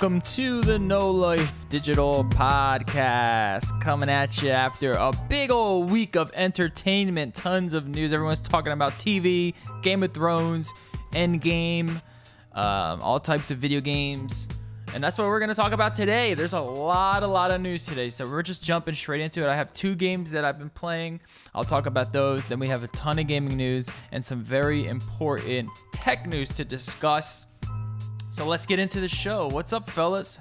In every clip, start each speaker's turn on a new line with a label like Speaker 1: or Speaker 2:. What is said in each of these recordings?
Speaker 1: welcome to the No Life Digital Podcast. Coming at you after a big old week of entertainment, tons of news. Everyone's talking about TV, Game of Thrones, Endgame, all types of video games. And that's what we're going to talk about today. There's a lot of news today, so we're just jumping straight into it. I have 2 games that I've been playing. I'll talk about those. Then we have a ton of gaming news and some very important tech news to discuss. So let's get into the show. What's up, fellas?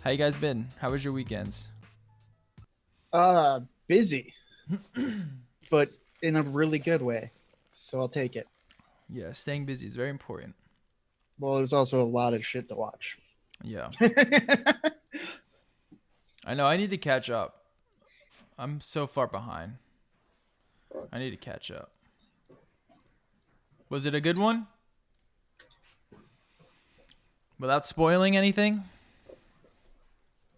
Speaker 1: How you guys been? How was your weekends?
Speaker 2: Busy, but in a really good way. So I'll take it.
Speaker 1: Yeah, staying busy is very important.
Speaker 2: Well, there's also a lot of shit to watch.
Speaker 1: Yeah. I know. I need to catch up. I'm so far behind. I need to catch up. Was it a good one? Without spoiling anything?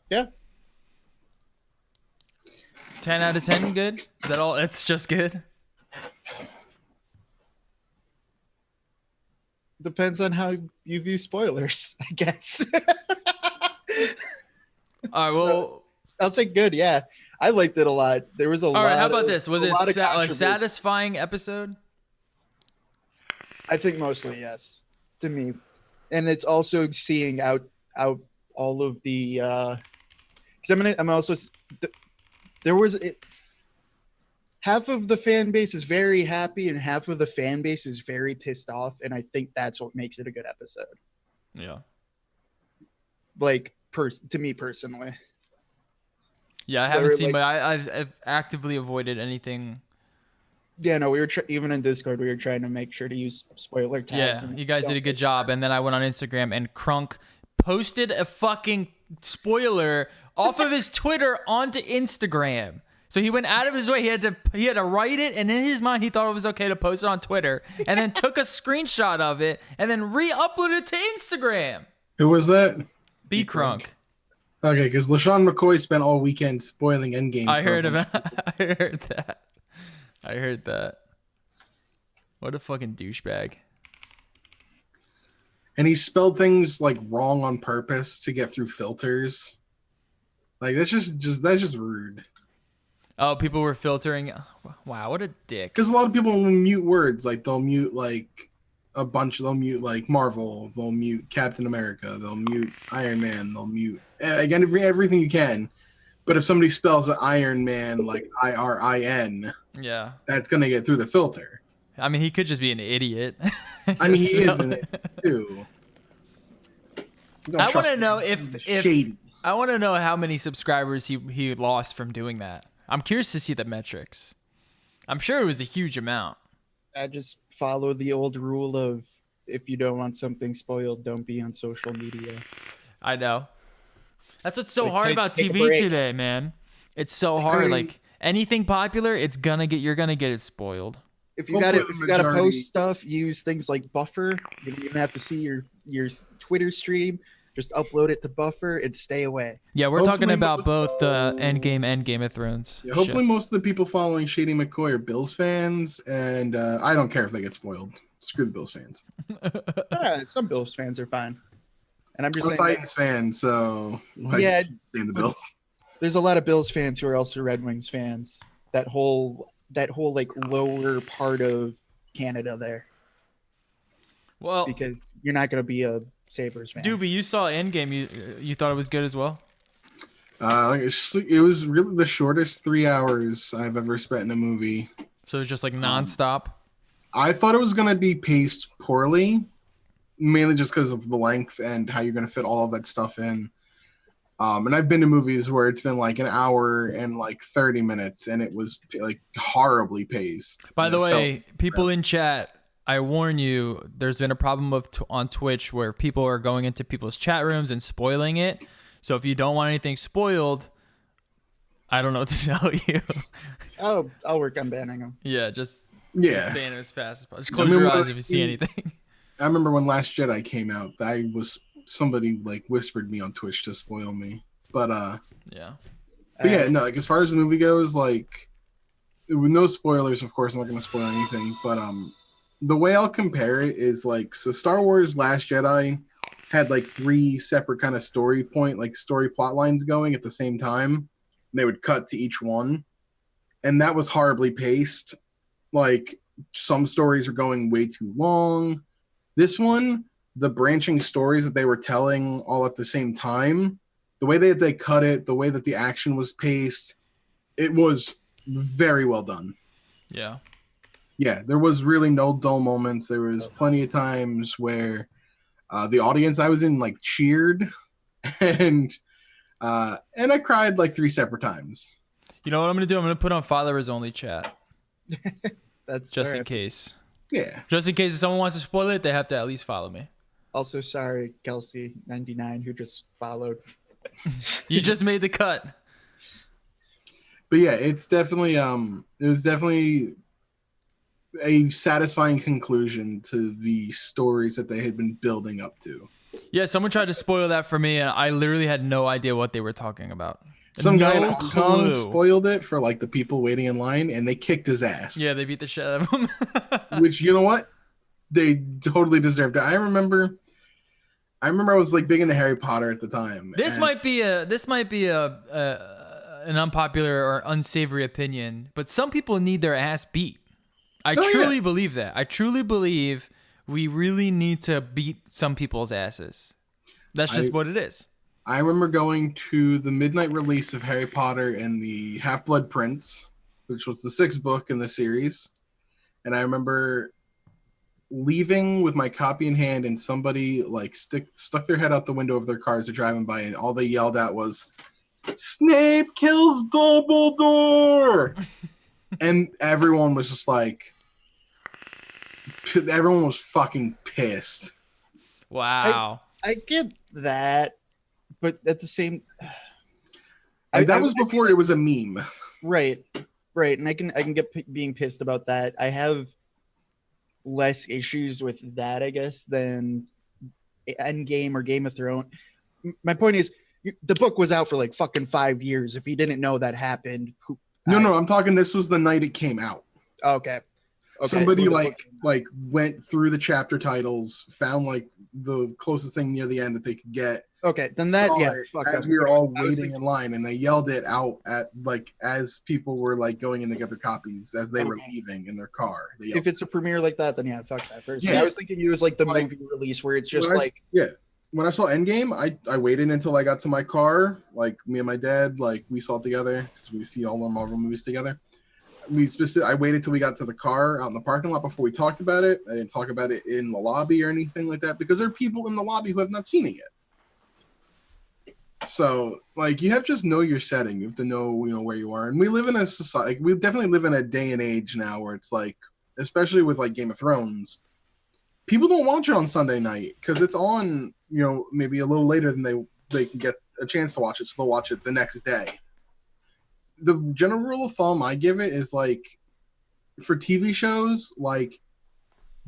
Speaker 2: Yeah.
Speaker 1: 10 out of 10 good? Is that all? It's just good?
Speaker 2: Depends on how you view spoilers, I guess.
Speaker 1: All right, well...
Speaker 2: I'll say good, yeah. I liked it a lot. There was a lot.
Speaker 1: All right, how about this? Was it a
Speaker 2: controversy.
Speaker 1: satisfying episode?
Speaker 2: I think mostly, yes. To me. And it's also seeing out all of the... Because I'm also... There was... Half of the fan base is very happy and half of the fan base is very pissed off. And I think that's what makes it a good episode.
Speaker 1: Yeah.
Speaker 2: Like, to me personally.
Speaker 1: Yeah, I haven't seen, but I've actively avoided anything.
Speaker 2: Yeah, no, we were even in Discord, we were trying to make sure to use spoiler tags.
Speaker 1: Yeah, you guys did a good job. And then I went on Instagram and Crunk posted a fucking spoiler off of his Twitter onto Instagram. So he went out of his way. He had to write it, and in his mind, he thought it was okay to post it on Twitter, and then took a screenshot of it, and then re-uploaded it to Instagram.
Speaker 3: Who was that?
Speaker 1: B Crunk.
Speaker 3: Okay, because LaShawn McCoy spent all weekend spoiling Endgame.
Speaker 1: I heard that. What a fucking douchebag.
Speaker 3: And he spelled things like wrong on purpose to get through filters. Like that's just rude.
Speaker 1: Oh, people were filtering. Wow, what a dick.
Speaker 3: Because a lot of people will mute words. Like they'll mute like a bunch. They'll mute like Marvel. They'll mute Captain America. They'll mute Iron Man. They'll mute again everything you can. But if somebody spells Iron Man like IRIN,
Speaker 1: yeah,
Speaker 3: that's gonna get through the filter.
Speaker 1: I mean, he could just be an idiot.
Speaker 3: I mean, he is an idiot too.
Speaker 1: I want to know if
Speaker 3: shady.
Speaker 1: I want to know how many subscribers he lost from doing that. I'm curious to see the metrics. I'm sure it was a huge amount.
Speaker 2: I just follow the old rule of if you don't want something spoiled, don't be on social media.
Speaker 1: I know. That's what's so hard about TV today, man. It's so hard. Like anything popular, you're gonna get it spoiled.
Speaker 2: If you gotta post stuff, use things like Buffer. You don't even have to see your Twitter stream. Just upload it to Buffer and stay away.
Speaker 1: Yeah, we're talking about both the Endgame and Game of Thrones.
Speaker 3: Yeah, hopefully most of the people following Shady McCoy are Bills fans, and I don't care if they get spoiled. Screw the Bills fans.
Speaker 2: Some Bills fans are fine. And I'm just saying,
Speaker 3: Titans fan, so
Speaker 2: yeah,
Speaker 3: in the Bills.
Speaker 2: There's a lot of Bills fans who are also Red Wings fans. That whole like lower part of Canada there.
Speaker 1: Well,
Speaker 2: because you're not going to be a Sabres fan.
Speaker 1: Doobie, you saw Endgame. You thought it was good as well?
Speaker 3: It was really the shortest 3 hours I've ever spent in a movie.
Speaker 1: So it was just like nonstop?
Speaker 3: I thought it was going to be paced poorly, mainly just because of the length and how you're going to fit all of that stuff in. And I've been to movies where it's been like an hour and like 30 minutes, and it was like horribly paced.
Speaker 1: By the way, people in chat, I warn you, there's been a problem on Twitch where people are going into people's chat rooms and spoiling it. So if you don't want anything spoiled, I don't know what to tell you.
Speaker 2: I'll work on banning them.
Speaker 1: Yeah, just ban them as fast as possible. Just close your eyes if you see anything.
Speaker 3: I remember when Last Jedi came out, somebody like whispered me on Twitch to spoil me. But
Speaker 1: yeah.
Speaker 3: But yeah, no, like as far as the movie goes, like with no spoilers, of course, I'm not gonna spoil anything, but the way I'll compare it is like, so Star Wars Last Jedi had like 3 separate kind of story plot lines going at the same time. And they would cut to each one. And that was horribly paced. Like, some stories are going way too long. This one, the branching stories that they were telling all at the same time, the way that they cut it, the way that the action was paced, it was very well done.
Speaker 1: Yeah.
Speaker 3: Yeah, there was really no dull moments. There was plenty of times where the audience I was in like cheered, and I cried like 3 separate times.
Speaker 1: You know what I'm gonna do? I'm gonna put on followers only chat.
Speaker 2: That's
Speaker 1: just
Speaker 2: all
Speaker 1: in
Speaker 2: right.
Speaker 1: case.
Speaker 3: Yeah.
Speaker 1: Just in case if someone wants to spoil it, they have to at least follow me.
Speaker 2: Also, sorry, Kelsey99, who just followed.
Speaker 1: You just made the cut.
Speaker 3: But yeah, it's definitely it was definitely a satisfying conclusion to the stories that they had been building up to.
Speaker 1: Yeah, someone tried to spoil that for me, and I literally had no idea what they were talking about.
Speaker 3: Some guy in
Speaker 1: No
Speaker 3: Hong Kong
Speaker 1: clue.
Speaker 3: spoiled it for like the people waiting in line, and they kicked his ass.
Speaker 1: Yeah, they beat the shit out of him.
Speaker 3: Which, you know what? They totally deserved it. I remember I was like big into Harry Potter at the time.
Speaker 1: This might be an unpopular or unsavory opinion, but some people need their ass beat. I truly believe that. I truly believe we really need to beat some people's asses. That's just what it is.
Speaker 3: I remember going to the midnight release of Harry Potter and the Half-Blood Prince, which was the 6th book in the series. And I remember leaving with my copy in hand, and somebody like stuck their head out the window of their car as they're driving by, and all they yelled at was, "Snape kills Dumbledore!" And everyone was just like, everyone was fucking pissed.
Speaker 1: Wow.
Speaker 2: I get that, but at the same,
Speaker 3: That was before it was a meme.
Speaker 2: Right, and I can get being pissed about that. I have less issues with that, I guess, than Endgame or Game of Thrones. My point is, the book was out for like fucking 5 years. If you didn't know that happened,
Speaker 3: No, I'm talking. This was the night it came out.
Speaker 2: Okay.
Speaker 3: Somebody like went through the chapter titles, found like the closest thing near the end that they could get.
Speaker 2: Okay, then that
Speaker 3: as we were all waiting in line, and they yelled it out at like as people were like going in to get their copies as they were leaving in their car.
Speaker 2: If it's a premiere like that, then yeah, fuck that first.
Speaker 3: Yeah.
Speaker 2: I was thinking it was like the movie release where it's just like
Speaker 3: when I saw Endgame, I waited until I got to my car. Like me and my dad, like we saw it together because we see all the Marvel movies together. I waited till we got to the car out in the parking lot before we talked about it. I didn't talk about it in the lobby or anything like that because there are people in the lobby who have not seen it yet. So like you have to just know your setting. You have to know where you are. And we live in a society. We definitely live in a day and age now where it's like, especially with like Game of Thrones, people don't watch it on Sunday night because it's on maybe a little later than they can get a chance to watch it, so they'll watch it the next day. The general rule of thumb I give it is like for TV shows, like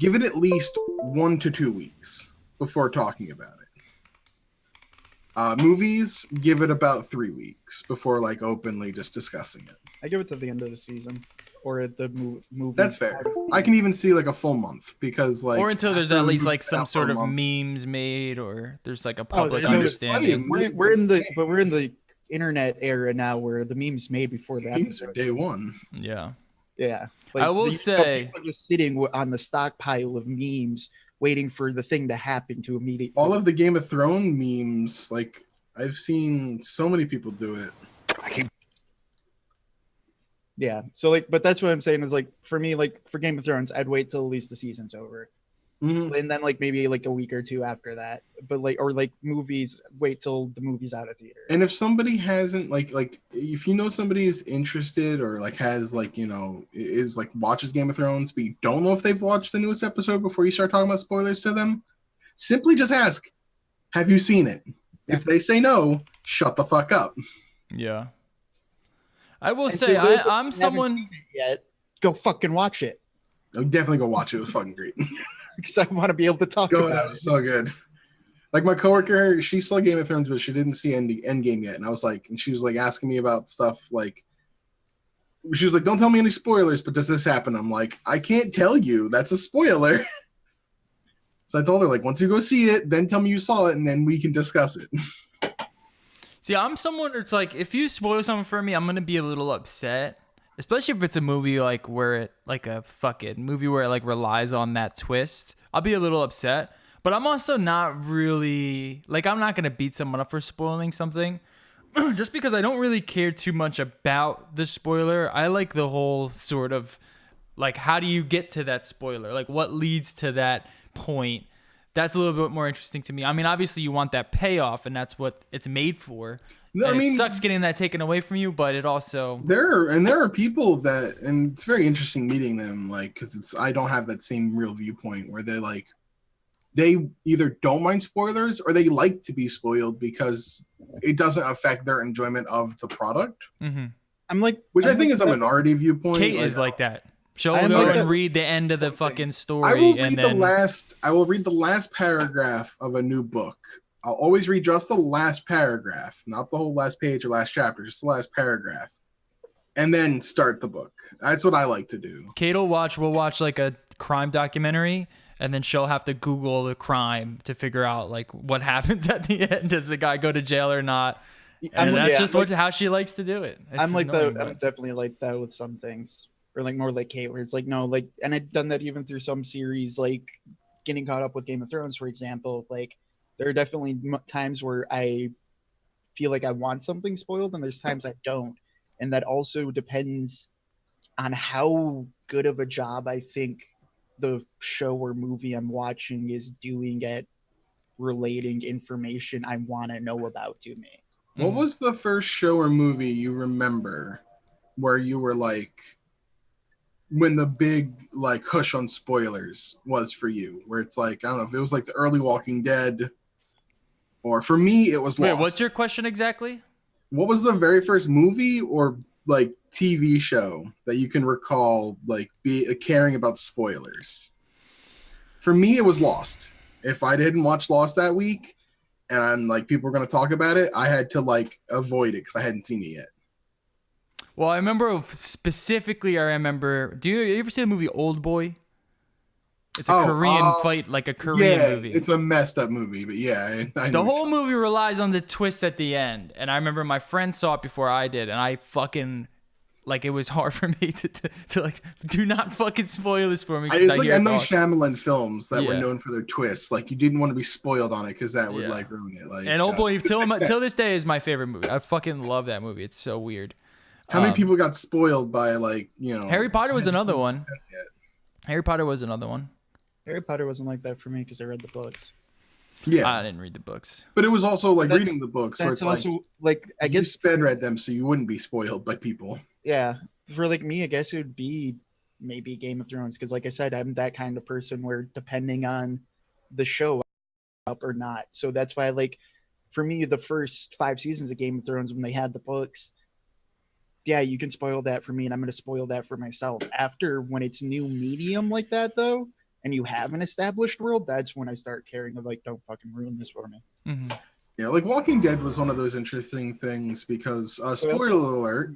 Speaker 3: give it at least 1 to 2 weeks before talking about it. Movies, give it about 3 weeks before like openly just discussing it.
Speaker 2: I give it to the end of the season or at the movie.
Speaker 3: That's fair. I can even see like a full month because like
Speaker 1: or until there's at least like some sort of memes made or there's like a public understanding.
Speaker 2: We're in the internet era now where the memes made before the episode.
Speaker 3: Day one.
Speaker 1: Yeah.
Speaker 2: Yeah.
Speaker 1: I will say
Speaker 2: people are just sitting on the stockpile of memes waiting for the thing to happen to immediately.
Speaker 3: All of the Game of Thrones memes, like I've seen so many people do it.
Speaker 2: Yeah. So like, but that's what I'm saying is like for me, like for Game of Thrones, I'd wait till at least the season's over.
Speaker 3: Mm-hmm.
Speaker 2: And then like maybe like a week or two after that. But like or like movies, wait till the movie's out of theater.
Speaker 3: And if somebody hasn't like if you know somebody is interested or like has like is like watches Game of Thrones, but you don't know if they've watched the newest episode before you start talking about spoilers to them, simply just ask, have you seen it? If they say no, shut the fuck up.
Speaker 1: Yeah. I will say I'm someone
Speaker 2: yet. Go fucking watch it.
Speaker 3: I'll definitely go watch it. It was fucking great.
Speaker 2: Because I want to be able to talk about it.
Speaker 3: It was so good. Like my coworker, she saw Game of Thrones, but she didn't see Endgame yet. And I was like, and she was like asking me about stuff like, she was like, don't tell me any spoilers, but does this happen? I'm like, I can't tell you. That's a spoiler. So I told her, like, once you go see it, then tell me you saw it, and then we can discuss it.
Speaker 1: See, I'm someone that's like, if you spoil something for me, I'm gonna be a little upset, especially if it's a movie like where it, like a fucking movie where it like relies on that twist. I'll be a little upset, but I'm also not really like, I'm not gonna beat someone up for spoiling something, just because I don't really care too much about the spoiler. I like the whole sort of like, how do you get to that spoiler? Like, what leads to that point? That's a little bit more interesting to me. I mean, obviously you want that payoff, and that's what it's made for.
Speaker 3: No,
Speaker 1: And
Speaker 3: I mean,
Speaker 1: it sucks getting that taken away from you, but it also
Speaker 3: there are people that, and it's very interesting meeting them, like, because I don't have that same real viewpoint where they're like, they either don't mind spoilers or they like to be spoiled because it doesn't affect their enjoyment of the product.
Speaker 1: Mhm.
Speaker 2: I'm like,
Speaker 3: Which I
Speaker 2: I'm
Speaker 3: think
Speaker 2: like
Speaker 3: is a
Speaker 2: that-
Speaker 3: minority viewpoint.
Speaker 1: Kate is like that. She'll
Speaker 2: I'm
Speaker 1: go
Speaker 2: like
Speaker 1: and
Speaker 2: that-
Speaker 1: read the end of the fucking
Speaker 3: I
Speaker 1: story,
Speaker 3: will
Speaker 1: and
Speaker 3: read
Speaker 1: then
Speaker 3: I will read the last paragraph of a new book. I'll always read just the last paragraph, not the whole last page or last chapter, just the last paragraph, and then start the book. That's what I like to do.
Speaker 1: Kate will watch. We'll watch like a crime documentary, and then she'll have to Google the crime to figure out like what happens at the end. Does the guy go to jail or not? And that's
Speaker 2: yeah,
Speaker 1: just
Speaker 2: like-
Speaker 1: how she likes to do it. It's
Speaker 2: I'm like
Speaker 1: annoying,
Speaker 2: that. I'm
Speaker 1: but-
Speaker 2: definitely like that with some things, or like more like Kate, where it's like no, like, and I've done that even through some series, like getting caught up with Game of Thrones, for example. Like there are definitely times where I feel like I want something spoiled, and there's times I don't, and that also depends on how good of a job I think the show or movie I'm watching is doing at relating information I want to know about to me.
Speaker 3: What
Speaker 1: Mhm.
Speaker 3: was the first show or movie you remember where you were like, when the big like hush on spoilers was for you? Where it's like, I don't know if it was like the early Walking Dead, or for me it was
Speaker 1: Wait,
Speaker 3: Lost.
Speaker 1: what's your question exactly?
Speaker 3: What was the very first movie or like TV show that you can recall like be caring about spoilers? For me, it was Lost. If I didn't watch Lost that week, and like people were gonna talk about it, I had to like avoid it because I hadn't seen it yet.
Speaker 1: Well, I remember specifically. I remember. Do you ever see the movie Old Boy? It's a
Speaker 3: Oh,
Speaker 1: Korean fight, like a Korean
Speaker 3: yeah,
Speaker 1: movie.
Speaker 3: it's a messed up movie, but yeah, I
Speaker 1: The
Speaker 3: know.
Speaker 1: whole movie relies on the twist at the end, and I remember my friend saw it before I did, and I fucking like it was hard for me to like do not fucking spoil this for me. 'Cause
Speaker 3: It's
Speaker 1: I
Speaker 3: like
Speaker 1: hear
Speaker 3: M.
Speaker 1: it's
Speaker 3: Night
Speaker 1: awesome.
Speaker 3: Shyamalan films that were
Speaker 1: Yeah.
Speaker 3: known for their twists. Like you didn't want to be spoiled on it because that would
Speaker 1: Yeah.
Speaker 3: like ruin it. Like,
Speaker 1: And Old Boy
Speaker 3: The
Speaker 1: till
Speaker 3: Sixth Sense.
Speaker 1: till this day is my favorite movie. I fucking love that movie. It's so weird.
Speaker 3: How many
Speaker 1: um,
Speaker 3: people got spoiled by like
Speaker 1: Harry Potter was another one.
Speaker 3: That's it.
Speaker 1: Harry Potter was another one.
Speaker 2: Harry Potter wasn't like that for me because I read the books.
Speaker 3: Yeah,
Speaker 1: I didn't read the books.
Speaker 3: but it was also like
Speaker 2: That's-
Speaker 3: reading the books where
Speaker 2: That's
Speaker 3: it's like
Speaker 2: also like I
Speaker 3: you
Speaker 2: guess
Speaker 3: sped read them so you wouldn't be spoiled by people.
Speaker 2: yeah, for like me, I guess it would be maybe Game of Thrones because, like I said, I'm that kind of person where depending on the show up or not. So that's why, like, for me, the first 5 seasons of Game of Thrones when they had the books, yeah, you can spoil that for me, and I'm going to spoil that for myself. After when it's new medium like that, though, and you have an established world, that's when I start caring of like, don't fucking ruin this for me.
Speaker 1: hmm
Speaker 3: Yeah, like Walking Dead was one of those interesting things because spoiler alert.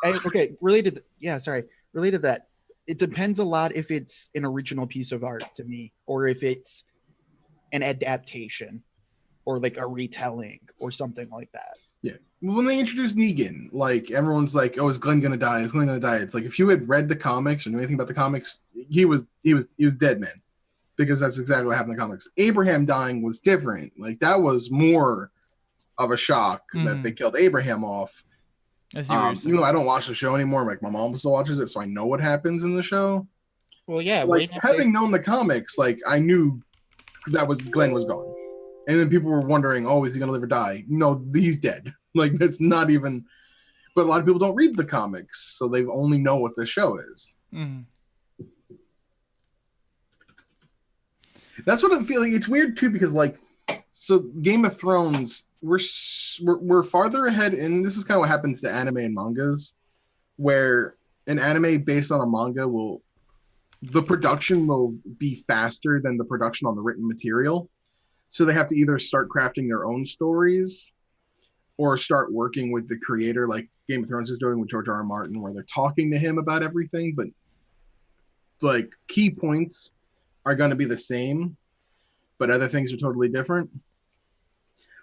Speaker 2: Okay, related. Yeah, sorry. Related to that, it depends a lot if it's an original piece of art to me, or if it's an adaptation, or like a retelling, or something like that.
Speaker 3: Yeah. When they introduced Negan, like everyone's like, "Oh, is Glenn gonna die? Is Glenn gonna die?" It's like if you had read the comics or knew anything about the comics, he was dead, man, because that's exactly what happened in the comics. Abraham dying was different. Like that was more of a shock that
Speaker 1: Mhm.
Speaker 3: they killed Abraham off.
Speaker 1: I see what you're
Speaker 3: Even
Speaker 1: saying.
Speaker 3: though I don't watch the show anymore, like my mom still watches it, so I know what happens in the show.
Speaker 2: Well, yeah,
Speaker 3: Like having known the comics, like I knew that was Glenn was gone, and then people were wondering, "Oh, is he gonna live or die?" No, he's dead. Like that's not even. But a lot of people don't read the comics, so they only know what the show is.
Speaker 1: Mhm.
Speaker 3: That's what I'm feeling. It's weird too because like, so Game of Thrones, we're farther ahead, and this is kind of what happens to anime and mangas, where an anime based on a manga the production will be faster than the production on the written material. So they have to either start crafting their own stories or start working with the creator like Game of Thrones is doing with George R. R. Martin, where they're talking to him about everything, but like key points are going to be the same. but other things are totally different.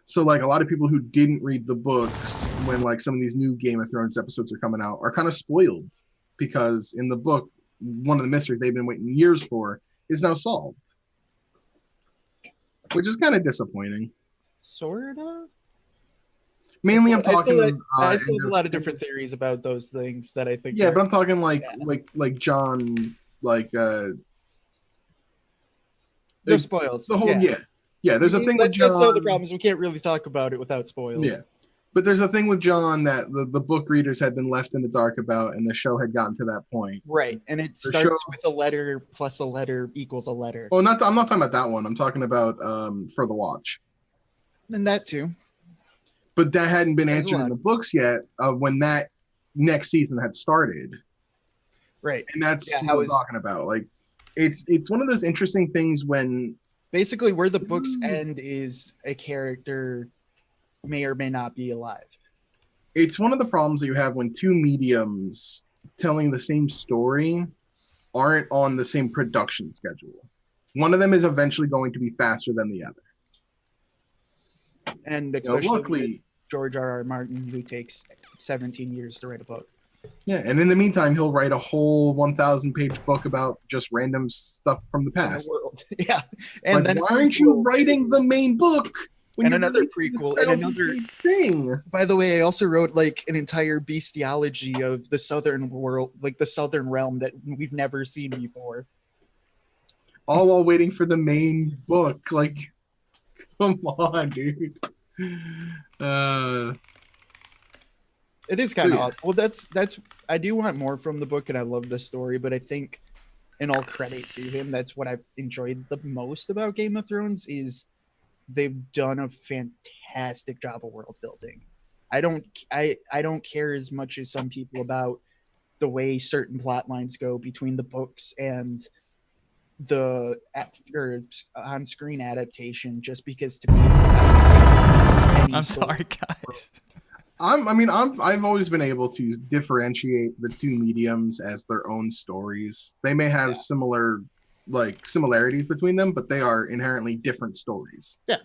Speaker 3: So like a lot of people who didn't read the books when like some of these new Game of Thrones episodes are coming out are kind of spoiled because in the book, one of the mysteries they've been waiting years for is now solved, which is kind of disappointing.
Speaker 2: Sort of.
Speaker 3: Mainly, I'm talking.
Speaker 2: I still have a lot of different theories about those things that I think.
Speaker 3: Yeah, but I'm talking like John, like
Speaker 2: the spoils.
Speaker 3: The whole yeah. There's a thing with John.
Speaker 2: That's one of the problems. We can't really talk about it without spoils.
Speaker 3: Yeah, but there's a thing with John that the book readers had been left in the dark about, and the show had gotten to that point.
Speaker 2: Right, and it starts with a letter plus a letter equals a letter.
Speaker 3: Oh, I'm not talking about that one. I'm talking about For the Watch.
Speaker 2: And that too.
Speaker 3: But that hadn't been answered in the books yet when that next season had started.
Speaker 2: Right.
Speaker 3: And that's what I'm talking about. Like, it's one of those interesting things when...
Speaker 2: Basically, where the books end is a character may or may not be alive.
Speaker 3: It's one of the problems that you have when two mediums telling the same story aren't on the same production schedule. One of them is eventually going to be faster than the other.
Speaker 2: And especially luckily, George R.R. Martin, who takes 17 years to write a book.
Speaker 3: Yeah, and in the meantime, he'll write a whole 1,000-page book about just random stuff from the past.
Speaker 2: Yeah, and then
Speaker 3: why aren't you writing the main book?
Speaker 2: And another prequel and another
Speaker 3: thing.
Speaker 2: By the way, I also wrote like an entire bestiology of the southern world, like the southern realm that we've never seen before.
Speaker 3: All while waiting for the main book, like. Come on, dude.
Speaker 2: It is kind of odd. Well, that's. I do want more from the book, and I love the story. But I think, in all credit to him, that's what I've enjoyed the most about Game of Thrones is they've done a fantastic job of world building. I don't care as much as some people about the way certain plot lines go between the books and the on-screen adaptation, just because to me it's
Speaker 1: I'm sorry, guys.
Speaker 3: I've always been able to differentiate the two mediums as their own stories. They may have similar similarities between them, but they are inherently different stories.
Speaker 2: Yeah,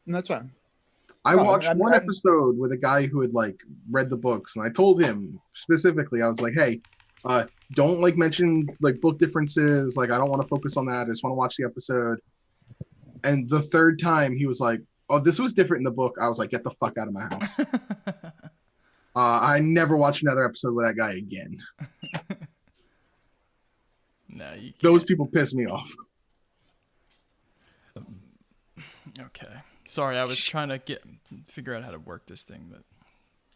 Speaker 2: and that's fine.
Speaker 3: I watched one episode with a guy who had read the books, and I told him specifically, I was like, "Hey, don't mention book differences. I don't want to focus on that. I just want to watch the episode." And the third time, he was like, "Oh, this was different in the book." I was like, "Get the fuck out of my house." I never watched another episode with that guy again.
Speaker 1: No, you can't.
Speaker 3: Those people piss me off.
Speaker 1: Okay. Sorry, I was trying to figure out how to work this thing, but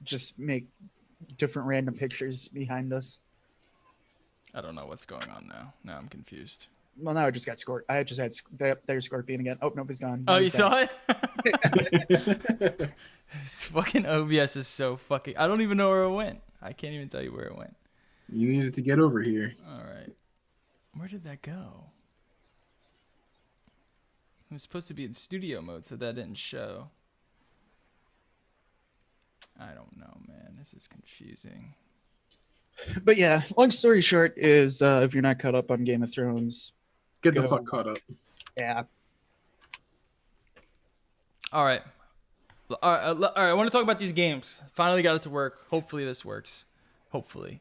Speaker 2: just make different random pictures behind us.
Speaker 1: I don't know what's going on now. Now I'm confused.
Speaker 2: Well, now I just got Scorpion. I just had there's Scorpion again. Oh, nope, he's gone.
Speaker 1: Oh, you saw it? This fucking OBS is so fucking... I don't even know where it went. I can't even tell you where it went.
Speaker 3: You needed to get over here.
Speaker 1: All right. Where did that go? It was supposed to be in studio mode, so that didn't show. I don't know, man. This is confusing.
Speaker 2: But yeah, long story short is if you're not caught up on Game of Thrones,
Speaker 3: get the fuck caught up.
Speaker 2: Yeah.
Speaker 1: All right. I want to talk about these games. Finally got it to work. Hopefully this works. Hopefully.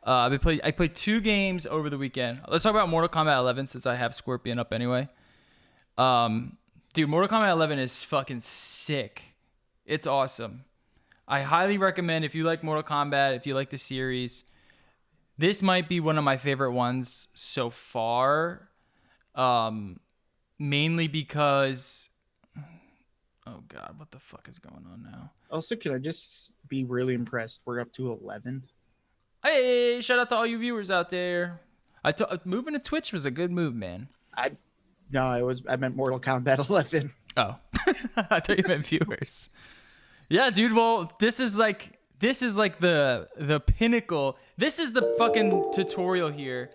Speaker 1: I played 2 games over the weekend. Let's talk about Mortal Kombat 11 since I have Scorpion up anyway. Dude, Mortal Kombat 11 is fucking sick. It's awesome. I highly recommend if you like Mortal Kombat, if you like the series, this might be one of my favorite ones so far. Mainly because, oh God, what the fuck is going on now?
Speaker 2: Also, can I just be really impressed? We're up to 11.
Speaker 1: Hey, shout out to all you viewers out there. Moving to Twitch was a good move, man.
Speaker 2: I meant Mortal Kombat 11.
Speaker 1: Oh, I thought you meant viewers. Yeah, dude. Well, this is like the pinnacle. This is the fucking tutorial here,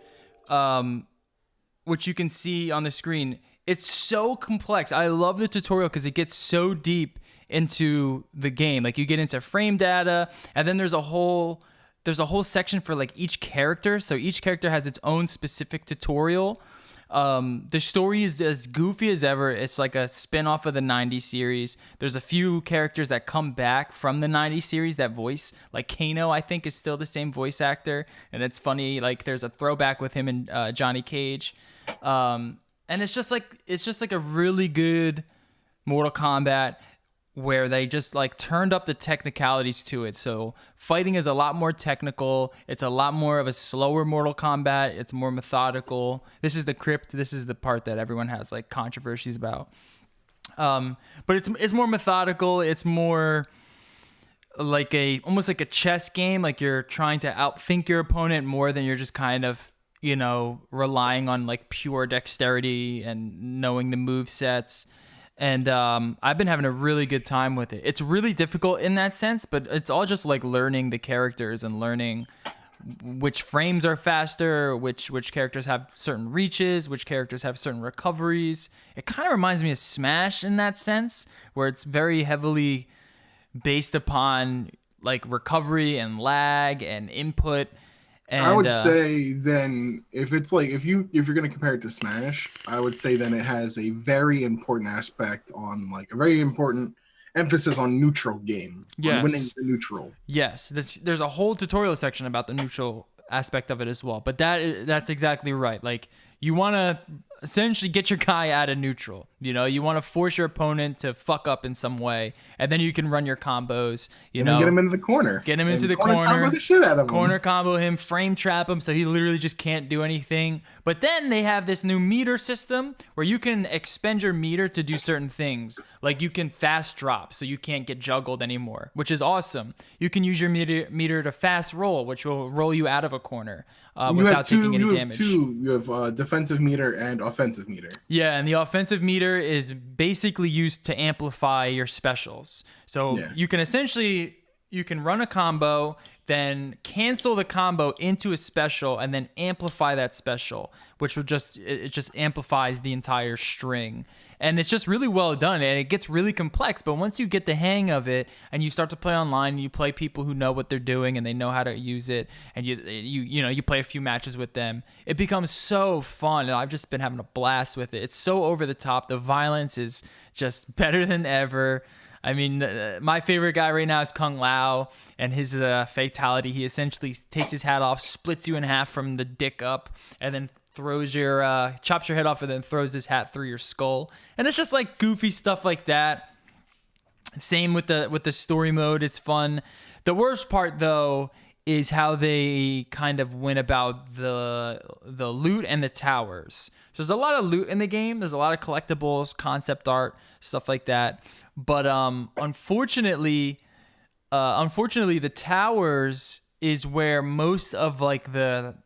Speaker 1: which you can see on the screen. It's so complex. I love the tutorial because it gets so deep into the game. Like you get into frame data, and then there's a whole section for each character. So each character has its own specific tutorial. The story is as goofy as ever. It's like a spin-off of the 90s series. There's a few characters that come back from the 90s series that voice, like Kano, I think, is still the same voice actor. And it's funny, like there's a throwback with him and Johnny Cage. And it's just like a really good Mortal Kombat where they just like turned up the technicalities to it. So fighting is a lot more technical. It's a lot more of a slower Mortal Kombat. It's more methodical. This is the crypt. This is the part that everyone has like controversies about. But it's more methodical. It's more like almost like a chess game. Like you're trying to outthink your opponent more than you're just kind of, relying on like pure dexterity and knowing the move sets. And I've been having a really good time with it. It's really difficult in that sense, but it's all just like learning the characters and learning which frames are faster, which characters have certain reaches, which characters have certain recoveries. It kind of reminds me of Smash in that sense, where it's very heavily based upon like recovery and lag and input. And,
Speaker 3: I would say then if it's like if you're gonna compare it to Smash, I would say then it has a very important aspect on like a very important emphasis on neutral game.
Speaker 1: Yes.
Speaker 3: On winning the neutral.
Speaker 1: Yes. There's a whole tutorial section about the neutral aspect of it as well. But that's exactly right. Like you want to essentially get your guy out of neutral. You want to force your opponent to fuck up in some way, and then you can run your combos.
Speaker 3: Get him into the corner.
Speaker 1: Get him into the corner.
Speaker 3: Combo the shit out of him.
Speaker 1: Corner combo him, frame trap him, so he literally just can't do anything. But then they have this new meter system where you can expend your meter to do certain things. Like you can fast drop, so you can't get juggled anymore, which is awesome. You can use your meter to fast roll, which will roll you out of a corner without taking any damage.
Speaker 3: You have defensive meter and offensive meter.
Speaker 1: Yeah, and the offensive meter is basically used to amplify your specials. So you can run a combo, then cancel the combo into a special, and then amplify that special, which will just amplifies the entire string. And it's just really well done, and it gets really complex. But once you get the hang of it, and you start to play online, you play people who know what they're doing and they know how to use it, and you play a few matches with them, it becomes so fun. And I've just been having a blast with it. It's so over the top. The violence is just better than ever. I mean, my favorite guy right now is Kung Lao, and his fatality. He essentially takes his hat off, splits you in half from the dick up, and then chops your head off, and then throws his hat through your skull. And it's just like goofy stuff like that. Same with the story mode. It's fun. The worst part though is how they kind of went about the loot and the towers. So there's a lot of loot in the game. There's a lot of collectibles, concept art, stuff like that. But unfortunately, the towers is where most of like the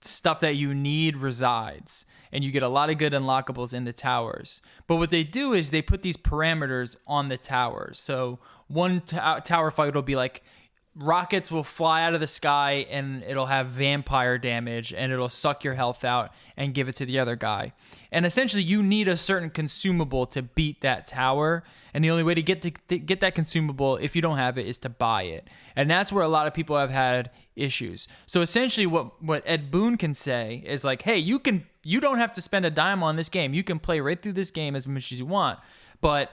Speaker 1: stuff that you need resides, and you get a lot of good unlockables in the towers. But what they do is they put these parameters on the towers. So one tower fight will be like rockets will fly out of the sky and it'll have vampire damage and it'll suck your health out and give it to the other guy. And essentially you need a certain consumable to beat that tower. And the only way to get that consumable, if you don't have it, is to buy it. And that's where a lot of people have had issues. So essentially what Ed Boon can say is like, hey, you don't have to spend a dime on this game. You can play right through this game as much as you want. But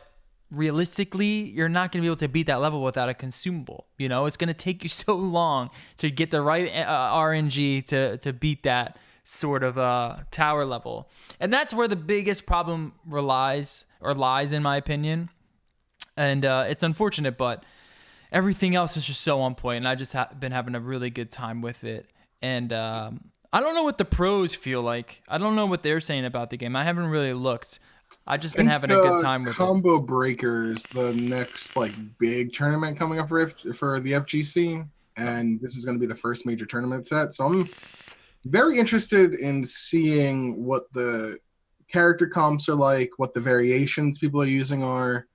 Speaker 1: realistically, you're not going to be able to beat that level without a consumable. It's going to take you so long to get the right RNG to beat that sort of tower level. And that's where the biggest problem lies, in my opinion. And it's unfortunate, but everything else is just so on point, and I just been having a really good time with it. And I don't know what the pros feel like. I don't know what they're saying about the game. I haven't really looked. I've just been having a good time with
Speaker 3: Combo Breakers, the next like big tournament coming up for the FGC, and this is going to be the first major tournament set. So I'm very interested in seeing what the character comps are like, what the variations people are using are.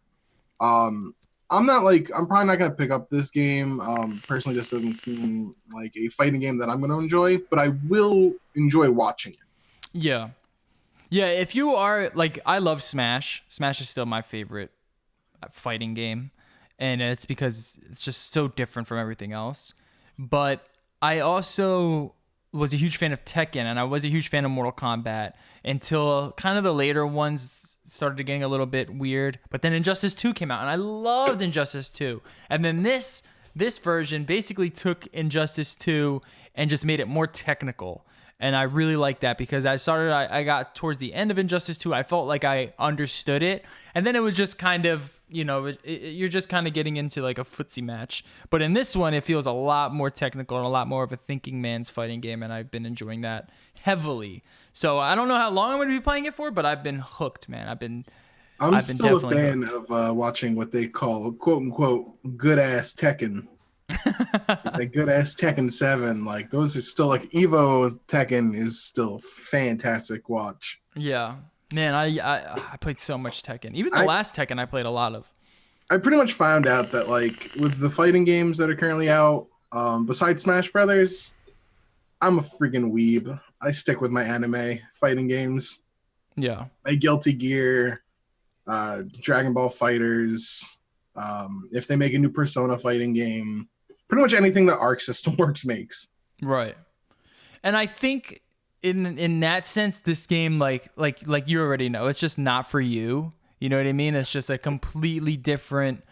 Speaker 3: I'm probably not going to pick up this game. Personally, this doesn't seem like a fighting game that I'm going to enjoy, but I will enjoy watching it.
Speaker 1: Yeah. Yeah, if you are, like, I love Smash. Smash is still my favorite fighting game, and it's because it's just so different from everything else. But I also was a huge fan of Tekken, and I was a huge fan of Mortal Kombat until kind of the later ones started getting a little bit weird. But then Injustice 2 came out, and I loved Injustice 2. And then this version basically took Injustice 2 and just made it more technical. And I really like that because I got towards the end of Injustice 2, I felt like I understood it. And then it was just kind of, you're just kind of getting into like a footsie match. But in this one, it feels a lot more technical and a lot more of a thinking man's fighting game. And I've been enjoying that heavily. So I don't know how long I'm going to be playing it for, but I've been hooked, man.
Speaker 3: I'm still a fan of watching what they call quote unquote good ass Tekken. Like good ass Tekken 7. Like those are still like Evo Tekken is still fantastic watch.
Speaker 1: Yeah. Man, I played so much Tekken. Even the last Tekken I played a lot of.
Speaker 3: I pretty much found out that like with the fighting games that are currently out, besides Smash Brothers, I'm a freaking weeb. I stick with my anime fighting games.
Speaker 1: Yeah.
Speaker 3: My Guilty Gear, Dragon Ball Fighters, if they make a new Persona fighting game, pretty much anything that Arc System Works makes.
Speaker 1: Right. And I think in that sense, this game, like you already know, it's just not for you. You know what I mean? It's just a completely different,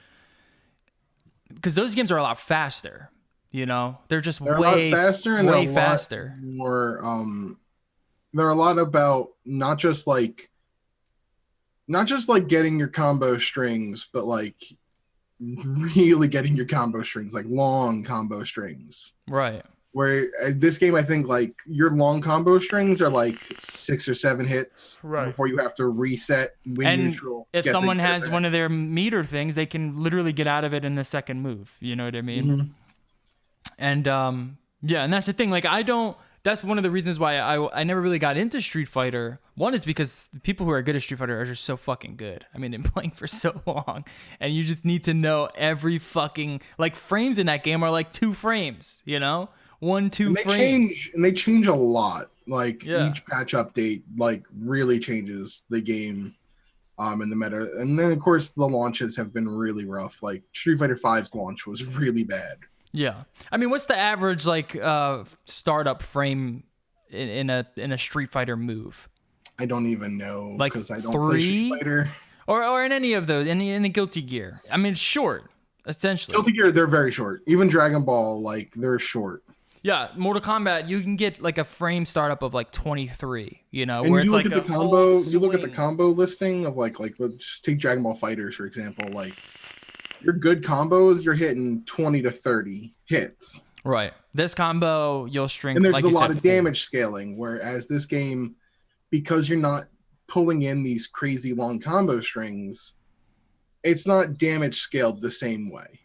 Speaker 1: because those games are a lot faster. They're just
Speaker 3: they're
Speaker 1: way
Speaker 3: a lot faster and
Speaker 1: way
Speaker 3: they're a
Speaker 1: faster.
Speaker 3: Lot more. They're a lot about not just like getting your combo strings, but like really getting your combo strings, like long combo strings.
Speaker 1: Right.
Speaker 3: Where this game, I think like your long combo strings are like 6 or 7 hits before you have to reset win neutral.
Speaker 1: If someone has one of their meter things, they can literally get out of it in the second move. You know what I mean?
Speaker 3: Mm-hmm.
Speaker 1: And and that's the thing. Like that's one of the reasons why I never really got into Street Fighter. One is because the people who are good at Street Fighter are just so fucking good. I mean, they've been playing for so long, and you just need to know every fucking like frames in that game are like 2 frames. 1, 2 frames.
Speaker 3: They change a lot. Like each patch update like really changes the game in the meta. And then of course the launches have been really rough. Like Street Fighter V's launch was really bad.
Speaker 1: Yeah. I mean, what's the average like startup frame in a Street Fighter move?
Speaker 3: I don't even know
Speaker 1: like
Speaker 3: because I don't
Speaker 1: 3?
Speaker 3: play Street Fighter.
Speaker 1: Or in any of those, in the Guilty Gear. I mean, it's short, essentially.
Speaker 3: Guilty Gear, they're very short. Even Dragon Ball, like they're short.
Speaker 1: Yeah, Mortal Kombat, you can get like a frame startup of like 23,
Speaker 3: and
Speaker 1: where
Speaker 3: you
Speaker 1: it's
Speaker 3: look
Speaker 1: like
Speaker 3: at the combo. You look at the combo listing of like let's just take Dragon Ball Fighters for example. Like your good combos, you're hitting 20 to 30 hits.
Speaker 1: Right. This combo, you'll string.
Speaker 3: And there's
Speaker 1: like
Speaker 3: a lot of damage scaling. Whereas this game, because you're not pulling in these crazy long combo strings, it's not damage scaled the same way.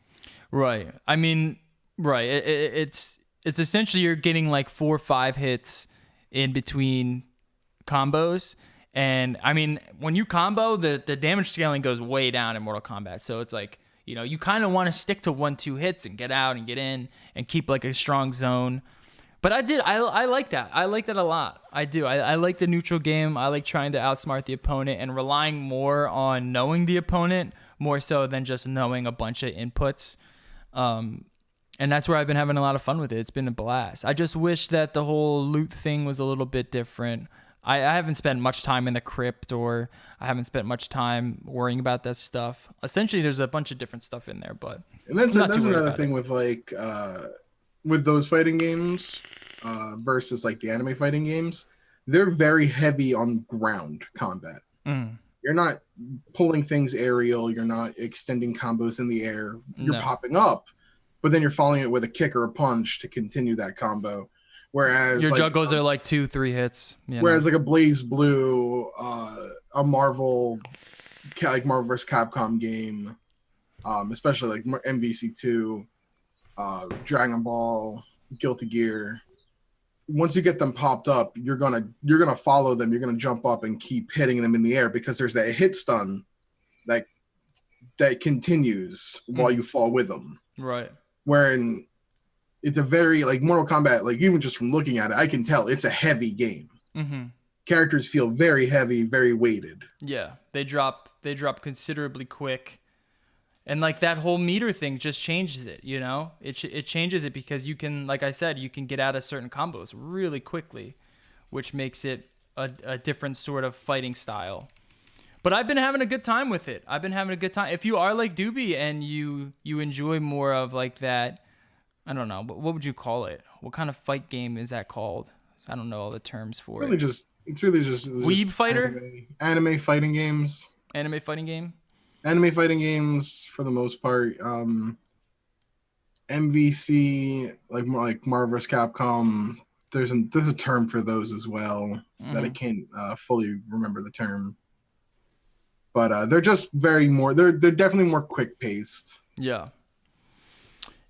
Speaker 1: Right. I mean, right. It's essentially you're getting like 4 or 5 hits in between combos. And I mean, when you combo, the damage scaling goes way down in Mortal Kombat. So it's like, you kind of want to stick to 1-2 hits and get out and get in and keep like a strong zone. But I like that. I like that a lot. I do. I like the neutral game. I like trying to outsmart the opponent and relying more on knowing the opponent more so than just knowing a bunch of inputs. And that's where I've been having a lot of fun with it. It's been a blast. I just wish that the whole loot thing was a little bit different. I haven't spent much time in the crypt, or I haven't spent much time worrying about that stuff. Essentially, there's a bunch of different stuff in there, but
Speaker 3: and that's another thing with like with those fighting games versus like the anime fighting games. They're very heavy on ground combat.
Speaker 1: Mm.
Speaker 3: You're not pulling things aerial. You're not extending combos in the air. You're popping up, but then you're following it with a kick or a punch to continue that combo. Whereas
Speaker 1: your juggles are like 2-3 hits.
Speaker 3: Whereas like a Blaze Blue, a Marvel vs. Capcom game, especially like MVC2, Dragon Ball, Guilty Gear. Once you get them popped up, you're gonna follow them. You're gonna jump up and keep hitting them in the air because there's that hit stun that continues while you fall with them.
Speaker 1: Right.
Speaker 3: Wherein it's a very like Mortal Kombat, like even just from looking at it, I can tell it's a heavy game.
Speaker 1: Mm-hmm.
Speaker 3: Characters feel very heavy, very weighted.
Speaker 1: Yeah, they drop considerably quick. And like that whole meter thing just changes it, you know? It changes it because you can, like I said, you can get out of certain combos really quickly, which makes it a different sort of fighting style. But I've been having a good time with it. I've been having a good time. If you are like Doobie and you enjoy more of like that, I don't know, what would you call it? What kind of fight game is that called? I don't know all the terms for it.
Speaker 3: It's really just
Speaker 1: Weeb fighter?
Speaker 3: Anime fighting games.
Speaker 1: Anime fighting game?
Speaker 3: Anime fighting games for the most part. MVC, like more like Marvel vs. Capcom. There's a term for those as well that I can't fully remember the term. But they're just they're definitely more quick paced.
Speaker 1: Yeah.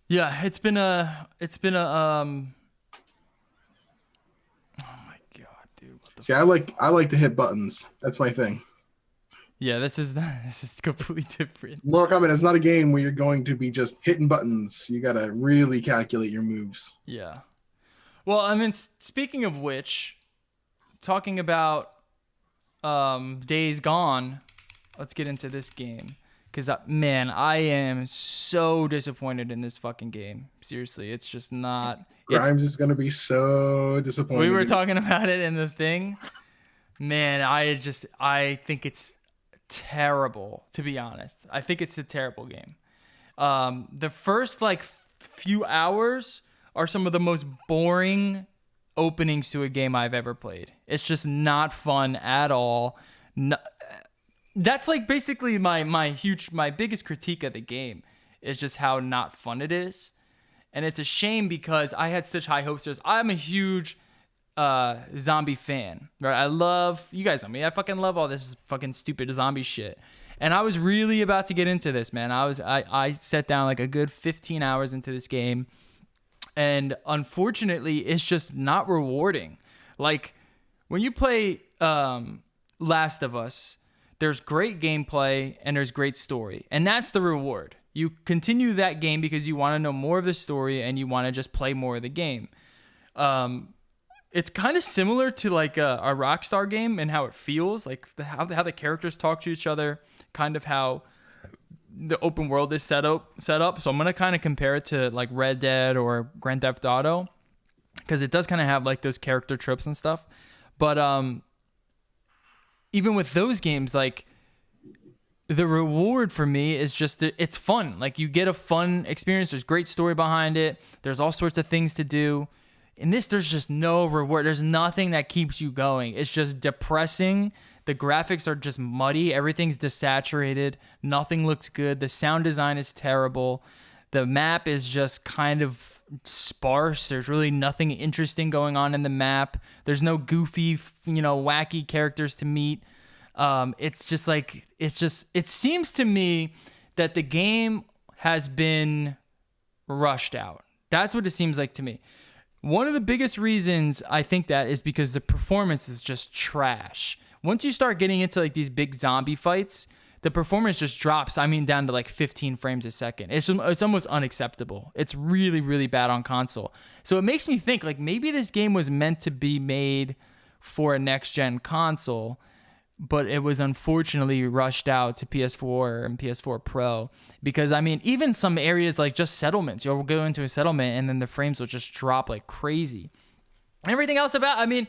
Speaker 1: Yeah, it's been a oh my god, dude.
Speaker 3: See, I like to hit buttons. That's my thing.
Speaker 1: Yeah, this is completely different.
Speaker 3: Mortal Kombat is not a game where you're going to be just hitting buttons. You gotta really calculate your moves.
Speaker 1: Yeah. Well, I mean, speaking of which, talking about Days Gone, let's get into this game. Because, man, I am so disappointed in this fucking game. Seriously, it's just not...
Speaker 3: Grimes is going to be so disappointed.
Speaker 1: We were talking about it in the thing. Man, I think it's terrible, to be honest. I think it's a terrible game. The first, like, few hours are some of the most boring openings to a game I've ever played. It's just not fun at all. That's like basically my biggest critique of the game is just how not fun it is. And it's a shame because I had such high hopes. I'm a huge zombie fan, right? You guys know me. I fucking love all this fucking stupid zombie shit. And I was really about to get into this, man. I sat down like a good 15 hours into this game. And unfortunately, it's just not rewarding. Like when you play Last of Us, there's great gameplay and there's great story. And that's the reward. You continue that game because you want to know more of the story and you want to just play more of the game. It's kind of similar to like a Rockstar game and how it feels, like how the characters talk to each other, kind of how the open world is set up. So I'm going to kind of compare it to like Red Dead or Grand Theft Auto because it does kind of have like those character tropes and stuff. But even with those games, like the reward for me is just that it's fun. Like you get a fun experience. There's great story behind it. There's all sorts of things to do. In this, there's just no reward. There's nothing that keeps you going. It's just depressing. The graphics are just muddy. Everything's desaturated. Nothing looks good. The sound design is terrible. The map is just kind of sparse. There's really nothing interesting going on in the map. There's no goofy, wacky characters to meet. It seems to me that the game has been rushed out. That's what it seems like to me. One of the biggest reasons I think that is because the performance is just trash. Once you start getting into like these big zombie fights, the performance just drops, down to like 15 frames a second. It's almost unacceptable. It's really, really bad on console. So it makes me think like maybe this game was meant to be made for a next-gen console, but it was unfortunately rushed out to PS4 and PS4 Pro. Because, even some areas like just settlements, you'll go into a settlement and then the frames will just drop like crazy. Everything else about, I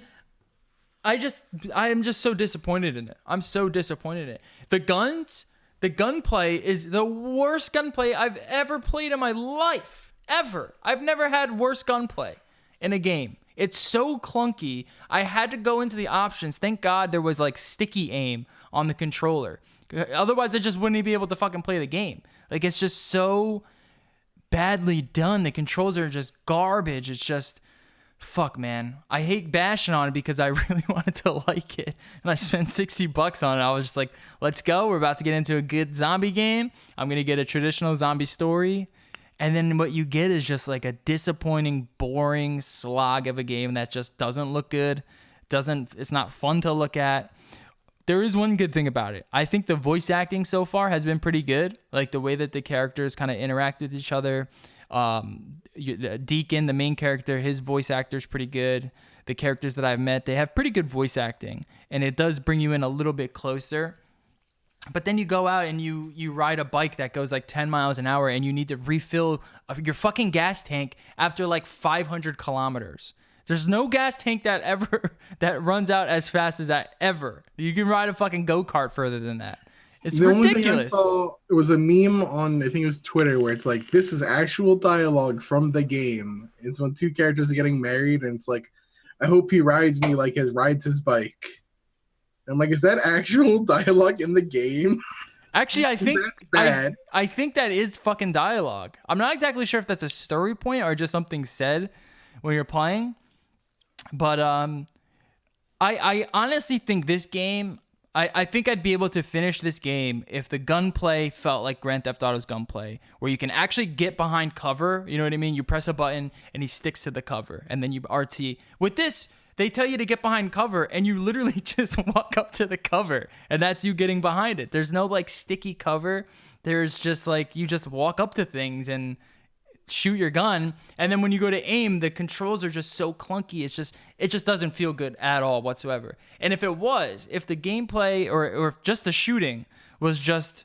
Speaker 1: am just so disappointed in it. I'm so disappointed in it. The gunplay is the worst gunplay I've ever played in my life. Ever. I've never had worse gunplay in a game. It's so clunky. I had to go into the options. Thank God there was like sticky aim on the controller. Otherwise, I just wouldn't be able to fucking play the game. Like, it's just so badly done. The controls are just garbage. It's just... Fuck, man. I hate bashing on it because I really wanted to like it. And I spent $60 on it. I was just like, let's go. We're about to get into a good zombie game. I'm going to get a traditional zombie story. And then what you get is just like a disappointing, boring slog of a game that just doesn't look good. It's not fun to look at. There is one good thing about it. I think the voice acting so far has been pretty good. Like the way that the characters kind of interact with each other. Deacon, the main character, his voice actor is pretty good. The characters that I've met, they have pretty good voice acting, and it does bring you in a little bit closer. But then you go out and you ride a bike that goes like 10 miles an hour and you need to refill your fucking gas tank after like 500 kilometers. There's no gas tank that runs out as fast as that ever. You can ride a fucking go-kart further than that. It's
Speaker 3: the
Speaker 1: ridiculous.
Speaker 3: only thing I saw, it was a meme on, I think it was Twitter, where it's like, this is actual dialogue from the game. It's when two characters are getting married, and it's like, I hope he rides me like he rides his bike. And I'm like, is that actual dialogue in the game?
Speaker 1: Actually, I think
Speaker 3: that's bad.
Speaker 1: I think that is fucking dialogue. I'm not exactly sure if that's a story point or just something said when you're playing. But I honestly think this game, I think I'd be able to finish this game if the gunplay felt like Grand Theft Auto's gunplay, where you can actually get behind cover. You know what I mean? You press a button and he sticks to the cover, and then you RT. With this, they tell you to get behind cover, and you literally just walk up to the cover, and that's you getting behind it. There's no like sticky cover. There's just like you just walk up to things and shoot your gun, and then when you go to aim, the controls are just so clunky. It just doesn't feel good at all whatsoever. And if the gameplay or if just the shooting was just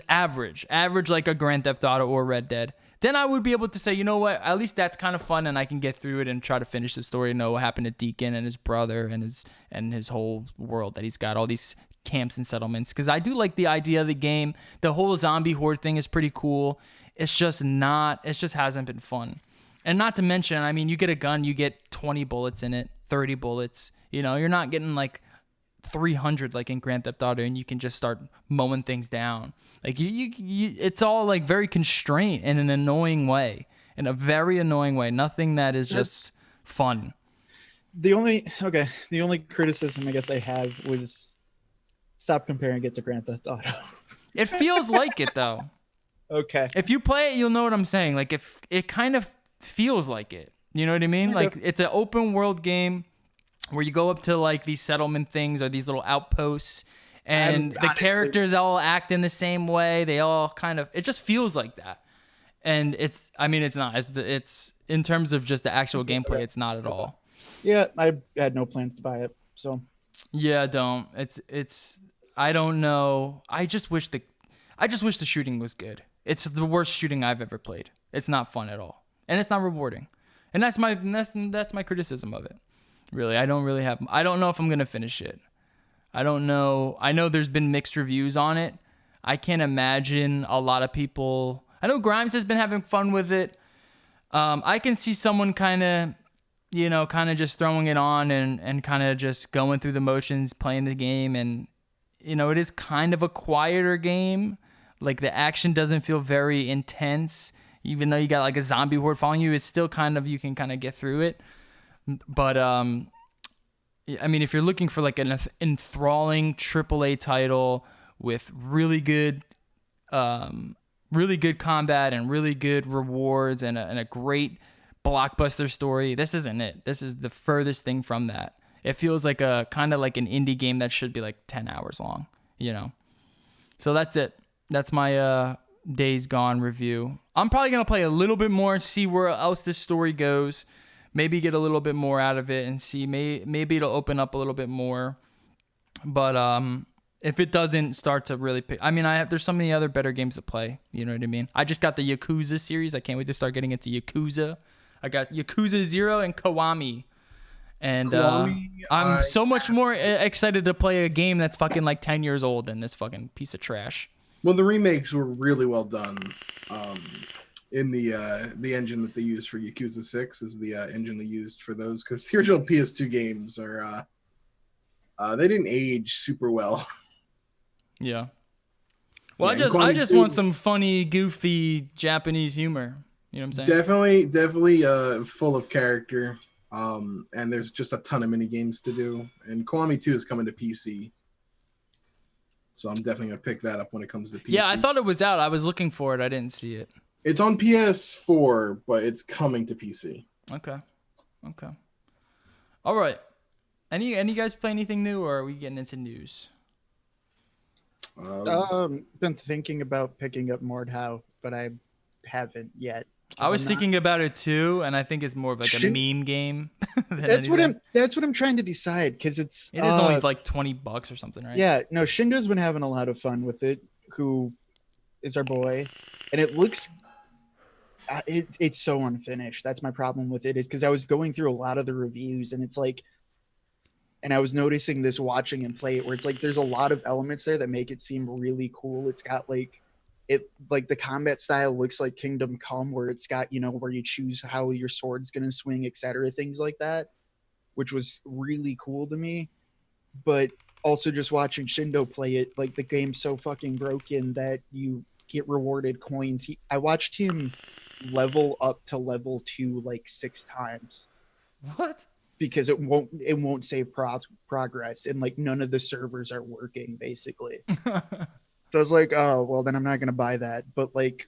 Speaker 1: average like a Grand Theft Auto or Red Dead, then I would be able to say, you know what, at least that's kind of fun, and I can get through it and try to finish the story and know what happened to Deacon and his brother and his whole world that he's got, all these camps and settlements. Because I do like the idea of the game. The whole zombie horde thing is pretty cool. It just hasn't been fun. And not to mention, I mean, you get a gun, you get 20 bullets in it, 30 bullets. You know, you're not getting like 300 like in Grand Theft Auto, and you can just start mowing things down. Like it's all like very constrained in an annoying way, in a very annoying way. Nothing that is just fun.
Speaker 2: The only criticism I guess I have was stop comparing it to Grand Theft Auto.
Speaker 1: It feels like it though.
Speaker 2: Okay.
Speaker 1: If you play it, you'll know what I'm saying. Like if it kind of feels like it. You know what I mean? Like it's an open world game where you go up to like these settlement things or these little outposts, and the characters all act in the same way. They all kind of, it just feels like that. And it's not. It's in terms of just the actual gameplay, it's not at all.
Speaker 2: Yeah, I had no plans to buy it. So
Speaker 1: yeah, don't. I don't know. I just wish the shooting was good. It's the worst shooting I've ever played. It's not fun at all, and it's not rewarding. And that's my criticism of it. Really, I don't know if I'm gonna finish it. I don't know. I know there's been mixed reviews on it. I can't imagine a lot of people. I know Grimes has been having fun with it. I can see someone kind of just throwing it on and kind of just going through the motions, playing the game, and it is kind of a quieter game. Like the action doesn't feel very intense, even though you got like a zombie horde following you. It's still you can kind of get through it. But I mean, if you're looking for like an enthralling AAA title with really good combat and really good rewards and a great blockbuster story, this isn't it. This is the furthest thing from that. It feels like a kind of like an indie game that should be like 10 hours long, So that's it. That's my Days Gone review. I'm probably going to play a little bit more, see where else this story goes. Maybe get a little bit more out of it and see. Maybe it'll open up a little bit more. But if it doesn't start to really pick... I mean, there's so many other better games to play. You know what I mean? I just got the Yakuza series. I can't wait to start getting into Yakuza. I got Yakuza 0 and Kiwami. And I'm so much more excited to play a game that's fucking like 10 years old than this fucking piece of trash.
Speaker 3: Well, the remakes were really well done. In the engine that they used for Yakuza 6 is the engine they used for those, because the original PS2 games are they didn't age super well.
Speaker 1: Yeah. Well, yeah, I just want some funny, goofy Japanese humor. You know what I'm saying?
Speaker 3: Definitely full of character. And there's just a ton of mini games to do. And Kiwami 2 is coming to PC. So I'm definitely going to pick that up when it comes to PC.
Speaker 1: Yeah, I thought it was out. I was looking for it. I didn't see it.
Speaker 3: It's on PS4, but it's coming to PC.
Speaker 1: Okay. All right. Any guys play anything new, or are we getting into news?
Speaker 2: Been thinking about picking up Mordhau, but I haven't yet.
Speaker 1: I was thinking about it too, and I think it's more of like a meme game.
Speaker 2: That's what I'm trying to decide, because it is
Speaker 1: only like $20 or something, right?
Speaker 2: Yeah, no, Shindo's been having a lot of fun with it, who is our boy, and it looks it's so unfinished. That's my problem with it, is because I was going through a lot of the reviews, and it's like, and I was noticing this watching him play it, where it's like there's a lot of elements there that make it seem really cool. It's got like the combat style looks like Kingdom Come, where it's got, you know, where you choose how your sword's gonna swing, etc., things like that, which was really cool to me. But also just watching Shindo play it, like the game's so fucking broken that you get rewarded coins. I watched him level up to level 2 like 6 times.
Speaker 1: What?
Speaker 2: Because it won't save progress, and like none of the servers are working basically. So I was like, oh, well, then I'm not going to buy that. But like,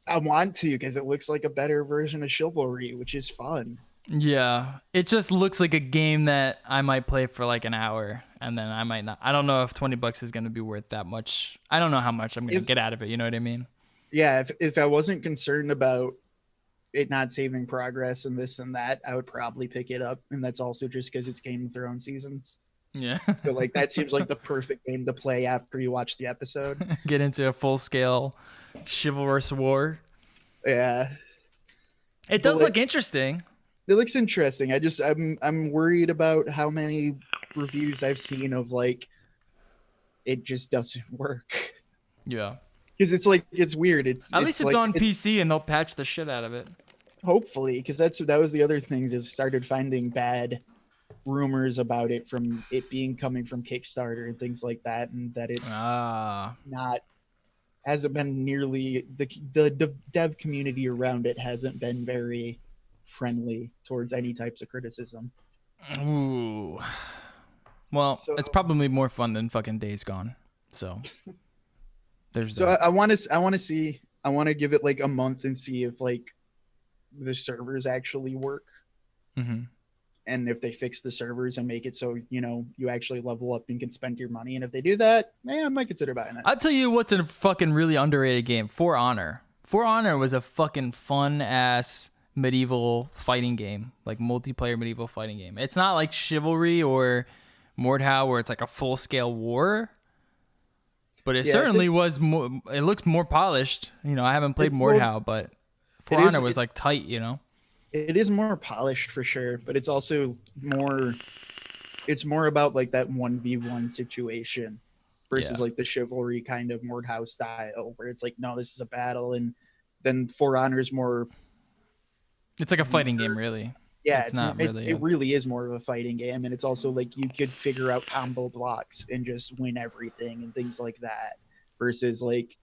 Speaker 2: I want to, because it looks like a better version of Chivalry, which is fun.
Speaker 1: Yeah. It just looks like a game that I might play for like an hour, and then I might not. I don't know if $20 is going to be worth that much. I don't know how much I'm going to get out of it. You know what I mean?
Speaker 2: Yeah. If I wasn't concerned about it not saving progress and this and that, I would probably pick it up. And that's also just because it's Game of Thrones seasons.
Speaker 1: Yeah.
Speaker 2: So like that seems like the perfect game to play after you watch the episode.
Speaker 1: Get into a full-scale chivalrous war.
Speaker 2: Yeah.
Speaker 1: It does look interesting.
Speaker 2: It looks interesting. I'm worried about how many reviews I've seen of like it just doesn't work.
Speaker 1: Yeah.
Speaker 2: Because it's like it's weird.
Speaker 1: At least it's like, on PC, and they'll patch the shit out of it.
Speaker 2: Hopefully, because that was the other things, is started finding bad rumors about it from it being coming from Kickstarter and things like that, and that it's hasn't been nearly the dev community around it hasn't been very friendly towards any types of criticism.
Speaker 1: Ooh. Well, it's probably more fun than fucking Days Gone. So there's that.
Speaker 2: I want to give it like a month and see if like the servers actually work.
Speaker 1: Mm-hmm.
Speaker 2: And if they fix the servers and make it so, you know, you actually level up and can spend your money. And if they do that, I might consider buying it.
Speaker 1: I'll tell you what's a fucking really underrated game. For Honor. For Honor was a fucking fun ass medieval fighting game, like multiplayer medieval fighting game. It's not like Chivalry or Mordhau where it's like a full scale war, but it certainly was more. It looks more polished. You know, I haven't played Mordhau, but For Honor was like tight. You know,
Speaker 2: it is more polished for sure, but it's also more. It's more about like that 1v1 situation versus like the Chivalry kind of Mordhau style, where it's like, no, this is a battle, and then For Honor is more.
Speaker 1: It's like a fighting game, really.
Speaker 2: Yeah,
Speaker 1: it's not really.
Speaker 2: It really is more of a fighting game, and it's also like you could figure out combo blocks and just win everything and things like that. Versus like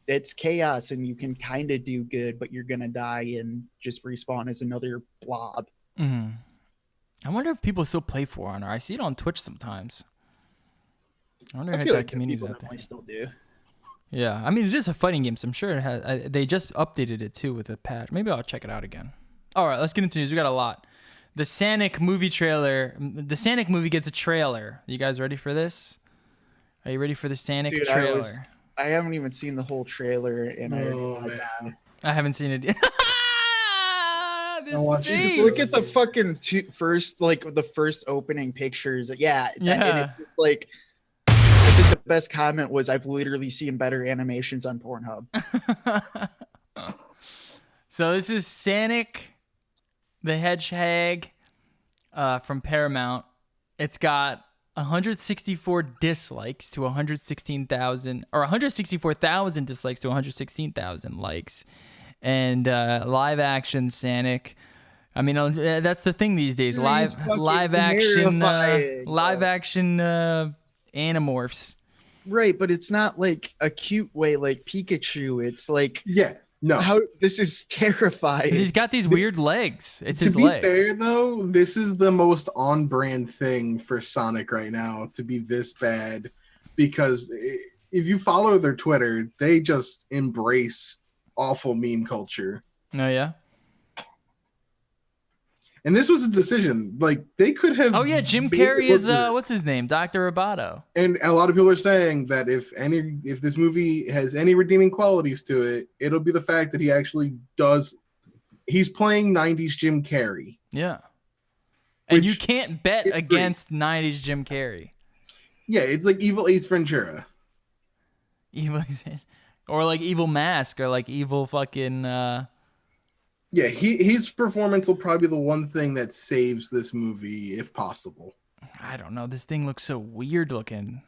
Speaker 2: it's chaos and you can kind of do good, but you're gonna die and just respawn as another blob.
Speaker 1: Mm-hmm. I wonder if people still play For Honor. I see it on Twitch sometimes. I wonder if that community's out there.
Speaker 2: I still do.
Speaker 1: Yeah, I mean it is a fighting game, so I'm sure it has. They just updated it too with a patch. Maybe I'll check it out again. All right, let's get into news. We got a lot. The Sonic movie trailer. The Sonic movie gets a trailer. You guys ready for this? Are you ready for the Sonic trailer?
Speaker 2: I haven't even seen the whole trailer, and
Speaker 1: I haven't seen it yet.
Speaker 2: Just look at the fucking the first opening pictures. Yeah. And it's like, I think the best comment was, "I've literally seen better animations on Pornhub."
Speaker 1: So this is Sonic the Hedgehog from Paramount. It's got 164 dislikes to 116,000, or 164,000 dislikes to 116,000 likes. And live action Sonic. I mean, that's the thing these days. Live action Animorphs.
Speaker 2: Right, but it's not like a cute way like Pikachu. It's like
Speaker 3: No.
Speaker 2: This is terrifying.
Speaker 1: He's got these weird legs. It's his
Speaker 3: legs. To
Speaker 1: be
Speaker 3: fair, though, this is the most on-brand thing for Sonic right now to be this bad, because if you follow their Twitter, they just embrace awful meme culture.
Speaker 1: Oh, yeah?
Speaker 3: And this was a decision. Like they could have.
Speaker 1: Oh yeah, Jim
Speaker 3: made it
Speaker 1: Carrey
Speaker 3: look
Speaker 1: is
Speaker 3: good.
Speaker 1: what's his name? Dr. Roboto.
Speaker 3: And a lot of people are saying that if this movie has any redeeming qualities to it, it'll be the fact that he actually does. He's playing 90s Jim Carrey.
Speaker 1: Yeah. And you
Speaker 3: Which
Speaker 1: can't bet
Speaker 3: is great.
Speaker 1: against 90s Jim Carrey.
Speaker 3: Yeah, it's like Evil Ace Ventura.
Speaker 1: Evil or like Evil Mask or like evil fucking
Speaker 3: Yeah, his performance will probably be the one thing that saves this movie, if possible.
Speaker 1: I don't know. This thing looks so weird looking.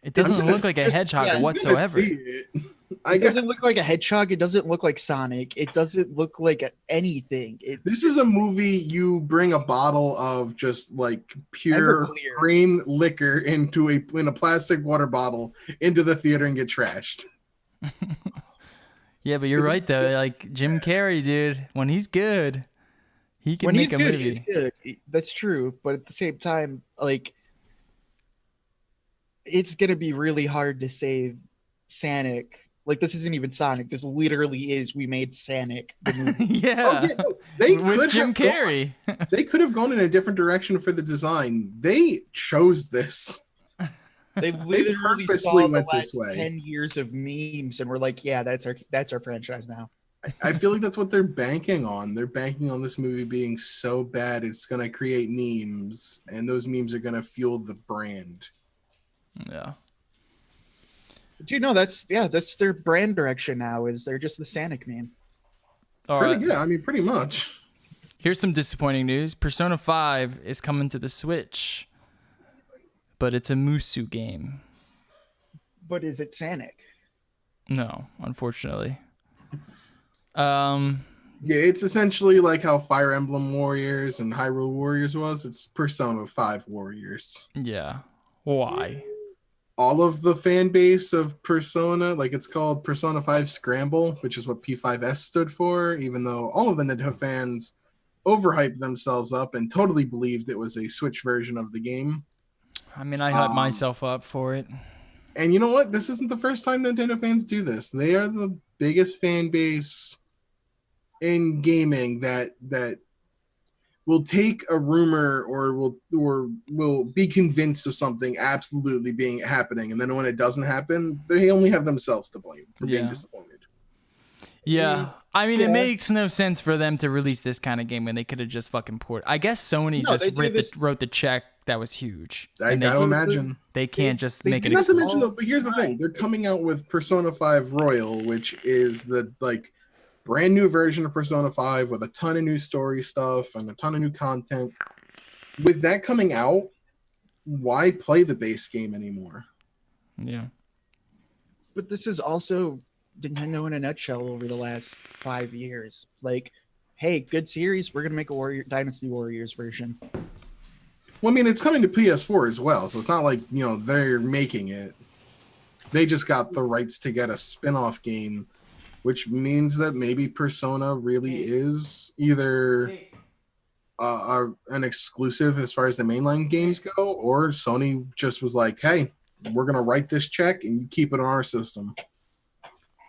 Speaker 1: It doesn't
Speaker 2: just-
Speaker 1: look like a
Speaker 2: just-
Speaker 1: hedgehog
Speaker 2: yeah, I'm gonna
Speaker 1: whatsoever.
Speaker 3: See it.
Speaker 2: It doesn't look like a hedgehog. It doesn't look like Sonic. It doesn't look like anything.
Speaker 3: This is a movie you bring a bottle of just like pure
Speaker 2: Everclear.
Speaker 3: green liquor in a plastic water bottle into the theater and get trashed.
Speaker 1: Yeah, but you're right though. Like Jim Carrey, dude, when he's good, he can
Speaker 2: when
Speaker 1: make
Speaker 2: he's
Speaker 1: a
Speaker 2: good,
Speaker 1: movie.
Speaker 2: he's good. That's true. But at the same time, like, it's gonna be really hard to save Sonic. Like, this isn't even Sonic. This literally is We Made Sonic. The movie.
Speaker 1: Yeah.
Speaker 3: no, they
Speaker 1: With
Speaker 3: could
Speaker 1: Jim
Speaker 3: have gone-
Speaker 1: Carrey.
Speaker 3: They could have gone in a different direction for the design. They chose this.
Speaker 2: They literally
Speaker 3: purposely
Speaker 2: saw the
Speaker 3: went this
Speaker 2: last
Speaker 3: way.
Speaker 2: 10 years of memes and were like, yeah, that's our franchise now.
Speaker 3: I feel like that's what they're banking on. They're banking on this movie being so bad it's gonna create memes, and those memes are gonna fuel the brand.
Speaker 1: Yeah.
Speaker 2: But you know, that's their brand direction now, is they're just the Sonic meme.
Speaker 1: All right.
Speaker 3: Yeah, I mean, pretty much.
Speaker 1: Here's some disappointing news. Persona 5 is coming to the Switch, but it's a Musu game.
Speaker 2: But is it Sonic?
Speaker 1: No, unfortunately.
Speaker 3: Yeah, it's essentially like how Fire Emblem Warriors and Hyrule Warriors was. It's Persona 5 Warriors.
Speaker 1: Yeah. Why?
Speaker 3: All of the fan base of Persona, like it's called Persona 5 Scramble, which is what P5S stood for, even though all of the Nintendo fans overhyped themselves up and totally believed it was a Switch version of the game.
Speaker 1: I mean, I hyped myself up for it.
Speaker 3: And you know what? This isn't the first time Nintendo fans do this. They are the biggest fan base in gaming that will take a rumor or will be convinced of something absolutely being happening, and then when it doesn't happen, they only have themselves to blame for being
Speaker 1: Yeah.
Speaker 3: disappointed.
Speaker 1: Yeah. I mean,
Speaker 2: Yeah.
Speaker 1: it makes no sense for them to release this kind of game when they could have just fucking ported. I guess Sony
Speaker 2: No,
Speaker 1: just
Speaker 2: they do this-
Speaker 1: wrote the check that was huge.
Speaker 3: I
Speaker 1: And
Speaker 3: gotta
Speaker 1: they,
Speaker 3: imagine.
Speaker 1: they can't just
Speaker 2: they
Speaker 1: make it
Speaker 2: do
Speaker 3: Not to
Speaker 2: It's
Speaker 3: mention,
Speaker 2: all
Speaker 3: though, but here's the thing: they're coming out with Persona 5 Royal, which is the brand new version of Persona 5 with a ton of new story stuff and a ton of new content. With that coming out, why play the base game anymore?
Speaker 1: Yeah.
Speaker 2: But this is also Nintendo in a nutshell over the last 5 years. Like, hey, good series. We're gonna make a Dynasty Warriors version.
Speaker 3: Well, I mean, it's coming to PS4 as well, so it's not like, they're making it. They just got the rights to get a spin-off game, which means that maybe Persona really is either an exclusive as far as the mainline games go, or Sony just was like, hey, we're going to write this check and you keep it on our system.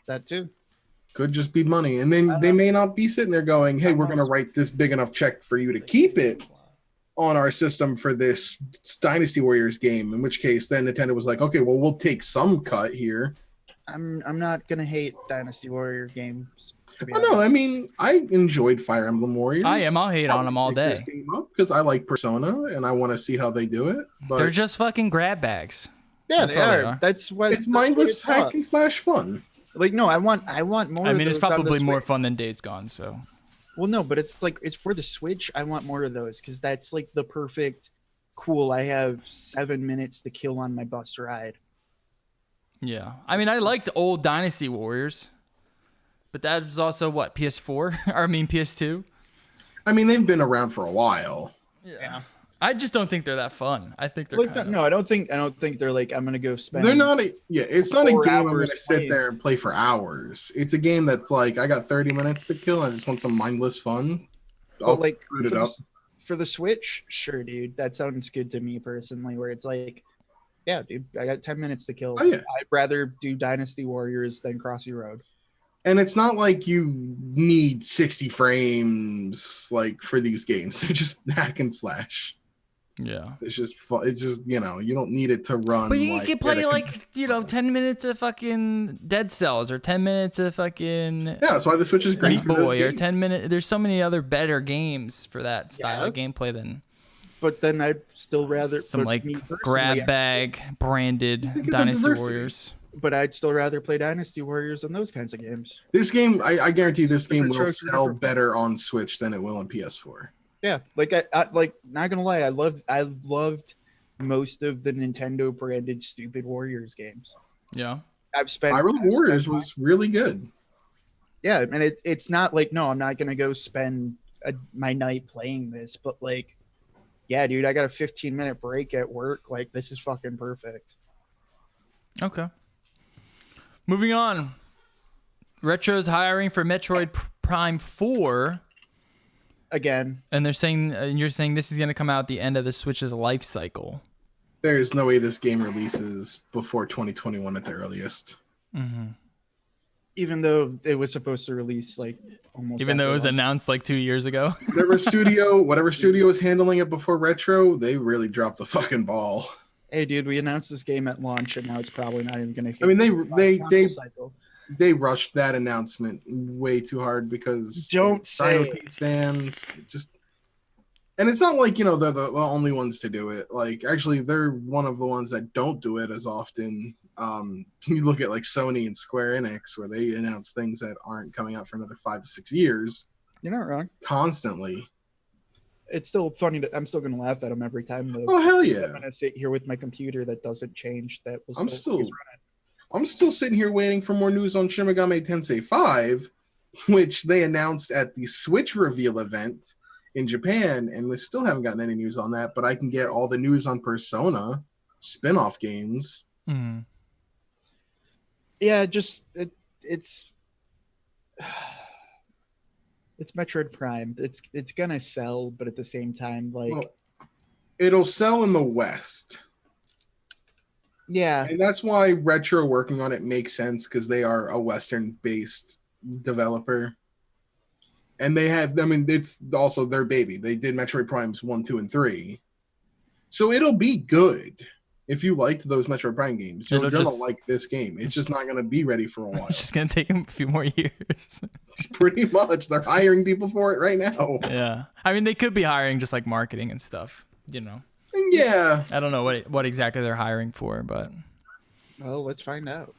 Speaker 2: That too.
Speaker 3: Could just be money. And then they may not be sitting there going, hey, we're going to write this big enough check for you to keep it on our system for this Dynasty Warriors game, in which case then Nintendo was like, okay, well, we'll take some cut here.
Speaker 2: I'm not gonna hate Dynasty Warrior games.
Speaker 3: Oh, no, I mean, I enjoyed Fire Emblem Warriors.
Speaker 1: I'll hate on them all day.
Speaker 3: Because I like Persona and I want to see how they do it. But
Speaker 1: They're just fucking grab bags.
Speaker 2: Yeah,
Speaker 1: That's
Speaker 2: they
Speaker 1: all they
Speaker 2: are.
Speaker 1: are.
Speaker 2: That's what
Speaker 3: it's
Speaker 2: that's what
Speaker 3: mindless
Speaker 2: it's about.
Speaker 3: hack and slash fun.
Speaker 2: Like, no, I want more.
Speaker 1: I
Speaker 2: of
Speaker 1: mean, it's
Speaker 2: those on the
Speaker 1: probably more
Speaker 2: Switch.
Speaker 1: fun than Days Gone, so.
Speaker 2: Well, no, but it's for the Switch. I want more of those because that's like the perfect. Cool. I have 7 minutes to kill on my bus ride.
Speaker 1: Yeah. I mean, I liked old Dynasty Warriors, but that was also what, PS4? or I mean, PS2?
Speaker 3: I mean, they've been around for a while.
Speaker 2: Yeah.
Speaker 1: I just don't think they're that fun. I think they're
Speaker 2: Like,
Speaker 1: kind of...
Speaker 2: no, I don't think they're like I'm gonna go spend.
Speaker 3: They're not it's not a
Speaker 2: 4
Speaker 3: game I'm going
Speaker 2: hours
Speaker 3: to sit
Speaker 2: playing.
Speaker 3: there and play for hours. It's a game that's like, I got 30 minutes to kill. I just want some mindless fun. I'll
Speaker 2: But like
Speaker 3: boot it
Speaker 2: for
Speaker 3: up.
Speaker 2: for the Switch, sure, dude. That sounds good to me personally. Where it's like, yeah, dude, I got 10 minutes to kill.
Speaker 3: Oh, yeah.
Speaker 2: I'd rather do Dynasty Warriors than Crossy Road.
Speaker 3: And it's not like you need 60 frames like for these games. They're just hack and slash.
Speaker 1: Yeah.
Speaker 3: It's just fun. It's just, you don't need it to run.
Speaker 1: But you
Speaker 3: like,
Speaker 1: can play
Speaker 3: at a
Speaker 1: like,
Speaker 3: computer.
Speaker 1: 10 minutes of fucking Dead Cells or 10 minutes of fucking
Speaker 3: Yeah, that's why the Switch is great
Speaker 1: Meat
Speaker 3: for those
Speaker 1: Boy or
Speaker 3: games.
Speaker 1: 10 minutes. There's so many other better games for that style of gameplay than
Speaker 2: But then I'd still rather
Speaker 1: some
Speaker 2: but
Speaker 1: like
Speaker 2: me personally,
Speaker 1: grab bag branded
Speaker 3: Think of the
Speaker 1: Dynasty
Speaker 3: diversity.
Speaker 1: Warriors.
Speaker 2: But I'd still rather play Dynasty Warriors than those kinds of games.
Speaker 3: This game, I guarantee this game
Speaker 2: it
Speaker 3: will
Speaker 2: shows
Speaker 3: sell
Speaker 2: different-
Speaker 3: better on Switch than it will on PS4.
Speaker 2: Yeah, like I like not gonna lie, I loved most of the Nintendo branded stupid Warriors games.
Speaker 1: Yeah.
Speaker 2: I've spent
Speaker 3: Hyrule
Speaker 2: I've
Speaker 3: Warriors
Speaker 2: spent-
Speaker 3: was really good.
Speaker 2: yeah, and it's not like no, I'm not gonna go spend my night playing this, but like, yeah, dude, I got a 15-minute break at work. Like, this is fucking perfect.
Speaker 1: Okay. Moving on. Retro's hiring for Metroid Prime 4,
Speaker 2: Again,
Speaker 1: and they're saying you're saying this is going to come out at the end of the Switch's life cycle.
Speaker 3: There is no way this game releases before 2021 at the earliest.
Speaker 1: Mm-hmm.
Speaker 2: even though it was supposed to release like almost
Speaker 1: Even though it was
Speaker 2: after launch.
Speaker 1: announced like 2 years ago.
Speaker 3: Whatever studio was handling it before Retro, they really dropped the fucking ball.
Speaker 2: Hey, dude, we announced this game at launch, and now it's probably not even gonna hit.
Speaker 3: I mean,
Speaker 2: the console cycle.
Speaker 3: they rushed that announcement way too hard because
Speaker 2: Don't say
Speaker 3: Silent Peace fans just, and it's not like they're the only ones to do it. Like, actually, they're one of the ones that don't do it as often. You look at like Sony and Square Enix, where they announce things that aren't coming out for another 5 to 6 years
Speaker 2: You're not wrong.
Speaker 3: constantly.
Speaker 2: It's still funny. I'm still gonna laugh at them every time. Though.
Speaker 3: Oh hell
Speaker 2: I'm
Speaker 3: yeah!
Speaker 2: gonna sit here with my computer that doesn't change. That was
Speaker 3: I'm still sitting here waiting for more news on Shin Megami Tensei 5, which they announced at the Switch reveal event in Japan, and we still haven't gotten any news on that. But I can get all the news on Persona spin-off games.
Speaker 1: Mm.
Speaker 2: Yeah, just it's it's Metroid Prime. It's gonna sell, but at the same time, like
Speaker 3: Well, it'll sell in the West.
Speaker 2: yeah,
Speaker 3: And that's why Retro working on it makes sense, because they are a Western-based developer. And they have, I mean, it's also their baby. They did Metroid Primes 1, 2, and 3. So it'll be good. If you liked those Metroid Prime games, you're
Speaker 1: It'll
Speaker 3: going to
Speaker 1: just-
Speaker 3: like this game. It's just not going to be ready for a while.
Speaker 1: It's just going to take them a few more years.
Speaker 3: Pretty much. They're hiring people for it right now.
Speaker 1: Yeah. I mean, they could be hiring just like marketing and stuff,
Speaker 3: And yeah.
Speaker 1: I don't know what exactly they're hiring for, but
Speaker 2: well, let's find out.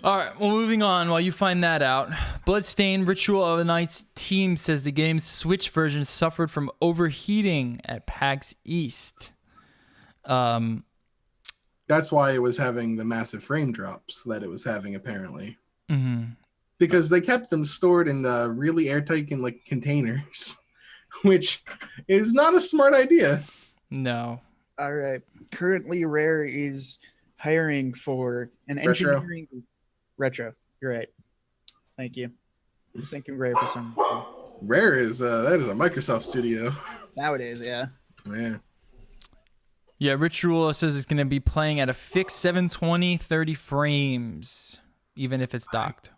Speaker 1: all right. Well, moving on. While you find that out, Bloodstained: Ritual of the Night's team says the game's Switch version suffered from overheating at PAX East.
Speaker 3: That's why it was having the massive frame drops that it was having, apparently.
Speaker 1: Mm-hmm.
Speaker 3: Because they kept them stored in really airtight containers, which is not a smart idea.
Speaker 1: No.
Speaker 2: All right. Currently, Rare is hiring for an
Speaker 3: Retro.
Speaker 2: engineering retro. You're right. Thank you. I was thinking Rare for some reason.
Speaker 3: Rare is that is a Microsoft studio.
Speaker 2: Nowadays, yeah.
Speaker 3: Yeah.
Speaker 1: Yeah, Ritual says it's going to be playing at a fixed 720, 30 frames, even if it's docked.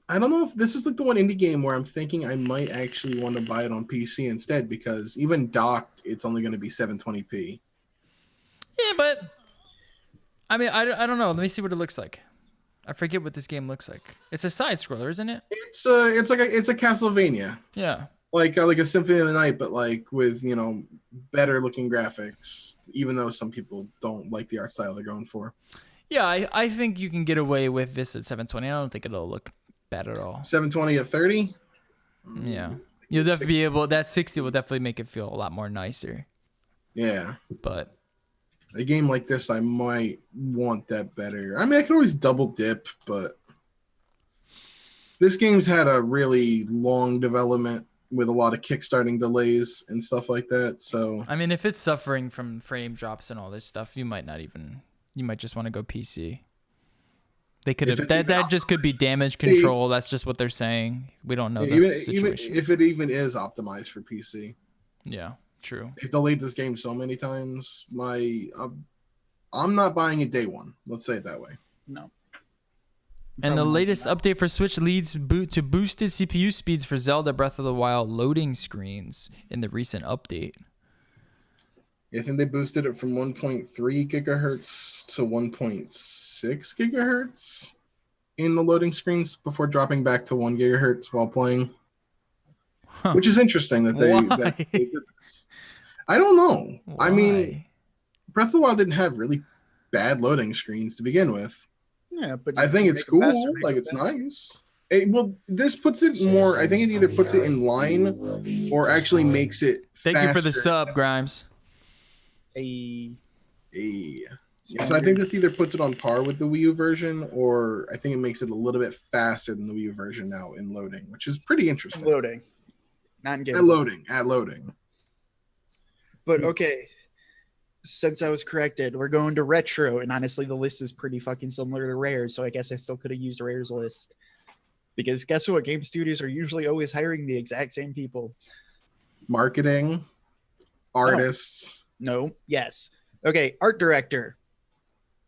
Speaker 3: I don't know if this is like the one indie game where I'm thinking I might actually want to buy it on PC instead, because even docked, it's only going to be 720p.
Speaker 1: Yeah, but I mean, I don't know. Let me see what it looks like. I forget what this game looks like. It's a side scroller, isn't it?
Speaker 3: It's like it's a Castlevania,
Speaker 1: Yeah.
Speaker 3: like a Symphony of the Night, but like with better looking graphics. Even though some people don't like the art style they're going for.
Speaker 1: Yeah, I think you can get away with this at 720. I don't think it'll look bad at all.
Speaker 3: 720 at 30.
Speaker 1: Yeah. You'll definitely be able, that 60 will definitely make it feel a lot more nicer.
Speaker 3: Yeah.
Speaker 1: But
Speaker 3: A game like this, I might want that better. I mean, I could always double dip, but this game's had a really long development with a lot of kickstarting delays and stuff like that. So
Speaker 1: I mean, if it's suffering from frame drops and all this stuff, you might just want to go PC. They could
Speaker 3: If
Speaker 1: have
Speaker 3: it's even
Speaker 1: that just could be damage control. That's just what they're saying. We don't know the
Speaker 3: even
Speaker 1: situation.
Speaker 3: if it even is optimized for PC,
Speaker 1: Yeah, true.
Speaker 3: they've delayed this game so many times. I'm not buying it day one. Let's say it that way.
Speaker 2: No.
Speaker 1: And the
Speaker 2: Probably
Speaker 1: latest
Speaker 2: not.
Speaker 1: update for Switch leads to boosted CPU speeds for Zelda Breath of the Wild loading screens in the recent update.
Speaker 3: I think they boosted it from 1.3 gigahertz to 1.6 gigahertz in the loading screens before dropping back to 1 gigahertz while playing.
Speaker 1: Huh.
Speaker 3: Which is interesting that they
Speaker 1: Why?
Speaker 3: did this. I don't know. I mean,
Speaker 1: Why?
Speaker 3: Breath of the Wild didn't have really bad loading screens to begin with.
Speaker 2: Yeah, but
Speaker 3: I think
Speaker 2: you
Speaker 3: it's
Speaker 2: make 'em faster,
Speaker 3: cool.
Speaker 2: make
Speaker 3: Like
Speaker 2: 'em
Speaker 3: it's
Speaker 2: faster.
Speaker 3: nice. Well, this puts it more. I think it either puts it in line or actually makes it.
Speaker 1: Thank you for the
Speaker 3: faster.
Speaker 1: sub, Grimes.
Speaker 3: Yes, I think this either puts it on par with the Wii U version, or I think it makes it a little bit faster than the Wii U version now in loading, which is pretty interesting.
Speaker 2: Loading, not in game.
Speaker 3: At loading.
Speaker 2: But okay, since I was corrected, we're going to retro, and honestly, the list is pretty fucking similar to Rare, so I guess I still could have used Rare's list. Because guess what? Game studios are usually always hiring the exact same people.
Speaker 3: Marketing, artists.
Speaker 2: No, yes. Okay, art director,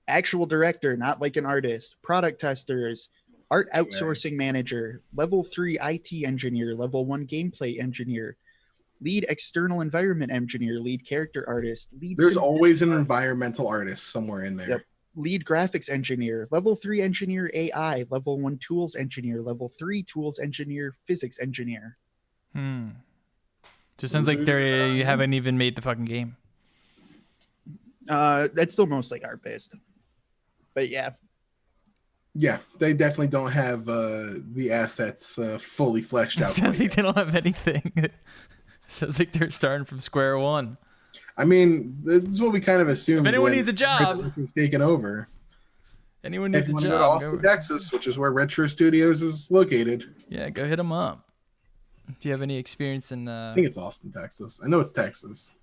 Speaker 2: actual director, not like an artist, product testers, art outsourcing manager, level 3 IT engineer, level 1 gameplay engineer, lead external environment engineer, lead character artist,
Speaker 3: There's always an environmental artist somewhere in there.
Speaker 2: Yep. Lead graphics engineer, level 3 engineer AI, level 1 tools engineer, level 3 tools engineer, physics engineer.
Speaker 1: So it sounds like you haven't even made the fucking game.
Speaker 2: That's still mostly art based. But yeah.
Speaker 3: Yeah, they definitely don't have the assets fully fleshed out.
Speaker 1: Sounds like they don't have anything. Sounds like they're starting from square one.
Speaker 3: I mean, this is what we kind of assumed.
Speaker 1: If anyone
Speaker 3: when
Speaker 1: needs a job,
Speaker 3: Retro was taken over.
Speaker 1: anyone needs
Speaker 3: If you
Speaker 1: a
Speaker 3: want to go to
Speaker 1: job,
Speaker 3: Austin, Texas, which is where Retro Studios is located.
Speaker 1: yeah, go hit them up. If you have any experience in
Speaker 3: I think it's Austin, Texas. I know it's Texas.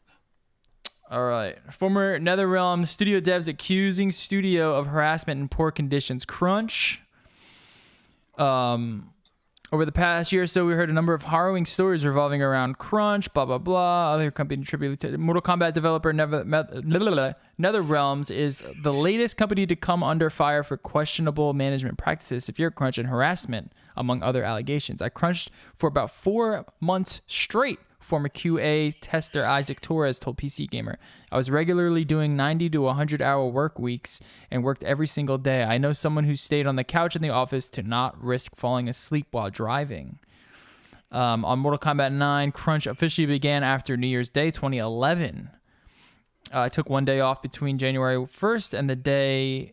Speaker 1: All right. Former NetherRealm studio devs accusing studio of harassment and poor conditions. Crunch. Over the past year or so, we heard a number of harrowing stories revolving around Crunch, blah, blah, blah. Other company attributed to Mortal Kombat developer NetherRealms is the latest company to come under fire for questionable management practices, severe crunch, and harassment, among other allegations. I crunched for about 4 months straight, former QA tester Isaac Torres told PC Gamer. I was regularly doing 90 to 100-hour work weeks and worked every single day. I know someone who stayed on the couch in the office to not risk falling asleep while driving. On Mortal Kombat 9, crunch officially began after New Year's Day 2011. I took one day off between January 1st and the day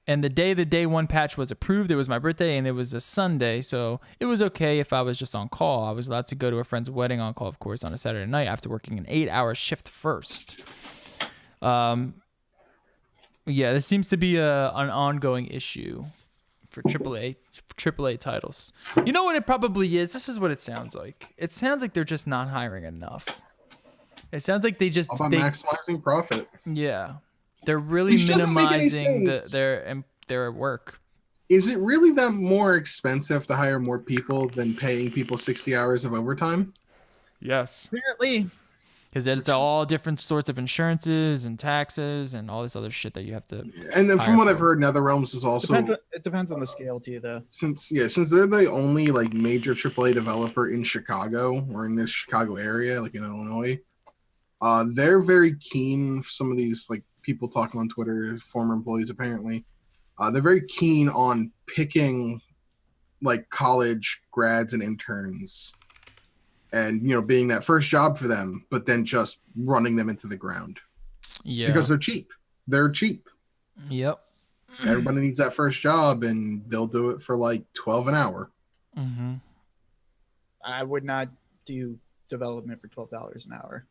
Speaker 1: the day one patch was approved. It was my birthday and it was a Sunday, so it was okay if I was just on call. I was allowed to go to a friend's wedding on call, of course, on a Saturday night after working an 8-hour shift first. Yeah, this seems to be an ongoing issue for AAA titles. You know what it probably is? This is what it sounds like. It sounds like they're just not hiring enough. It sounds like they just
Speaker 3: All about maximizing profit.
Speaker 1: yeah. They're really
Speaker 3: Which doesn't make any
Speaker 1: minimizing
Speaker 3: sense.
Speaker 1: their work.
Speaker 3: Is it really that more expensive to hire more people than paying people 60 hours of overtime?
Speaker 1: Yes.
Speaker 2: Apparently.
Speaker 1: Because it's all different sorts of insurances and taxes and all this other shit that you have to.
Speaker 3: And then
Speaker 1: hire
Speaker 3: from what I've
Speaker 1: for.
Speaker 3: heard, NetherRealms is also
Speaker 2: It depends on the scale too, though.
Speaker 3: since they're the only like major AAA developer in Chicago or in this Chicago area, like in Illinois. They're very keen. Some of these like people talking on Twitter, former employees apparently, they're very keen on picking like college grads and interns, and being that first job for them, but then just running them into the ground.
Speaker 1: Yeah.
Speaker 3: Because they're cheap. They're cheap.
Speaker 1: Yep.
Speaker 3: Everybody needs that first job, and they'll do it for like $12 an hour.
Speaker 1: Mm-hmm.
Speaker 2: I would not do development for $12 an hour.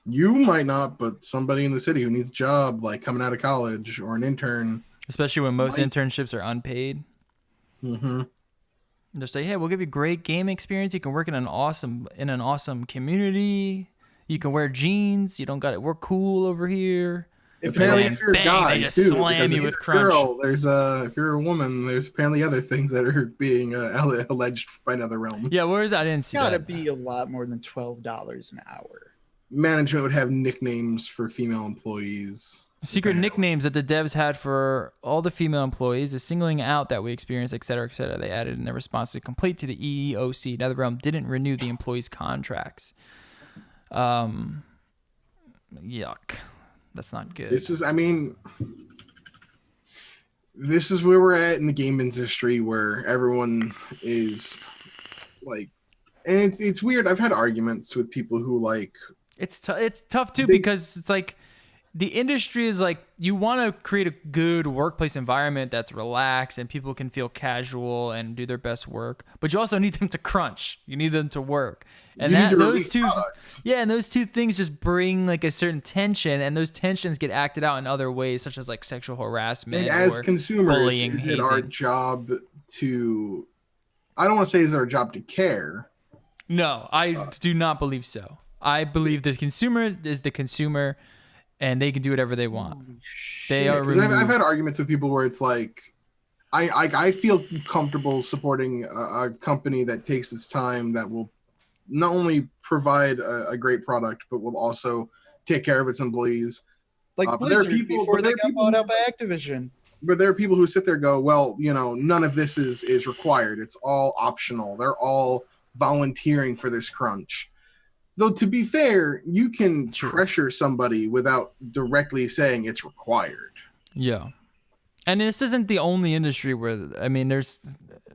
Speaker 3: You might not, but somebody in the city who needs a job, like coming out of college or an intern.
Speaker 1: Especially when most internships are unpaid.
Speaker 3: Mm-hmm.
Speaker 1: They'll say, "Hey, we'll give you great game experience. You can work in an awesome community. You can wear jeans. You don't got it. We're cool over here."
Speaker 3: Apparently,
Speaker 1: And
Speaker 3: if you're a
Speaker 1: bang,
Speaker 3: guy,
Speaker 1: they just
Speaker 3: too,
Speaker 1: slam
Speaker 3: because
Speaker 1: you
Speaker 3: if
Speaker 1: with
Speaker 3: you're a
Speaker 1: crunch.
Speaker 3: girl, if you're a woman, there's apparently other things that are being alleged by NetherRealm.
Speaker 1: Yeah, where is that? I didn't
Speaker 2: It's
Speaker 1: see
Speaker 2: got to
Speaker 1: that.
Speaker 2: be a lot more than $12 an hour.
Speaker 3: Management would have nicknames for female employees.
Speaker 1: Secret nicknames that the devs had for all the female employees, the singling out that we experienced, et cetera, they added in their response to complaint to the EEOC. NetherRealm didn't renew the employees' contracts. Yuck. That's not good.
Speaker 3: This is where we're at in the game industry, where everyone is like, and it's weird. I've had arguments with people who like.
Speaker 1: It's tough too, because it's like the industry is like, you want to create a good workplace environment that's relaxed and people can feel casual and do their best work, but you also need them to crunch. You need them to work, and those two things just bring like a certain tension, and those tensions get acted out in other ways, such as like sexual harassment.
Speaker 3: And as consumers,
Speaker 1: bullying,
Speaker 3: is it
Speaker 1: hazing.
Speaker 3: our job to? I don't want to say it's our job to care.
Speaker 1: No, I do not believe so. I believe the consumer is the consumer, and they can do whatever they want. They are.
Speaker 3: I've had arguments with people where it's like, I feel comfortable supporting a company that takes its time, that will not only provide a great product, but will also take care of its employees.
Speaker 2: Like Blizzard before they got bought out by Activision.
Speaker 3: But there are people who sit there and go, well, none of this is required. It's all optional. They're all volunteering for this crunch. Though, to be fair, you can pressure somebody without directly saying it's required.
Speaker 1: Yeah. And this isn't the only industry where, there's,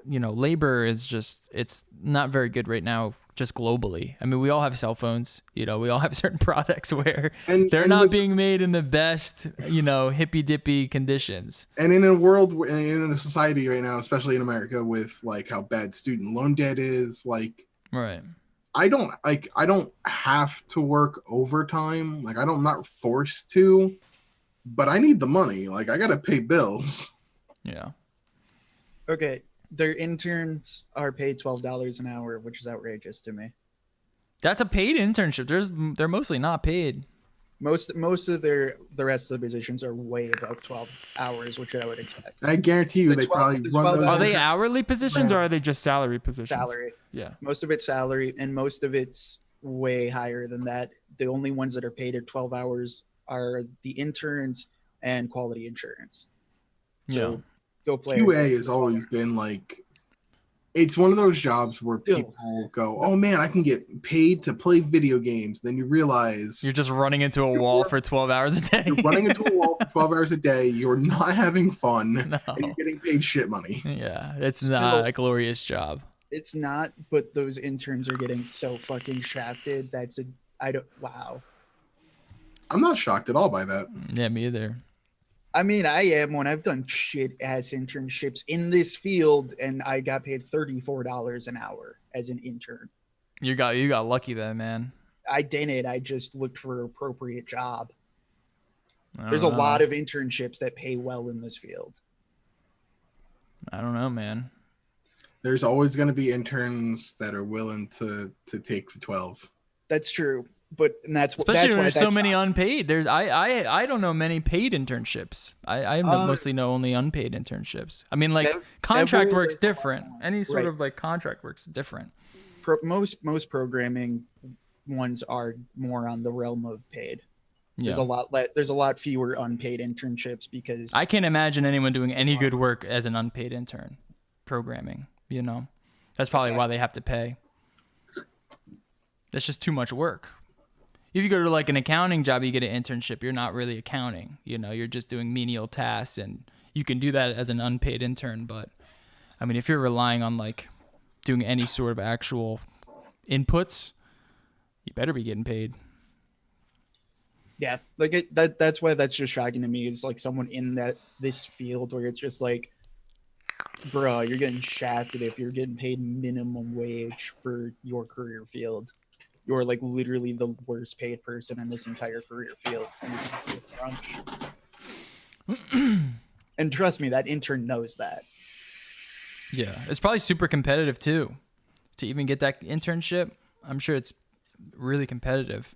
Speaker 1: labor is just, it's not very good right now, just globally. We all have cell phones, we all have certain products where they're not being made in the best, hippy dippy conditions.
Speaker 3: And in a world, in a society right now, especially in America, with like how bad student loan debt is, like,
Speaker 1: right.
Speaker 3: I don't have to work overtime. Like, I'm not forced to, but I need the money. Like, I got to pay bills.
Speaker 1: Yeah.
Speaker 2: Okay. Their interns are paid $12 an hour, which is outrageous to me.
Speaker 1: That's a paid internship. They're mostly not paid.
Speaker 2: Most of the rest of the positions are way above 12 hours, which I would expect.
Speaker 3: I guarantee you, they probably run those.
Speaker 1: Are they hourly positions or are they just salary positions?
Speaker 2: Salary.
Speaker 1: Yeah.
Speaker 2: Most of it's salary, and most of it's way higher than that. The only ones that are paid at 12 hours are the interns and quality insurance. So go play.
Speaker 3: QA has always been like, it's one of those jobs where people go, oh man, I can get paid to play video games. Then you realize
Speaker 1: you're just running into a wall for 12 hours a day.
Speaker 3: You're running into a wall for 12 hours a day. You're not having fun. No. And you're getting paid shit money.
Speaker 1: Yeah, it's not a glorious job.
Speaker 2: It's not, but those interns are getting so fucking shafted. Wow.
Speaker 3: I'm not shocked at all by that.
Speaker 1: Yeah, me either.
Speaker 2: I am when I've done shit ass internships in this field, and I got paid $34 an hour as an intern.
Speaker 1: You got lucky then, man.
Speaker 2: I didn't. I just looked for an appropriate job. There's a lot of internships that pay well in this field.
Speaker 1: I don't know, man.
Speaker 3: There's always going to be interns that are willing to take the 12.
Speaker 2: That's true. But that's
Speaker 1: especially
Speaker 2: when
Speaker 1: there's so many unpaid. I don't know many paid internships. I mostly know only unpaid internships. Contract work's different. Any sort of like contract work's different.
Speaker 2: Most programming ones are more on the realm of paid. There's a lot fewer unpaid internships because
Speaker 1: I can't imagine anyone doing any good work as an unpaid intern programming. That's probably why they have to pay. That's just too much work. If you go to like an accounting job, you get an internship. You're not really accounting. You're just doing menial tasks, and you can do that as an unpaid intern. But if you're relying on like doing any sort of actual inputs, you better be getting paid.
Speaker 2: Yeah, like that's why that's just shocking to me. Is like someone in this field where it's just like, bro, you're getting shafted if you're getting paid minimum wage for your career field. You're like literally the worst paid person in this entire career field. And trust me, that intern knows that.
Speaker 1: Yeah, it's probably super competitive too. To even get that internship, I'm sure it's really competitive,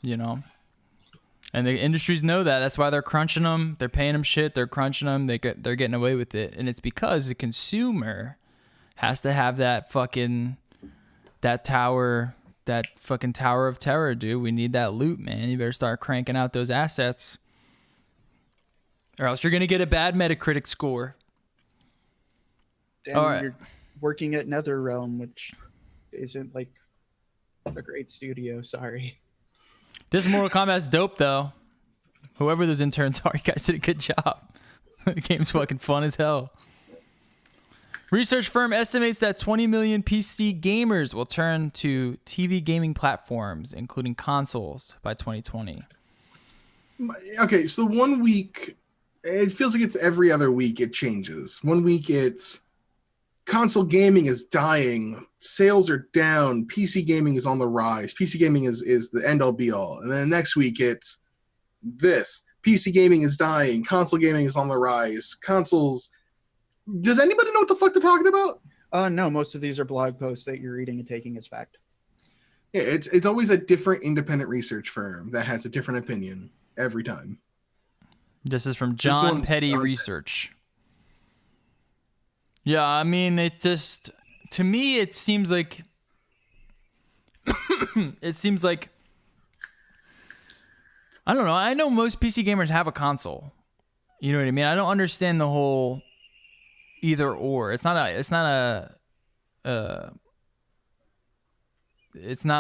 Speaker 1: And the industries know that. That's why they're crunching them. They're paying them shit. They're crunching them. They're getting away with it. And it's because the consumer has to have that fucking tower of terror, dude. We need that loot, man. You better start cranking out those assets. or else you're gonna get a bad Metacritic score.
Speaker 2: And
Speaker 1: All right.
Speaker 2: you're working at NetherRealm, which isn't like a great studio. Sorry.
Speaker 1: This Mortal Kombat's dope though. Whoever those interns are, you guys did a good job. The game's fucking fun as hell. Research firm estimates that 20 million PC gamers will turn to TV gaming platforms, including consoles, by 2020.
Speaker 3: Okay, so 1 week, it feels like it's every other week it changes. 1 week it's console gaming is dying, sales are down, PC gaming is on the rise, PC gaming is the end all be all. And then next week it's this, PC gaming is dying, console gaming is on the rise, consoles. Does anybody know what the fuck they're talking about?
Speaker 2: No, most of these are blog posts that you're reading and taking as fact.
Speaker 3: Yeah, it's always a different independent research firm that has a different opinion every time.
Speaker 1: This is from John Petty Research. Yeah, I mean, it just, to me, it seems like, I don't know. I know most PC gamers have a console. You know what I mean? I don't understand the whole either or. It's not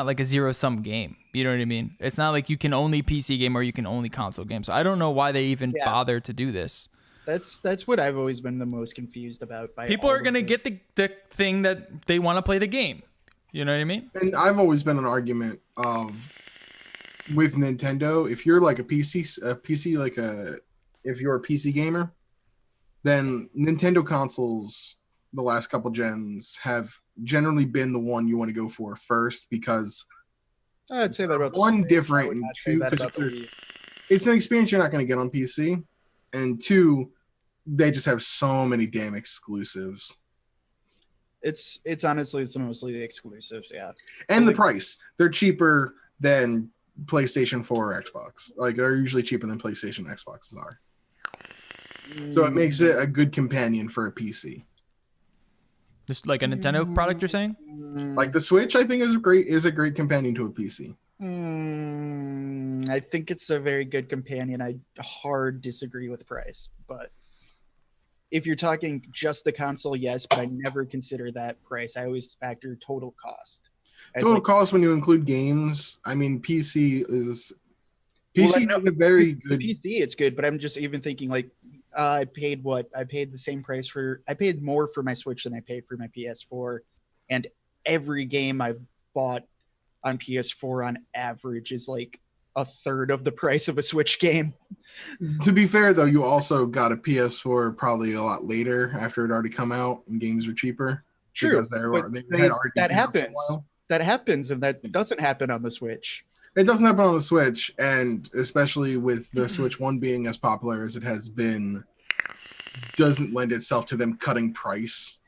Speaker 1: like a zero sum game. You know what I mean? It's not like you can only PC game or you can only console game. So I don't know why they even bother to do this.
Speaker 2: That's what I've always been the most confused about.
Speaker 1: People are gonna get the thing that they want to play the game. You know what I mean?
Speaker 3: And I've always been an argument of with Nintendo, if you're like if you're a PC gamer, then Nintendo consoles the last couple gens have generally been the one you want to go for first, because
Speaker 2: I'd say that about
Speaker 3: one
Speaker 2: the
Speaker 3: different,
Speaker 2: I would
Speaker 3: and
Speaker 2: not say
Speaker 3: two,
Speaker 2: that
Speaker 3: because
Speaker 2: about the Wii.
Speaker 3: it's an experience you're not going to get on PC, and two, they just have so many damn exclusives.
Speaker 2: It's honestly it's mostly the exclusives, yeah.
Speaker 3: And the price, they're cheaper than PlayStation 4 or Xbox. Like, they're usually cheaper than PlayStation and Xboxes are. So it makes it a good companion for a PC.
Speaker 1: Just like a Nintendo product, you're saying?
Speaker 3: Like the Switch, I think is a great companion to a PC.
Speaker 2: I think it's a very good companion. I hard disagree with the price, but if you're talking just the console, yes, but I never consider that price. I always factor total cost.
Speaker 3: Total cost when you include games. I mean, PC is a very good.
Speaker 2: PC, it's good, but I'm just even thinking like I paid the same price I paid more for my Switch than I paid for my PS4, and every game I've bought on PS4 on average is like a third of the price of a Switch game.
Speaker 3: To be fair, though, you also got a PS4 probably a lot later after it already come out and games were cheaper.
Speaker 2: True,
Speaker 3: because
Speaker 2: that happens. That happens, and that doesn't happen on the Switch.
Speaker 3: It doesn't happen on the Switch, and especially with the Switch 1 being as popular as it has been, doesn't lend itself to them cutting price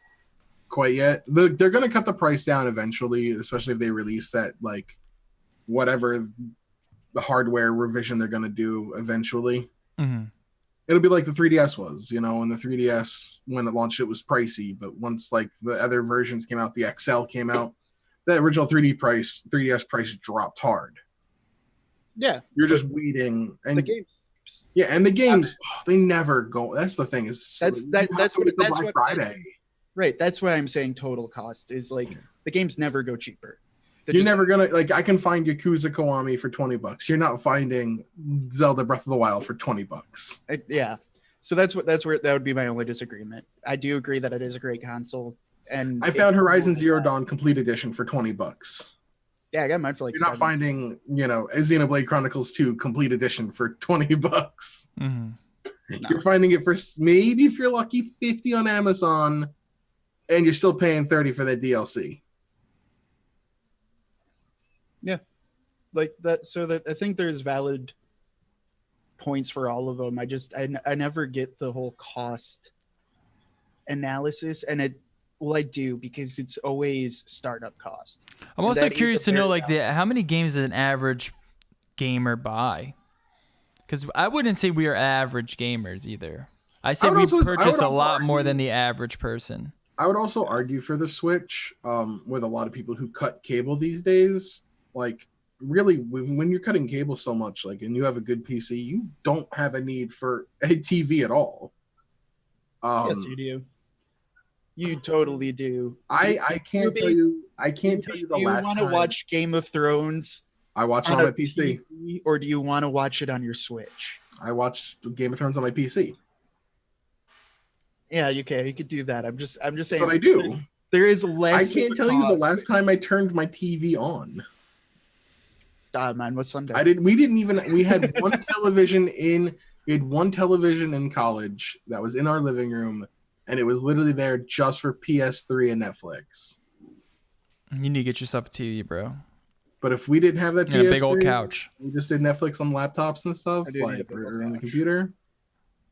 Speaker 3: quite yet. They're going to cut the price down eventually, especially if they release that, like, whatever the hardware revision they're going to do eventually.
Speaker 1: Mm-hmm.
Speaker 3: It'll be like the 3DS was, and the 3DS, when it launched, it was pricey, but once, like, the other versions came out, the XL came out, the original 3DS price dropped hard.
Speaker 2: Yeah.
Speaker 3: You're just waiting. And
Speaker 2: the games.
Speaker 3: Yeah, and the games, they never go. That's the thing. That's
Speaker 2: Black
Speaker 3: Friday.
Speaker 2: Right. That's why I'm saying total cost is like the games never go cheaper.
Speaker 3: You're never gonna I can find Yakuza Kiwami for $20. You're not finding Zelda Breath of the Wild for $20.
Speaker 2: Yeah. So that's where that would be my only disagreement. I do agree that it is a great console. And
Speaker 3: I found Horizon Zero Dawn Complete Edition for $20.
Speaker 2: Yeah, I got mine for like.
Speaker 3: You're not finding, Xenoblade Chronicles 2 Complete Edition for $20.
Speaker 1: Mm-hmm.
Speaker 2: No.
Speaker 3: You're finding it for maybe, if you're lucky, $50 on Amazon, and you're still paying $30 for that DLC.
Speaker 2: Yeah, like that. So that I think there's valid points for all of them. I never get the whole cost analysis, and I do, because it's always startup cost.
Speaker 1: I'm also curious to know, like, how many games does an average gamer buy? Because I wouldn't say we are average gamers either. I say we purchase a lot more than the average person.
Speaker 3: I would also argue for the Switch with a lot of people who cut cable these days. Like, really, when you're cutting cable so much, like, and you have a good PC, you don't have a need for a TV at all.
Speaker 2: Yes, you do. You totally do.
Speaker 3: I can't tell you. I can't tell you the last time.
Speaker 2: Do you want to watch Game of Thrones?
Speaker 3: I watched it on my PC.
Speaker 2: TV, or do you want to watch it on your Switch?
Speaker 3: I watched Game of Thrones on my PC.
Speaker 2: Yeah, you can. You could do that. I'm just saying.
Speaker 3: That's what I do.
Speaker 2: There is less.
Speaker 3: I can't tell you the last time I turned my TV on.
Speaker 2: Mine was Sunday.
Speaker 3: We had one television in. We had one television in college that was in our living room, and it was literally there just for PS3 and Netflix.
Speaker 1: You need to get yourself a TV, bro.
Speaker 3: But if we didn't have that PS3,
Speaker 1: a big old couch.
Speaker 3: We just did Netflix on laptops and stuff, like or on the computer.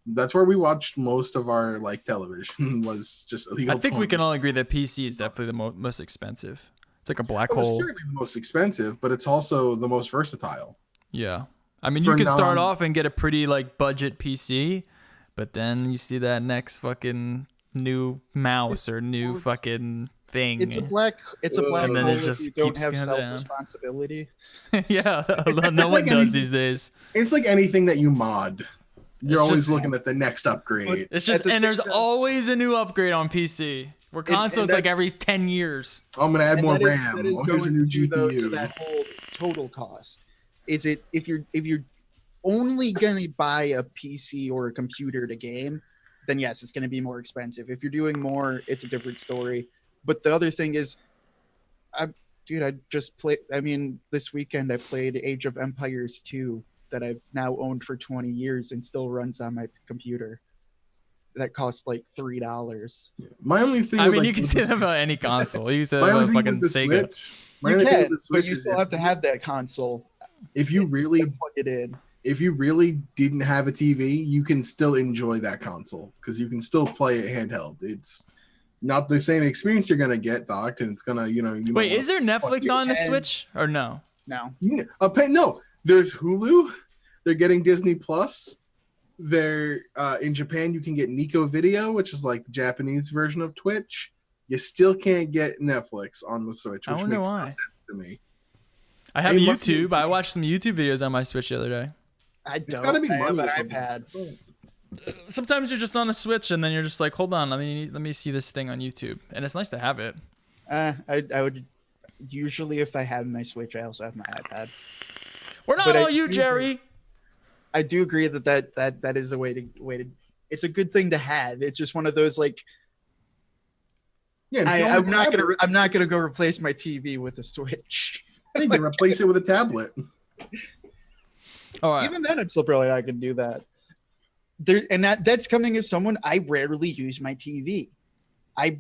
Speaker 3: That's where we watched most of our like television was just illegal.
Speaker 1: I think we can all agree that PC is definitely the most expensive. It's like a black hole.
Speaker 3: It's certainly the most expensive, but it's also the most versatile.
Speaker 1: Yeah. I mean, you could start off and get a pretty like budget PC, but then you see that next fucking new mouse or new fucking thing.
Speaker 2: It's a black hole.
Speaker 1: And then it just
Speaker 2: if you don't
Speaker 1: keeps
Speaker 2: have
Speaker 1: going down.
Speaker 2: self-responsibility.
Speaker 1: Yeah, no one does these days.
Speaker 3: It's like anything that you mod. You're always looking at the next upgrade.
Speaker 1: It's just, and there's always a new upgrade on PC. Where console, it's like every 10 years.
Speaker 3: I'm gonna add more RAM.
Speaker 2: That is
Speaker 3: Here's a new GPU.
Speaker 2: to that whole total cost. Is it if you're only gonna buy a PC or a computer to game, then yes, it's gonna be more expensive. If you're doing more, it's a different story. But the other thing is, I just played. I mean, this weekend I played Age of Empires 2 that I've now owned for 20 years and still runs on my computer. That costs like $3.
Speaker 3: My only thing.
Speaker 1: I mean, you can say that about any console. You said about fucking Sega.
Speaker 2: You can, but you still have to have that console.
Speaker 3: If you really
Speaker 2: plug it in.
Speaker 3: If you really didn't have a TV, you can still enjoy that console because you can still play it handheld. It's not the same experience you're gonna get, Doc, and it's gonna,
Speaker 1: Wait, is there Netflix on the Switch or no?
Speaker 2: No.
Speaker 3: No. There's Hulu. They're getting Disney Plus. They're in Japan. You can get Nico Video, which is like the Japanese version of Twitch. You still can't get Netflix on the Switch, which makes no sense to me.
Speaker 1: I have YouTube. I watched some YouTube videos on my Switch the other day.
Speaker 2: I don't.
Speaker 3: It's gotta be
Speaker 2: I have
Speaker 3: money
Speaker 2: an iPad.
Speaker 1: Sometimes you're just on a Switch and then you're just like, hold on, let me see this thing on YouTube, and it's nice to have it.
Speaker 2: I would usually, if I have my Switch, I also have my iPad.
Speaker 1: We're not all you, Jerry.
Speaker 2: I do agree that is a way to. It's a good thing to have. It's just one of those like. Yeah, I'm not gonna go replace my TV with a Switch.
Speaker 3: You can replace it with a tablet.
Speaker 1: All right.
Speaker 2: Even then, I'm still probably not gonna do that. That's coming of someone. I rarely use my TV. I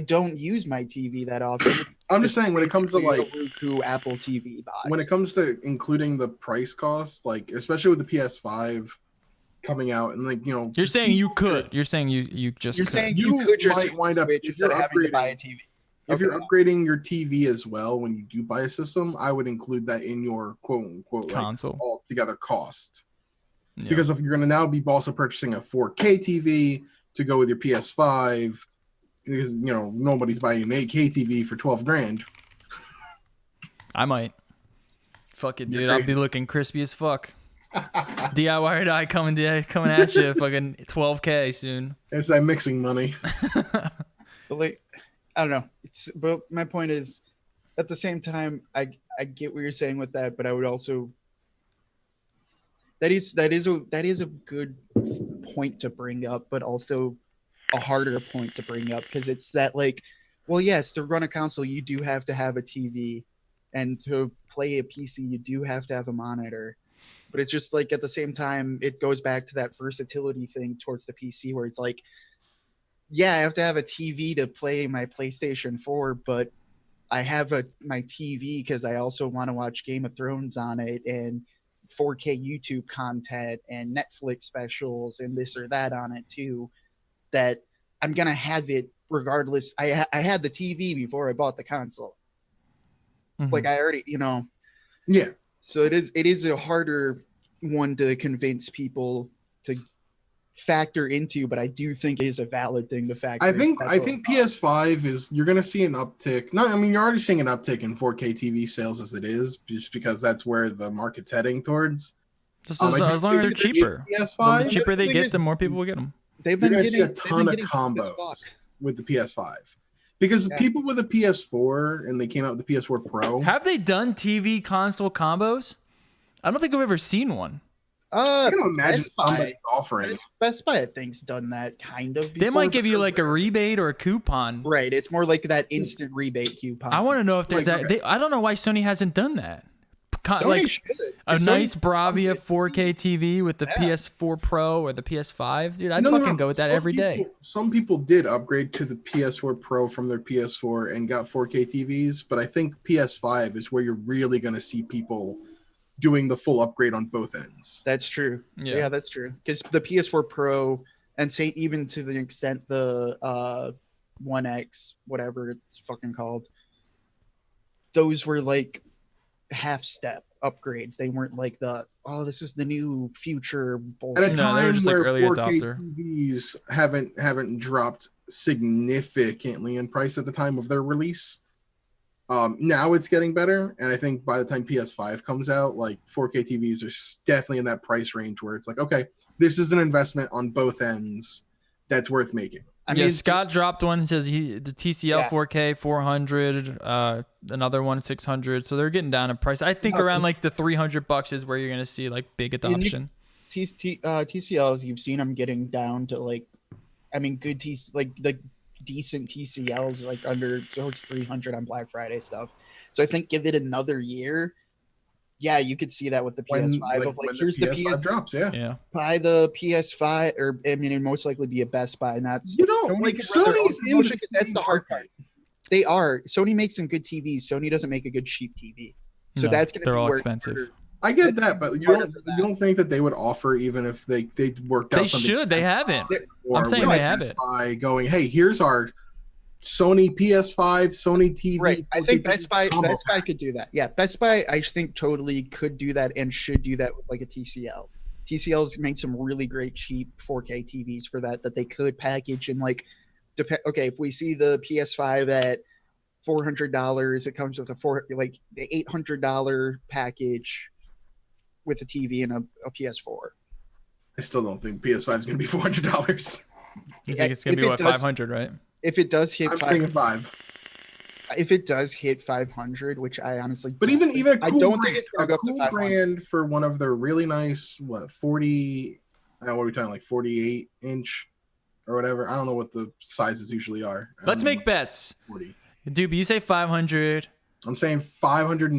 Speaker 2: don't use my TV that often.
Speaker 3: I'm just saying when it comes to like
Speaker 2: Roku, Apple TV box.
Speaker 3: When it comes to including the price cost, like especially with the PS5 coming out, and like
Speaker 1: you're saying you could. You're saying you just.
Speaker 2: You're
Speaker 1: could.
Speaker 2: saying you could just
Speaker 3: wind up
Speaker 2: if you're having to buy a TV.
Speaker 3: If you're upgrading your TV as well when you do buy a system, I would include that in your quote unquote
Speaker 1: console
Speaker 3: altogether cost. Yeah. Because if you're going to now be also purchasing a 4K TV to go with your PS5, because nobody's buying an 8K TV for $12,000.
Speaker 1: I might. Fuck it, dude. I'll be looking crispy as fuck. DIY or die coming at you. Fucking $12K soon.
Speaker 3: It's that mixing money.
Speaker 2: But I don't know. But my point is, at the same time, I get what you're saying with that, but I would also. That is a good point to bring up, but also a harder point to bring up because it's that yes, to run a console you do have to have a TV, and to play a PC you do have to have a monitor, but it's just at the same time it goes back to that versatility thing towards the PC where it's like, yeah, I have to have a TV to play my PlayStation 4, but I have my TV because I also want to watch Game of Thrones on it and 4K YouTube content and Netflix specials and this or that on it too, that I'm going to have it regardless. I had the TV before I bought the console. Mm-hmm. I already,
Speaker 3: Yeah.
Speaker 2: So it is a harder one to convince people to factor into, but I do think it is a valid thing to factor.
Speaker 3: I think PS5 is you're going to see an uptick. You're already seeing an uptick in 4K TV sales as it is, just because that's where the market's heading towards.
Speaker 1: Just as long as they're cheaper.
Speaker 3: PS5,
Speaker 1: the cheaper they get, the more people will get them.
Speaker 2: They've
Speaker 3: you're
Speaker 2: been
Speaker 3: going to see
Speaker 2: getting
Speaker 3: a ton of combos with the PS5 because people with a PS4 and they came out with the PS4 Pro.
Speaker 1: Have they done TV console combos? I don't think I've ever seen one.
Speaker 3: I can imagine somebody's offering.
Speaker 2: Best Buy, I think's done that kind of.
Speaker 1: They might give you like a rebate or a coupon.
Speaker 2: Right, it's more like that instant rebate coupon.
Speaker 1: I want to know if there's that. I don't know why Sony hasn't done that. Like a nice Bravia 4K TV with the PS4 Pro or the PS5, dude. I'd fucking go with that every day.
Speaker 3: Some people did upgrade to the PS4 Pro from their PS4 and got 4K TVs, but I think PS5 is where you're really going to see people doing the full upgrade on both ends.
Speaker 2: That's true. Yeah, that's true. Because the PS4 Pro and say even to the extent the 1X, whatever it's fucking called, those were like half step upgrades. They weren't like this is the new future
Speaker 3: at a time
Speaker 1: just
Speaker 3: where
Speaker 1: like early
Speaker 3: 4K
Speaker 1: adopter.
Speaker 3: TVs haven't dropped significantly in price at the time of their release. Now it's getting better, and I think by the time PS5 comes out, like 4K TVs are definitely in that price range where it's like, okay, this is an investment on both ends that's worth making.
Speaker 1: I mean, Scott dropped one. Says the TCL 4K 400, another one 600. So they're getting down in price. I think around like the $300 is where you're gonna see like big adoption.
Speaker 2: TCLs, you've seen them getting down to like, I mean, good decent TCLs like under towards 300 on Black Friday stuff. So I think give it another year. Yeah, you could see that with the PS5. Here's the PS5
Speaker 3: drops. Yeah.
Speaker 2: Buy the PS5, or I mean, it'd most likely be a Best Buy. Not
Speaker 3: Sony's in
Speaker 2: that's the hard part. They are. Sony makes some good TVs. Sony doesn't make a good cheap TV. So that's going to be
Speaker 1: they're all expensive.
Speaker 3: I get that, but you don't think that they would offer even if they worked out.
Speaker 1: They should. They haven't. I'm saying they have it.
Speaker 3: By going, hey, here's our Sony PS5, Sony TV.
Speaker 2: Right. I think Best Buy could do that. Yeah, Best Buy I think totally could do that and should do that with like a TCL. TCL's make some really great cheap 4K TVs for that they could package and like okay, if we see the PS5 at $400, it comes with the $800 package with a TV and a PS4.
Speaker 3: I still don't think PS5 is going to be $400.
Speaker 1: You think it's going to be what, 500, right?
Speaker 2: If it does hit,
Speaker 3: I'm thinking 5.
Speaker 2: If it does hit 500, which I honestly,
Speaker 3: but even a cool
Speaker 2: I don't think it's going to go up to 500.
Speaker 3: Brand for one of their really nice 40. What are we talking, like 48 inch or whatever? I don't know what the sizes usually are.
Speaker 1: Let's make bets.
Speaker 3: 40.
Speaker 1: Dude, you say 500.
Speaker 3: I'm saying 500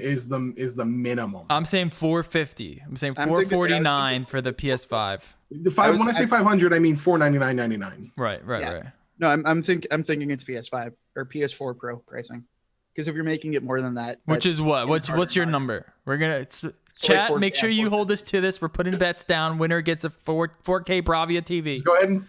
Speaker 3: is the minimum.
Speaker 1: I'm saying 450. I'm saying 449 for the PS5.
Speaker 3: When I say 500, I mean $499.99.
Speaker 1: Right.
Speaker 2: No, I'm thinking it's PS5 or PS4 Pro pricing. Because if you're making it more than that,
Speaker 1: which is what? What's your number? We're gonna chat. Make sure you hold us to this. We're putting bets down. Winner gets a 4K Bravia TV.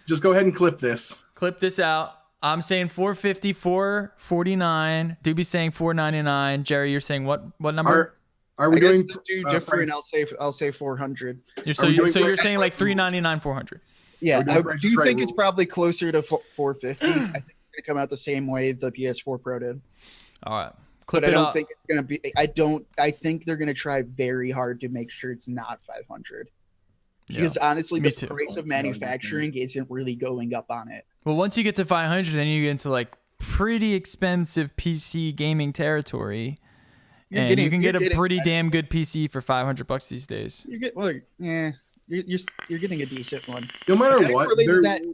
Speaker 3: Just go ahead and clip this.
Speaker 1: Clip this out. I'm saying 450, 449. Doobie's saying 499. Jerry, you're saying what number?
Speaker 3: Are we doing
Speaker 2: different? I'll say 400.
Speaker 1: You're saying like 399, 400.
Speaker 2: Yeah, I do think it's probably closer to 450. I think it's gonna come out the same way the PS4 Pro did.
Speaker 1: All right.
Speaker 2: But I don't think it's gonna be. I think they're gonna try very hard to make sure it's not 500. Because honestly, the price of manufacturing isn't really going up on it.
Speaker 1: Well, once you get to 500, then you get into like pretty expensive PC gaming territory, and you can get a pretty damn good PC for $500 these days.
Speaker 2: You're getting a decent one.
Speaker 3: No matter what,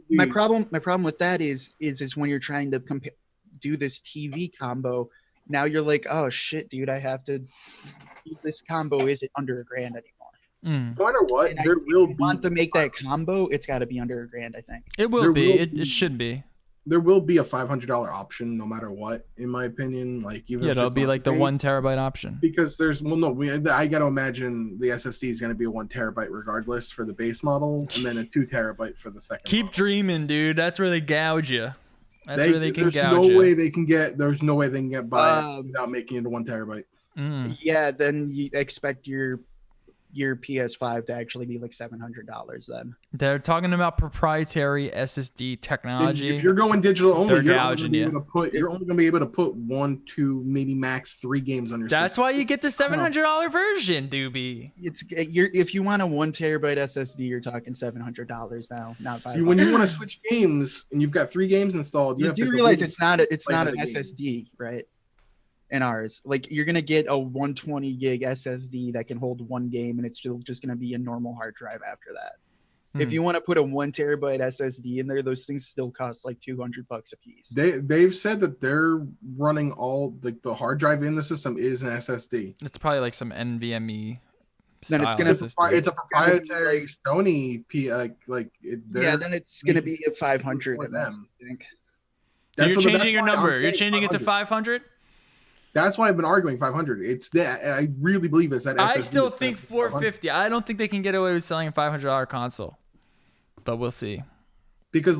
Speaker 2: my problem with that is when you're trying to do this TV combo. Now you're like, oh shit, dude, I have to. This combo isn't under $1,000 anymore.
Speaker 3: No matter what, there will be.
Speaker 2: Want to make that combo? It's got to be under $1,000, I think.
Speaker 1: It will be. It should be.
Speaker 3: There will be a $500 option, no matter what, in my opinion. Like even
Speaker 1: it'll be like the 1 terabyte option.
Speaker 3: Because I got to imagine the SSD is going to be a 1 terabyte regardless for the base model, and then a 2 terabyte for the second.
Speaker 1: Keep dreaming, dude. That's where they gouge you. That's where they can gouge you.
Speaker 3: There's no way they can get by without making it a 1 terabyte.
Speaker 2: Yeah, then you expect your your PS5 to actually be like $700 then.
Speaker 1: They're talking about proprietary SSD technology.
Speaker 3: If you're going digital only,
Speaker 1: They're
Speaker 3: you're
Speaker 1: gouging
Speaker 3: only
Speaker 1: you.
Speaker 3: going to be able to put 1, 2, maybe max 3 games on your
Speaker 1: That's
Speaker 3: system.
Speaker 1: why you get the $700 version, doobie.
Speaker 2: If you want a 1 terabyte SSD, you're talking $700 now, not $500.
Speaker 3: See, when you want to switch games and you've got 3 games installed,
Speaker 2: You
Speaker 3: have
Speaker 2: do
Speaker 3: to
Speaker 2: realize it's not an
Speaker 3: another game.
Speaker 2: SSD, right? In ours, like you're gonna get a 120 gig SSD that can hold 1 game, and it's still just gonna be a normal hard drive after that. If you want to put a 1 terabyte SSD in there, those things still cost like $200 a piece.
Speaker 3: They've said that they're running all the hard drive in the system is an SSD.
Speaker 1: It's probably like some NVMe.
Speaker 2: Then it's
Speaker 1: style
Speaker 2: gonna-
Speaker 1: SSD.
Speaker 3: It's a proprietary Sony
Speaker 2: Then it's gonna be a 500
Speaker 3: for them.
Speaker 2: I think.
Speaker 1: So you're
Speaker 3: That's
Speaker 1: changing your
Speaker 3: why I'm
Speaker 1: number. You're
Speaker 3: saying
Speaker 1: changing it to
Speaker 3: 500.
Speaker 1: 500.
Speaker 3: That's why I've been arguing 500. It's that I really believe it's that SSD.
Speaker 1: I still
Speaker 3: that's
Speaker 1: think
Speaker 3: 500.
Speaker 1: 450. I don't think they can get away with selling a $500 console, but we'll see.
Speaker 3: Because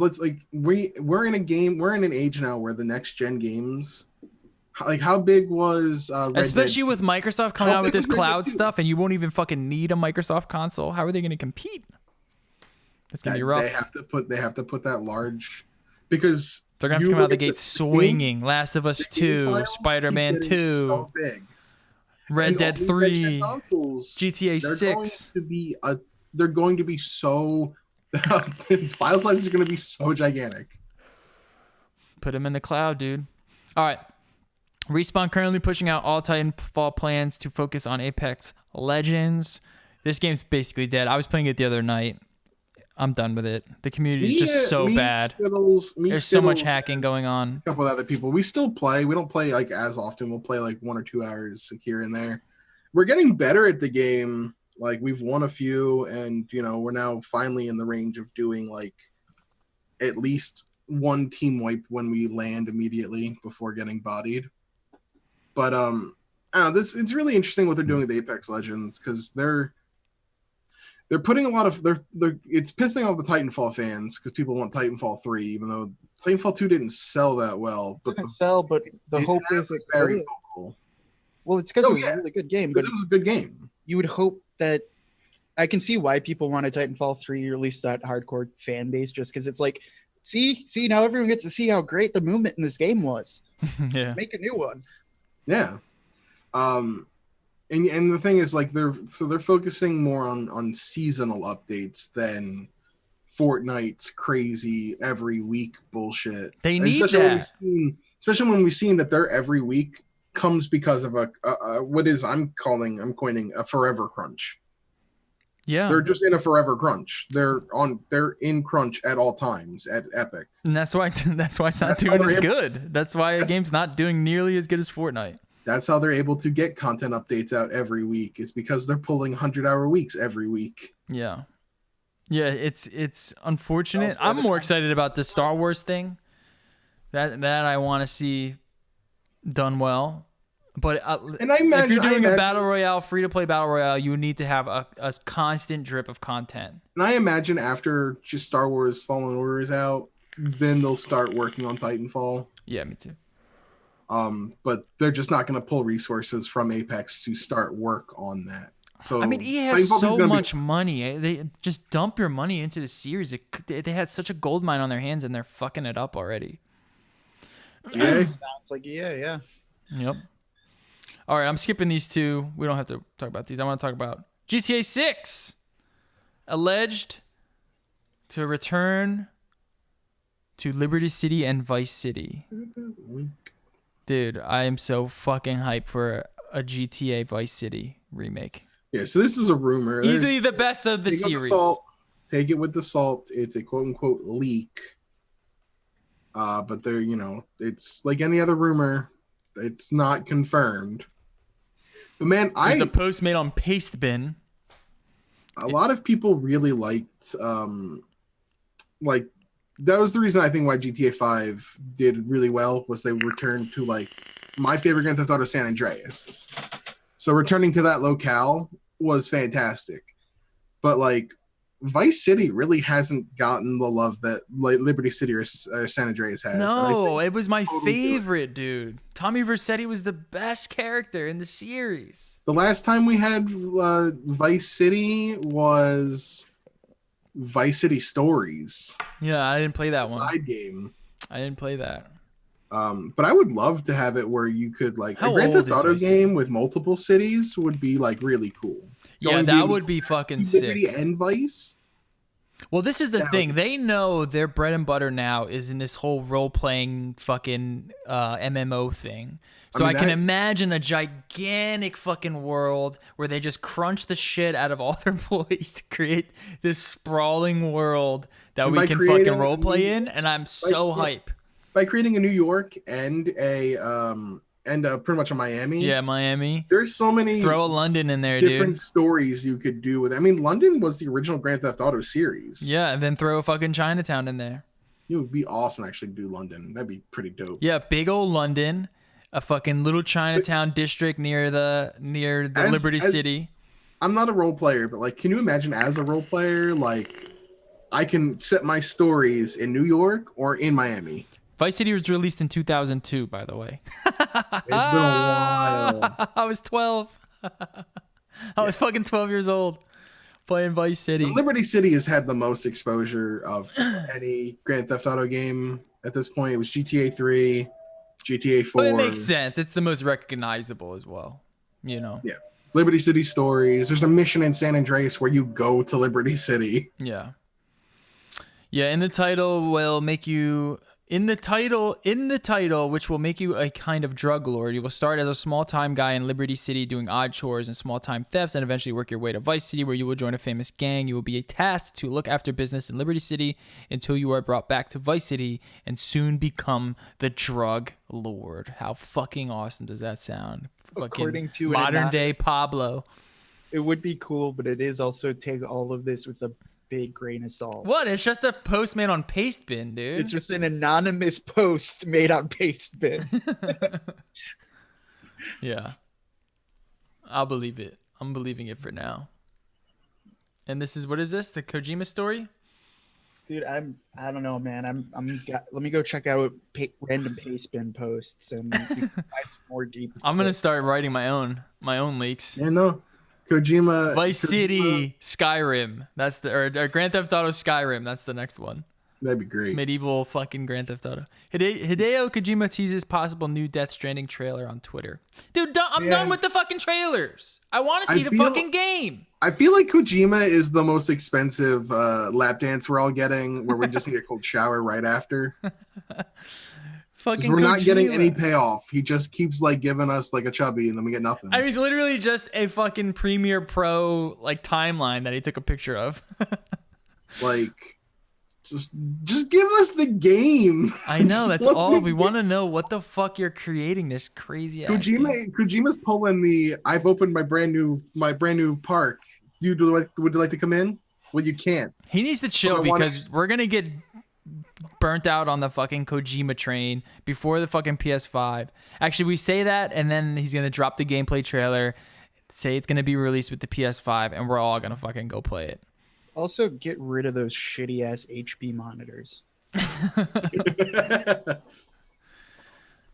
Speaker 3: we're in an age now where the next gen games, like how big was Red
Speaker 1: Especially
Speaker 3: Dead?
Speaker 1: with Microsoft coming
Speaker 3: How
Speaker 1: out with
Speaker 3: big
Speaker 1: this
Speaker 3: was Red Dead
Speaker 1: cloud
Speaker 3: 2?
Speaker 1: stuff, and you won't even fucking need a Microsoft console. How are they going to compete? It's gonna be rough.
Speaker 3: They have to put that large, because
Speaker 1: They're gonna have to
Speaker 3: you
Speaker 1: come out
Speaker 3: look
Speaker 1: the
Speaker 3: at
Speaker 1: gate swinging. Last of Us
Speaker 3: the game
Speaker 1: 2,
Speaker 3: files
Speaker 1: Spider-Man
Speaker 3: keep getting
Speaker 1: 2,
Speaker 3: so big.
Speaker 1: Red
Speaker 3: And
Speaker 1: Dead
Speaker 3: all these
Speaker 1: 3,
Speaker 3: next-gen consoles,
Speaker 1: GTA
Speaker 3: they're going
Speaker 1: 6.
Speaker 3: to be they're going to be so file sizes are going to be so gigantic.
Speaker 1: Put them in the cloud, dude. All right. Respawn currently pushing out all Titanfall plans to focus on Apex Legends. This game's basically dead. I was playing it the other night. I'm done with it. The community is just so bad. There's so much hacking going on.
Speaker 3: A couple of other people. We still play. We don't play like as often. We'll play like 1 or 2 hours here and there. We're getting better at the game. Like we've won a few, and we're now finally in the range of doing like at least 1 team wipe when we land immediately before getting bodied. But it's really interesting what they're doing with Apex Legends, because they're putting a lot of it's pissing off the Titanfall fans because people want Titanfall 3, even though Titanfall 2 didn't sell that well. But
Speaker 2: the hope is it's
Speaker 3: very
Speaker 2: good.
Speaker 3: vocal.
Speaker 2: Well, it's because it was a really good game, but
Speaker 3: Because it was a good game.
Speaker 2: you would hope that I can see why people want a Titanfall 3, or at least that hardcore fan base, just because it's like, see, now everyone gets to see how great the movement in this game was.
Speaker 1: Yeah.
Speaker 2: Make a new one.
Speaker 3: Yeah. And the thing is, like, they're focusing more on seasonal updates than Fortnite's crazy every week bullshit.
Speaker 1: They
Speaker 3: And
Speaker 1: need
Speaker 3: especially
Speaker 1: that.
Speaker 3: especially when we've seen that their every week comes because of I'm coining a forever crunch.
Speaker 1: Yeah.
Speaker 3: They're just in a forever crunch. They're in crunch at all times at Epic.
Speaker 1: And that's why it's not
Speaker 3: That's why
Speaker 1: doing
Speaker 3: they're
Speaker 1: as
Speaker 3: able-
Speaker 1: good. That's why a game's not doing nearly as good as Fortnite.
Speaker 3: That's how they're able to get content updates out every week, is because they're pulling 100-hour weeks every week.
Speaker 1: Yeah. Yeah, it's unfortunate.
Speaker 3: Also,
Speaker 1: I'm more excited about the Star Wars thing. That I want to see done well. But
Speaker 3: And I imagine
Speaker 1: if you're doing a battle royale, free-to-play battle royale, you need to have a constant drip of content.
Speaker 3: And I imagine after just Star Wars Fallen Order is out, then they'll start working on Titanfall.
Speaker 1: Yeah, me too.
Speaker 3: But they're just not going to pull resources from Apex to start work on that. So
Speaker 1: I mean, EA has
Speaker 3: Titanfall is
Speaker 1: so
Speaker 3: gonna be-
Speaker 1: much money. They just dump your money into the series. They had such a gold mine on their hands, and they're fucking it up already.
Speaker 3: Yeah.
Speaker 2: Sounds like yeah.
Speaker 1: Yep. All right, I'm skipping these two. We don't have to talk about these. I want to talk about GTA 6, alleged to return to Liberty City and Vice City. Dude, I am so fucking hyped for a GTA Vice City remake.
Speaker 3: Yeah, so this is a rumor.
Speaker 1: Easily the best of the
Speaker 3: Take it with
Speaker 1: series.
Speaker 3: salt. Take it with the salt. It's a quote unquote leak. But they're, it's like any other rumor. It's not confirmed. But man,
Speaker 1: There's a post made on Pastebin.
Speaker 3: a lot of people really liked like that was the reason I think why GTA 5 did really well, was they returned to like my favorite Grand Theft Auto San Andreas. So returning to that locale was fantastic. But like Vice City really hasn't gotten the love that like Liberty City or San Andreas has. And I
Speaker 1: No,
Speaker 3: think
Speaker 1: it was my
Speaker 3: totally do it.
Speaker 1: favorite, dude. Tommy Vercetti was the best character in the series.
Speaker 3: The last time we had Vice City was Vice City Stories
Speaker 1: Yeah, I didn't play that one.
Speaker 3: side game.
Speaker 1: I didn't play that.
Speaker 3: But I would love to have it where you could like
Speaker 1: How
Speaker 3: a Grand
Speaker 1: old
Speaker 3: Theft
Speaker 1: is
Speaker 3: Auto
Speaker 1: Vice City?
Speaker 3: game with multiple cities would be like really cool.
Speaker 1: Yeah,
Speaker 3: Going
Speaker 1: that
Speaker 3: to
Speaker 1: would be fucking
Speaker 3: Liberty
Speaker 1: sick.
Speaker 3: and Vice.
Speaker 1: Well, this is the
Speaker 3: That
Speaker 1: thing. They know their bread and butter now is in this whole role-playing fucking MMO thing. So I
Speaker 3: mean,
Speaker 1: can
Speaker 3: that-
Speaker 1: imagine a gigantic fucking world where they just crunch the shit out of all their employees to create this sprawling world that
Speaker 3: And
Speaker 1: we
Speaker 3: by
Speaker 1: can
Speaker 3: creating
Speaker 1: fucking roleplay
Speaker 3: a-
Speaker 1: in, and I'm so hype.
Speaker 3: By creating a New York and a pretty much a Miami.
Speaker 1: Yeah, Miami.
Speaker 3: There's so many
Speaker 1: Throw a London in there,
Speaker 3: different
Speaker 1: dude.
Speaker 3: stories you could do with. I mean, London was the original Grand Theft Auto series.
Speaker 1: Yeah, and then throw a fucking Chinatown in there.
Speaker 3: It would be awesome actually to do London. That'd be pretty dope.
Speaker 1: Yeah, big old London, a fucking little Chinatown district near the
Speaker 3: As-
Speaker 1: Liberty
Speaker 3: as-
Speaker 1: City.
Speaker 3: I'm not a role player, but like, can you imagine as a role player, like, I can set my stories in New York or in Miami?
Speaker 1: Vice City was released in 2002, by the way.
Speaker 3: It's been a while.
Speaker 1: I was 12. I was fucking 12 years old playing Vice City.
Speaker 3: Liberty City has had the most exposure of any Grand Theft Auto game at this point. It was GTA 3, GTA 4.
Speaker 1: But it makes sense. It's the most recognizable as well. You know?
Speaker 3: Yeah. Liberty City Stories. There's a mission in San Andreas where you go to Liberty City.
Speaker 1: Yeah. Yeah, in the title will make you in the title, which will make you a kind of drug lord. You will start as a small-time guy in Liberty City doing odd chores and small-time thefts, and eventually work your way to Vice City, where you will join a famous gang. You will be tasked to look after business in Liberty City until you are brought back to Vice City and soon become the drug lord. How fucking awesome does that sound?
Speaker 2: According
Speaker 1: Fucking
Speaker 2: to an
Speaker 1: modern day Pablo.
Speaker 2: It would be cool, but it is also take all of this with a big grain of salt.
Speaker 1: What? It's just a Postman on Pastebin, dude.
Speaker 2: It's just an anonymous post made on Pastebin.
Speaker 1: Yeah. I'll believe it. I'm believing it for now. And this is, what is this? The Kojima story?
Speaker 2: Dude, I don't know, man. Let me go check out random Pastebin posts and you can find some more deep.
Speaker 1: I'm going to start writing my own leaks.
Speaker 3: Yeah, no. Kojima.
Speaker 1: Vice
Speaker 3: Kojima-
Speaker 1: City, Skyrim. That's the, or Grand Theft Auto Skyrim. That's the next one.
Speaker 3: That'd be great.
Speaker 1: Medieval fucking Grand Theft Auto. Hideo Kojima teases possible new Death Stranding trailer on Twitter. Dude, I'm
Speaker 3: Yeah.
Speaker 1: done with the fucking trailers. I want to
Speaker 3: I
Speaker 1: see the
Speaker 3: feel-
Speaker 1: fucking game.
Speaker 3: I feel like Kojima is the most expensive lap dance we're all getting, where we just need a cold shower right after. 'Cause
Speaker 1: Fucking
Speaker 3: we're not getting
Speaker 1: Kojima.
Speaker 3: any payoff. He just keeps like giving us like a chubby, and then we get nothing.
Speaker 1: I mean, it's literally just a fucking Premiere Pro like timeline that he took a picture of.
Speaker 3: Like, just give us the game.
Speaker 1: I know, that's
Speaker 3: What
Speaker 1: all
Speaker 3: is
Speaker 1: we
Speaker 3: it?
Speaker 1: want to know. What the fuck you're creating this crazy ass game.
Speaker 3: Kojima's pulling the. I've opened my brand new park. Would you like to come in? Well, you can't.
Speaker 1: He needs to chill
Speaker 3: I wanna-
Speaker 1: because we're gonna get burnt out on the fucking Kojima train before the fucking PS5. Actually, we say that, and then he's gonna drop the gameplay trailer, say it's gonna be released with the PS5, and we're all gonna fucking go play it.
Speaker 2: Also, get rid of those shitty ass HP monitors.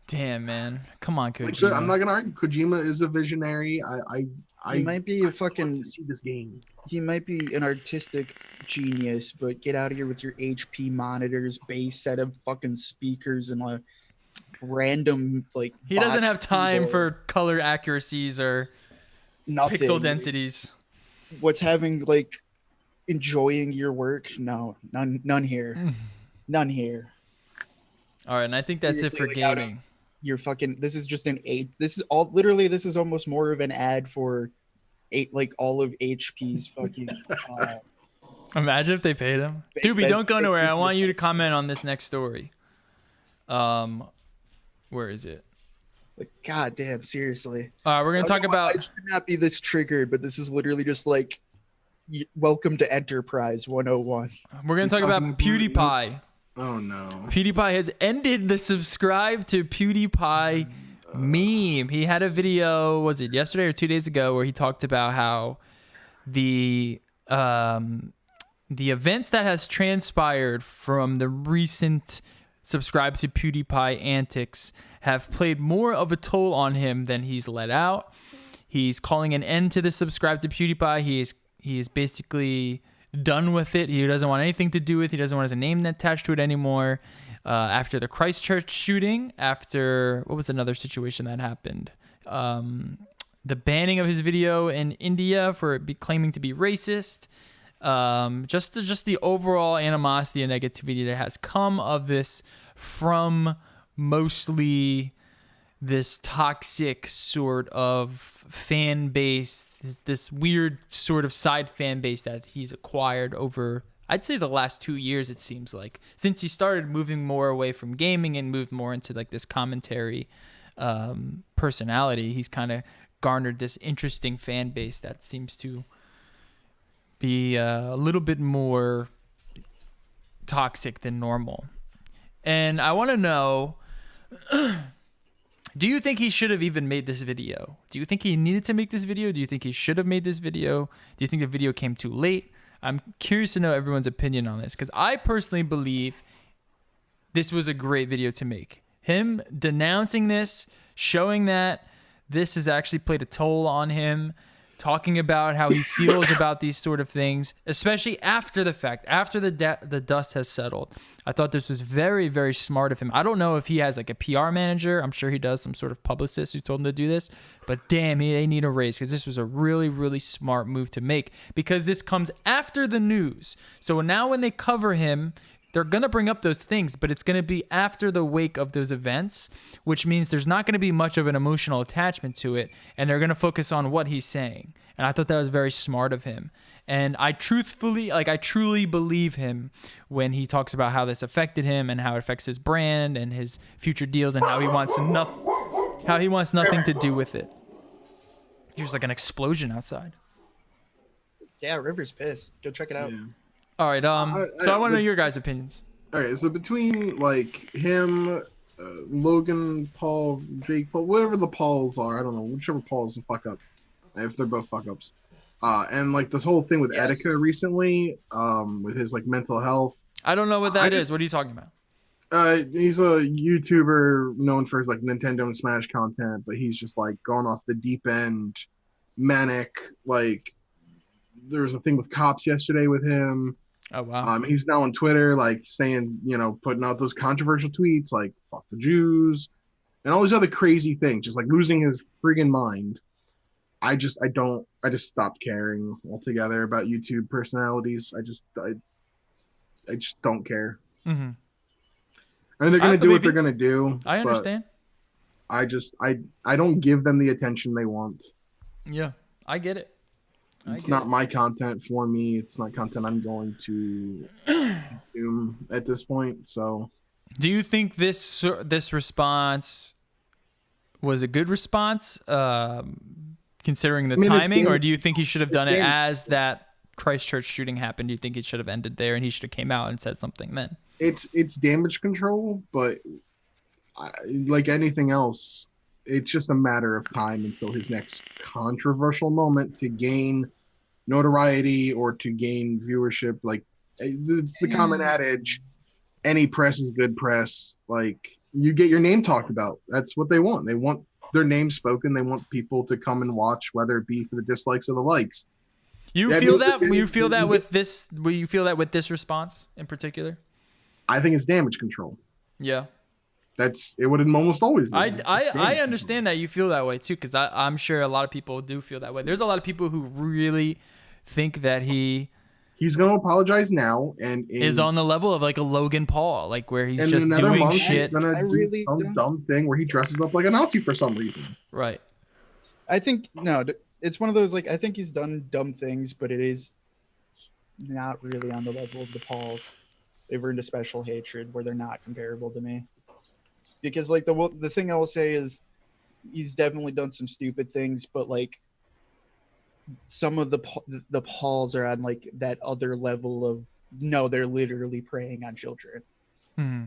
Speaker 1: Damn, man, come on,
Speaker 3: Like,
Speaker 1: Kojima.
Speaker 3: I'm not gonna argue. Kojima is a visionary.
Speaker 2: He might be a
Speaker 3: want
Speaker 2: fucking.
Speaker 3: to see this game.
Speaker 2: He might be an artistic genius, but get out of here with your HP monitors, base set of fucking speakers, and like random like.
Speaker 1: He doesn't
Speaker 2: box
Speaker 1: have time
Speaker 2: keyboard.
Speaker 1: for color accuracies or
Speaker 2: Nothing.
Speaker 1: pixel densities.
Speaker 2: What's having like enjoying your work? No, none here. None here.
Speaker 1: All right, and I think that's it for
Speaker 2: Seriously, like,
Speaker 1: gaming.
Speaker 2: You're fucking. This is just an eight. This is all. Literally, this is almost more of an ad for like all of HP's fucking.
Speaker 1: Imagine if they paid him.
Speaker 2: Best-
Speaker 1: Doobie, don't go
Speaker 2: best
Speaker 1: nowhere. I
Speaker 2: business.
Speaker 1: want you to comment on this next story. Where is it?
Speaker 2: Like, god damn, seriously.
Speaker 1: We're gonna talk about.
Speaker 2: I should not be this triggered, but this is literally just like, welcome to Enterprise 101.
Speaker 1: We're gonna talk about
Speaker 3: talking about-
Speaker 1: PewDiePie.
Speaker 3: Oh no.
Speaker 1: PewDiePie has ended the subscribe to PewDiePie meme. He had a video, was it yesterday or 2 days ago, where he talked about how the the events that has transpired from the recent subscribe to PewDiePie antics have played more of a toll on him than he's let out. He's calling an end to the subscribe to PewDiePie. He is basically done with it. He doesn't want anything to do with it. He doesn't want his name attached to it anymore. After the Christchurch shooting, after what was another situation that happened? The banning of his video in India for claiming to be racist. Just the overall animosity and negativity that has come of this from mostly this toxic sort of fan base, this weird sort of side fan base that he's acquired over, I'd say, the last 2 years. It seems like since he started moving more away from gaming and moved more into like this commentary personality, he's kind of garnered this interesting fan base that seems to be a little bit more toxic than normal. And I want to know, do you think he should have even made this video? Do you think he needed to make this video? Do you think he should have made this video? Do you think the video came too late? I'm curious to know everyone's opinion on this, because I personally believe this was a great video to make. Him denouncing this, showing that this has actually played a toll on him, talking about how he feels about these sort of things, especially after the fact, after the dust has settled. I thought this was very, very smart of him. I don't know if he has like a PR manager. I'm sure he does, some sort of publicist who told him to do this. But damn, they need a raise, because this was a really, really smart move to make, because this comes after the news. So now when they cover him, they're going to bring up those things, but it's going to be after the wake of those events, which means there's not going to be much of an emotional attachment to it, and they're going to focus on what he's saying. And I thought that was very smart of him. And I truly believe him when he talks about how this affected him and how it affects his brand and his future deals, and how he wants nothing to do with it. There's like an explosion outside.
Speaker 2: Yeah, River's pissed. Go check it out.
Speaker 3: Yeah.
Speaker 1: All right. So I want to know your guys' opinions.
Speaker 3: All right. So between like him, Logan Paul, Jake Paul, whatever the Pauls are, I don't know, whichever Paul's the fuck up, if they're both fuck ups, and like this whole thing with Etika recently, with his like mental health.
Speaker 1: I don't know what that is. What are you talking about?
Speaker 3: He's a YouTuber known for his like Nintendo and Smash content, but he's just like going off the deep end, manic. Like there was a thing with cops yesterday with him.
Speaker 1: Oh wow.
Speaker 3: He's now on Twitter, like saying, putting out those controversial tweets, like "fuck the Jews" and all these other crazy things, just like losing his friggin' mind. I just stopped caring altogether about YouTube personalities. I just don't care.
Speaker 1: Mm-hmm.
Speaker 3: I mean, they're gonna do what they're gonna do.
Speaker 1: I understand.
Speaker 3: I don't give them the attention they want.
Speaker 1: Yeah, I get it.
Speaker 3: It's not my content for me. It's not content I'm going to consume at this point. So,
Speaker 1: do you think this response was a good response, considering the timing, or do you think he should have done it as that Christchurch shooting happened? Do you think he should have ended there and he should have came out and said something then?
Speaker 3: It's damage control, but like anything else, it's just a matter of time until his next controversial moment to gain notoriety or to gain viewership. Like it's the common adage, any press is good press. Like you get your name talked about. That's what they want. They want their name spoken. They want people to come and watch, whether it be for the dislikes or the likes.
Speaker 1: You feel that with this response in particular?
Speaker 3: I think it's damage control.
Speaker 1: Yeah.
Speaker 3: That's it. Would almost always.
Speaker 1: I understand that you feel that way too, because I'm sure a lot of people do feel that way. There's a lot of people who really think that he's
Speaker 3: going to apologize now and
Speaker 1: is on the level of like a Logan Paul, like where he's just doing shit.
Speaker 3: He's gonna do some dumb thing where he dresses up like a Nazi for some reason.
Speaker 1: Right.
Speaker 2: I think it's one of those, like, I think he's done dumb things, but it is not really on the level of the Pauls. They've earned a special hatred where they're not comparable to me. Because like the thing I will say is he's definitely done some stupid things, but like some of the Pauls are on like that other level of they're literally preying on children.
Speaker 1: Mm-hmm.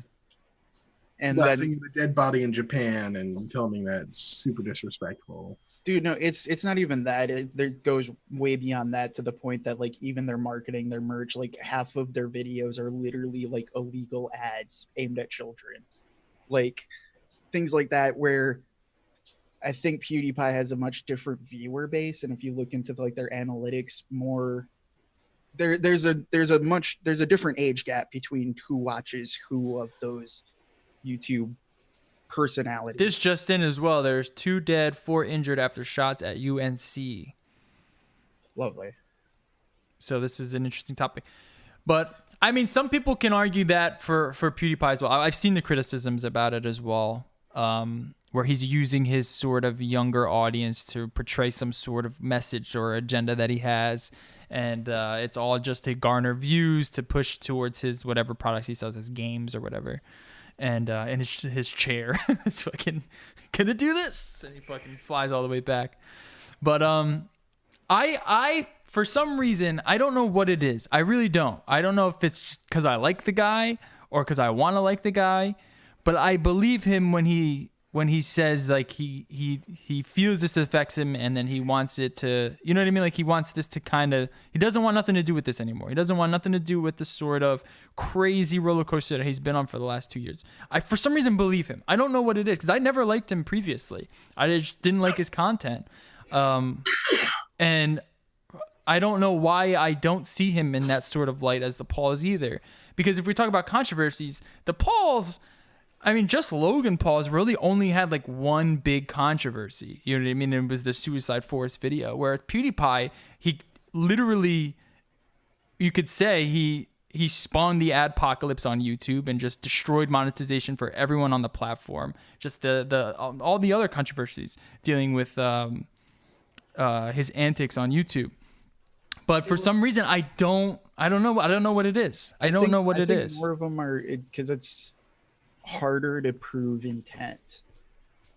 Speaker 2: and
Speaker 3: laughing
Speaker 2: then
Speaker 3: at a dead body in Japan and filming that, super disrespectful.
Speaker 2: dude, no, it's not even that. It goes way beyond that, to the point that like even their marketing, their merch, like half of their videos are literally like illegal ads aimed at children, like things like that. Where I think PewDiePie has a much different viewer base, and if you look into like their analytics more, there's a different age gap between who watches who of those YouTube personalities.
Speaker 1: This just in as well. There's 2 dead, 4 injured after shots at UNC.
Speaker 2: Lovely.
Speaker 1: So this is an interesting topic. But I mean, some people can argue that for PewDiePie as well. I've seen the criticisms about it as well, where he's using his sort of younger audience to portray some sort of message or agenda that he has. And it's all just to garner views, to push towards his whatever products he sells, his games or whatever. And in his chair, it's fucking gonna do this, and he fucking flies all the way back. But I for some reason, I don't know what it is. I really don't. I don't know if it's just because I like the guy or because I want to like the guy. But I believe him when he says like he feels this affects him, and then he wants it to, you know what I mean? Like he wants this to kind of, he doesn't want nothing to do with this anymore. He doesn't want nothing to do with the sort of crazy roller coaster that he's been on for the last 2 years. I, for some reason, believe him. I don't know what it is, because I never liked him previously. I just didn't like his content. And I don't know why I don't see him in that sort of light as the Pauls either. Because if we talk about controversies, the Pauls, I mean, just Logan Paul's really only had like one big controversy. You know what I mean? It was the Suicide Forest video, where PewDiePie, he literally, you could say he spawned the adpocalypse on YouTube and just destroyed monetization for everyone on the platform. Just the all the other controversies dealing with his antics on YouTube. But for some reason, I don't know what it is. I don't know what it is.
Speaker 2: More of them are, because it's harder to prove intent.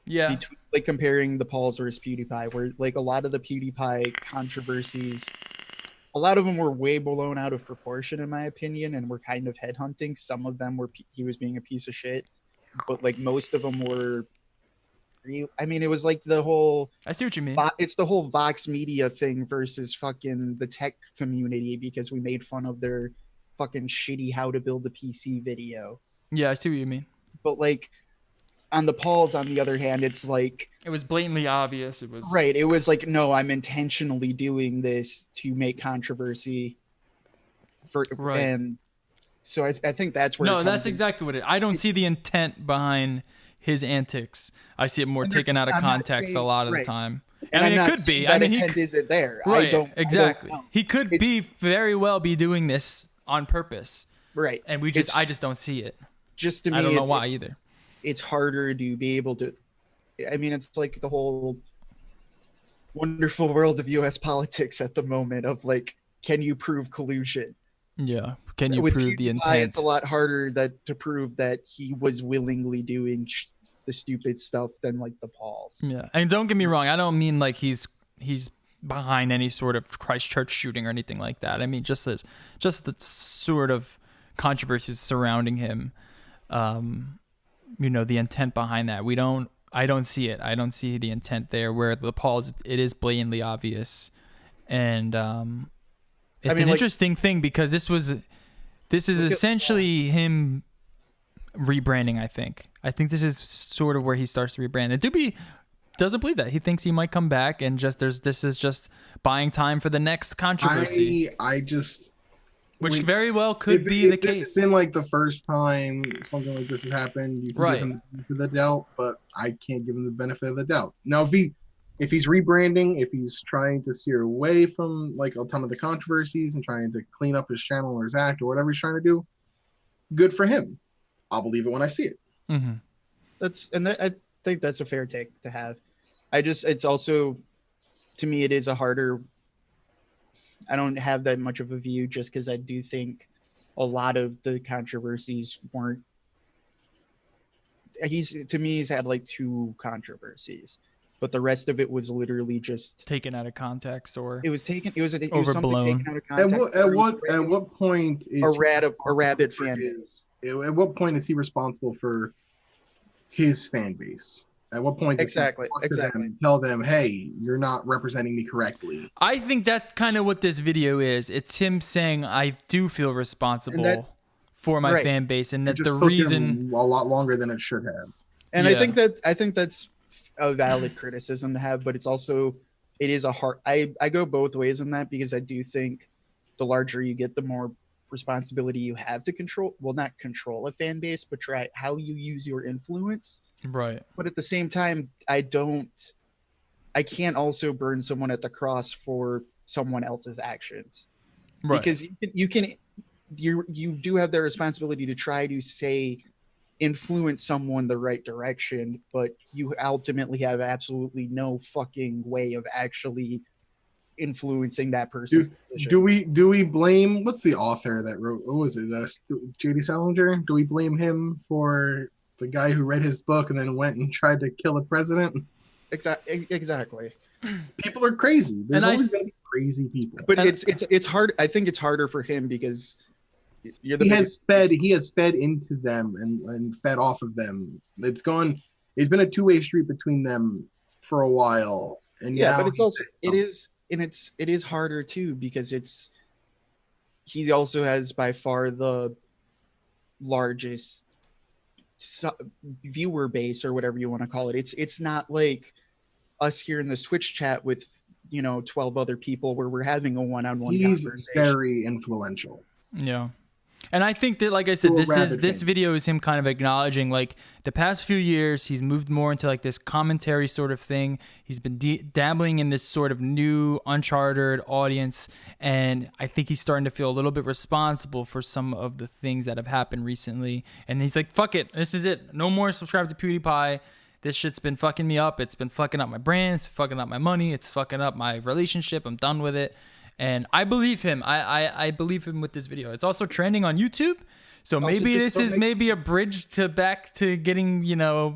Speaker 1: Yeah.
Speaker 2: Like comparing the Pauls versus PewDiePie, where like a lot of the PewDiePie controversies, a lot of them were way blown out of proportion in my opinion, and were kind of headhunting. Some of them were he was being a piece of shit, but like most of them were, I mean, it was like the whole,
Speaker 1: I see what you mean.
Speaker 2: It's the whole Vox Media thing versus fucking the tech community, because we made fun of their fucking shitty how to build a PC video.
Speaker 1: Yeah, I see what you mean.
Speaker 2: But like on the Pauls, on the other hand, it's like
Speaker 1: it was blatantly obvious. It was
Speaker 2: right. It was like, no, I'm intentionally doing this to make controversy. Right. And so I think that's where.
Speaker 1: No, that's exactly what it. I don't see the intent behind his antics. I see it more taken out of context a lot of the time.
Speaker 2: And
Speaker 1: I mean, it could be. I mean,
Speaker 2: intent isn't there.
Speaker 1: Right. Exactly. He could be very well be doing this on purpose.
Speaker 2: Right.
Speaker 1: And I just don't see it.
Speaker 2: Just to me,
Speaker 1: I don't know why either.
Speaker 2: It's harder to be able to. I mean, it's like the whole wonderful world of U.S. politics at the moment of like, can you prove collusion?
Speaker 1: Yeah. Can you prove the intent?
Speaker 2: It's a lot harder to prove that he was willingly doing the stupid stuff than like the Pauls.
Speaker 1: Yeah. And don't get me wrong. I don't mean like he's behind any sort of Christchurch shooting or anything like that. I mean, just the sort of controversies surrounding him. You know, the intent behind that. I don't see it. I don't see the intent there, where the Pauls, it is blatantly obvious. And it's an interesting thing, because this is essentially him rebranding, I think. I think this is sort of where he starts to rebrand. And Doobie doesn't believe that. He thinks he might come back, and this is just buying time for the next controversy. Which very well could be the case.
Speaker 3: It's been like the first time something like this has happened. You can give him the benefit of the doubt, but I can't give him the benefit of the doubt. Now, if he's rebranding, if he's trying to steer away from like a ton of the controversies and trying to clean up his channel or his act or whatever he's trying to do, good for him. I'll believe it when I see it.
Speaker 1: Mm-hmm.
Speaker 2: I think that's a fair take to have. It's also, to me, it is a harder. I don't have that much of a view, just because I do think a lot of the controversies weren't. He's had like 2 controversies, but the rest of it was literally just
Speaker 1: taken out of context, or
Speaker 2: it was
Speaker 1: overblown.
Speaker 2: Something taken out of context.
Speaker 3: At what point is
Speaker 2: a rabid fan?
Speaker 3: At what point is he responsible for his fan base? At what point does he
Speaker 2: Exactly,
Speaker 3: talk to
Speaker 2: exactly.
Speaker 3: them and tell them, hey, you're not representing me correctly?
Speaker 1: I think that's kind of what this video is. It's him saying, I do feel responsible for my
Speaker 2: right.
Speaker 1: fan base, and
Speaker 3: It
Speaker 1: that
Speaker 3: just
Speaker 1: the
Speaker 3: took
Speaker 1: reason.
Speaker 3: him a lot longer than it should have.
Speaker 2: And
Speaker 1: Yeah.
Speaker 2: I think that's a valid criticism to have, but it's also it is a hard. I go both ways in that because I do think the larger you get, the more responsibility you have to control. Well, not control a fan base, but try how you use your influence.
Speaker 1: Right.
Speaker 2: But at the same time, I can't also burn someone at the cross for someone else's actions.
Speaker 1: Right.
Speaker 2: Because you do have the responsibility to try to say influence someone the right direction, but you ultimately have absolutely no fucking way of actually influencing that person's decision.
Speaker 3: Do we blame, what's the author that wrote, what was it, J.D. Salinger? Do we blame him for the guy who read his book and then went and tried to kill the president?
Speaker 2: Exactly.
Speaker 3: People are crazy. There's
Speaker 1: And
Speaker 3: always going to be crazy people.
Speaker 2: But
Speaker 1: And-
Speaker 2: it's hard. I think it's harder for him because you're the
Speaker 3: He
Speaker 2: biggest-
Speaker 3: has fed into them and fed off of them. It's been a two-way street between them for a while. And
Speaker 2: yeah,
Speaker 3: now
Speaker 2: but it's also it is harder too because he also has by far the largest viewer base or whatever you want to call it. It's not like us here in the Twitch chat with 12 other people where we're having a one-on-one
Speaker 3: he's
Speaker 2: conversation.
Speaker 3: very influential.
Speaker 1: Yeah. And I think that, like I said,
Speaker 3: To a
Speaker 1: this
Speaker 3: rabid fan.
Speaker 1: video is him kind of acknowledging, like, the past few years, he's moved more into, like, this commentary sort of thing. He's been dabbling in this sort of new, uncharted audience, and I think he's starting to feel a little bit responsible for some of the things that have happened recently. And he's like, fuck it, this is it. No more subscribe to PewDiePie. This shit's been fucking me up. It's been fucking up my brand. It's fucking up my money. It's fucking up my relationship. I'm done with it. And I believe him. I believe him with this video. It's also trending on YouTube. So maybe this is maybe a bridge to back to getting,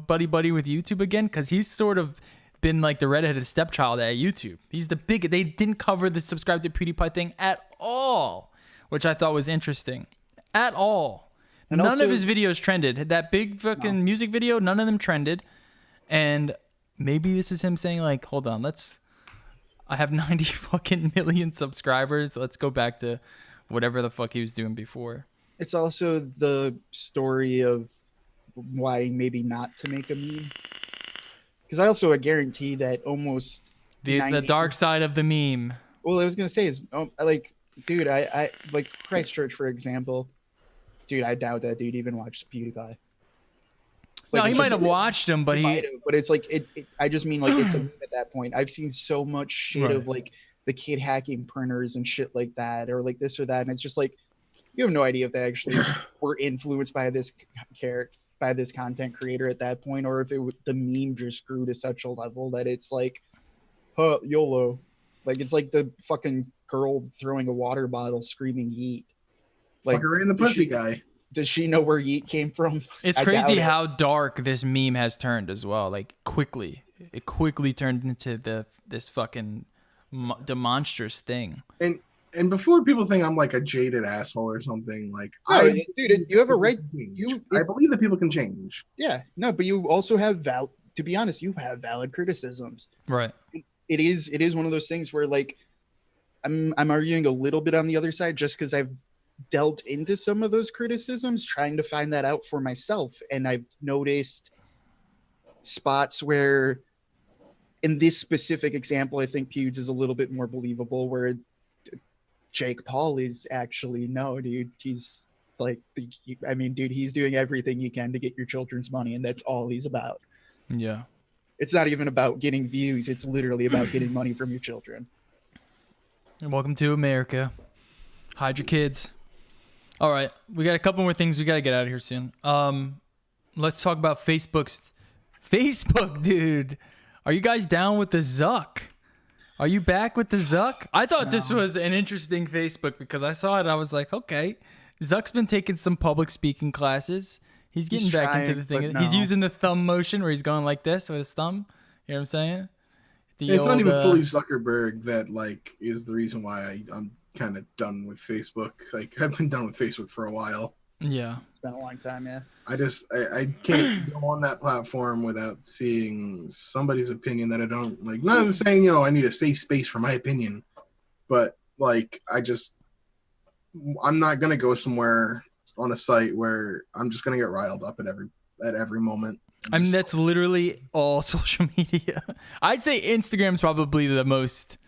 Speaker 1: buddy with YouTube again. Because he's sort of been like the redheaded stepchild at YouTube. He's the big, they didn't cover the subscribe to PewDiePie thing at all, which I thought was interesting. At all.
Speaker 2: And
Speaker 1: None
Speaker 2: also-
Speaker 1: of his videos trended. That big fucking music video, none of them trended. And maybe this is him saying, like, hold on, I have 90 fucking million subscribers. Let's go back to whatever the fuck he was doing before.
Speaker 2: It's also the story of why maybe not to make a meme. Because I also guarantee that almost
Speaker 1: The
Speaker 2: 90
Speaker 1: dark side of the meme.
Speaker 2: Well, I was gonna say is like, dude, I like Christchurch for example. Dude, I doubt that dude even watched PewDiePie.
Speaker 1: No, he
Speaker 2: it's
Speaker 1: might
Speaker 2: just-
Speaker 1: have watched him, but
Speaker 2: might
Speaker 1: he.
Speaker 2: have, but it's like I just mean like it's a meme at that point. I've seen so much shit
Speaker 1: Right.
Speaker 2: of like the kid hacking printers and shit like that, or like this or that, and it's just like you have no idea if they actually were influenced by this content creator at that point, or if the meme just grew to such a level that it's like, YOLO, like it's like the fucking girl throwing a water bottle screaming yeet. Like,
Speaker 3: Fucker in the
Speaker 2: does
Speaker 3: pussy
Speaker 2: she-
Speaker 3: guy.
Speaker 2: Does she know where yeet came from?
Speaker 1: It's
Speaker 2: I doubt
Speaker 1: crazy
Speaker 2: it.
Speaker 1: how dark this meme has turned as well. Like quickly, it quickly turned into this fucking monstrous thing.
Speaker 3: And before people think I'm like a jaded asshole or something, like
Speaker 2: No, dude, you have a right.
Speaker 3: I believe that people can change.
Speaker 2: Yeah, no, but you also have to be honest, you have valid criticisms.
Speaker 1: Right.
Speaker 2: It is one of those things where like I'm arguing a little bit on the other side just because I've delved into some of those criticisms, trying to find that out for myself. And I've noticed spots where in this specific example, I think Pewds is a little bit more believable, where Jake Paul is actually, no, dude, he's like, I mean, dude, he's doing everything he can to get your children's money, and that's all he's about.
Speaker 1: Yeah.
Speaker 2: It's not even about getting views. It's literally about getting money from your children.
Speaker 1: And welcome to America. Hide your kids. All right, we got a couple more things we got to get out of here soon. Let's talk about Facebook, dude. Are you guys down with the Zuck? Are you back with the Zuck? I thought this was an interesting Facebook because I saw it. I was like, okay, Zuck's been taking some public speaking classes. He's getting back into
Speaker 2: trying,
Speaker 1: the thing.
Speaker 2: but
Speaker 1: He's
Speaker 2: no.
Speaker 1: using the thumb motion where he's going like this with his thumb. You know what I'm saying?
Speaker 3: It's not even fully Zuckerberg that like is the reason why I'm kind of done with Facebook. Like I've been done with Facebook for a while.
Speaker 1: Yeah.
Speaker 2: It's been a long time, yeah.
Speaker 3: I can't go on that platform without seeing somebody's opinion that I don't like. Not saying, I need a safe space for my opinion, but like I'm not gonna go somewhere on a site where I'm just gonna get riled up at every moment.
Speaker 1: I mean, that's literally all social media. I'd say Instagram's probably the most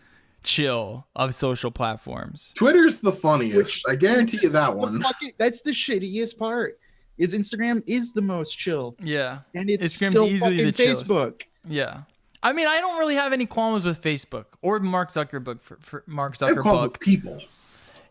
Speaker 1: chill of social platforms.
Speaker 3: Twitter's the funniest. I guarantee you that one.
Speaker 2: That's the shittiest part. Is Instagram is the most chill.
Speaker 1: Yeah.
Speaker 2: And it's
Speaker 1: Instagram's
Speaker 2: still
Speaker 1: easily the
Speaker 2: fucking
Speaker 1: chillest.
Speaker 2: Facebook.
Speaker 1: Yeah. I mean, I don't really have any qualms with Facebook or Mark Zuckerberg for Mark
Speaker 3: I have qualms
Speaker 1: Zuckerberg.
Speaker 3: with people.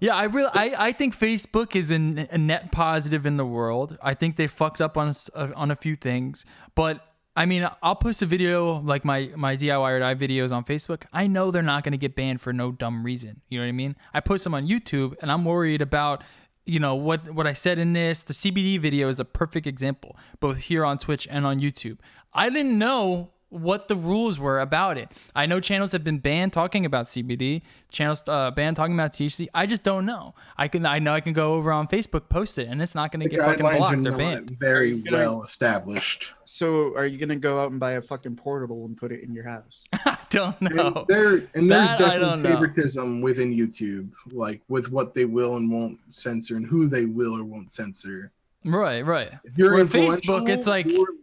Speaker 1: Yeah, I think Facebook is a net positive in the world. I think they fucked up on a few things, but I mean, I'll post a video like my DIY or Die videos on Facebook. I know they're not going to get banned for no dumb reason. You know what I mean? I post them on YouTube, and I'm worried about what I said in this. The CBD video is a perfect example, both here on Twitch and on YouTube. I didn't know what the rules were about it. I know channels have been banned talking about CBD, channels banned talking about THC. I just don't know. I know I can go over on Facebook, post it, and it's not going to get fucking blocked or banned.
Speaker 3: Very well established.
Speaker 2: So are you gonna go out and buy a fucking portable and put it in your house?
Speaker 1: I don't know.
Speaker 3: There's
Speaker 1: That I don't
Speaker 3: definitely
Speaker 1: know.
Speaker 3: favoritism within YouTube, like with what they will and won't censor and who they will or won't censor.
Speaker 1: Right.
Speaker 3: If you're
Speaker 1: Where
Speaker 3: influential,
Speaker 1: Facebook, it's like
Speaker 3: you're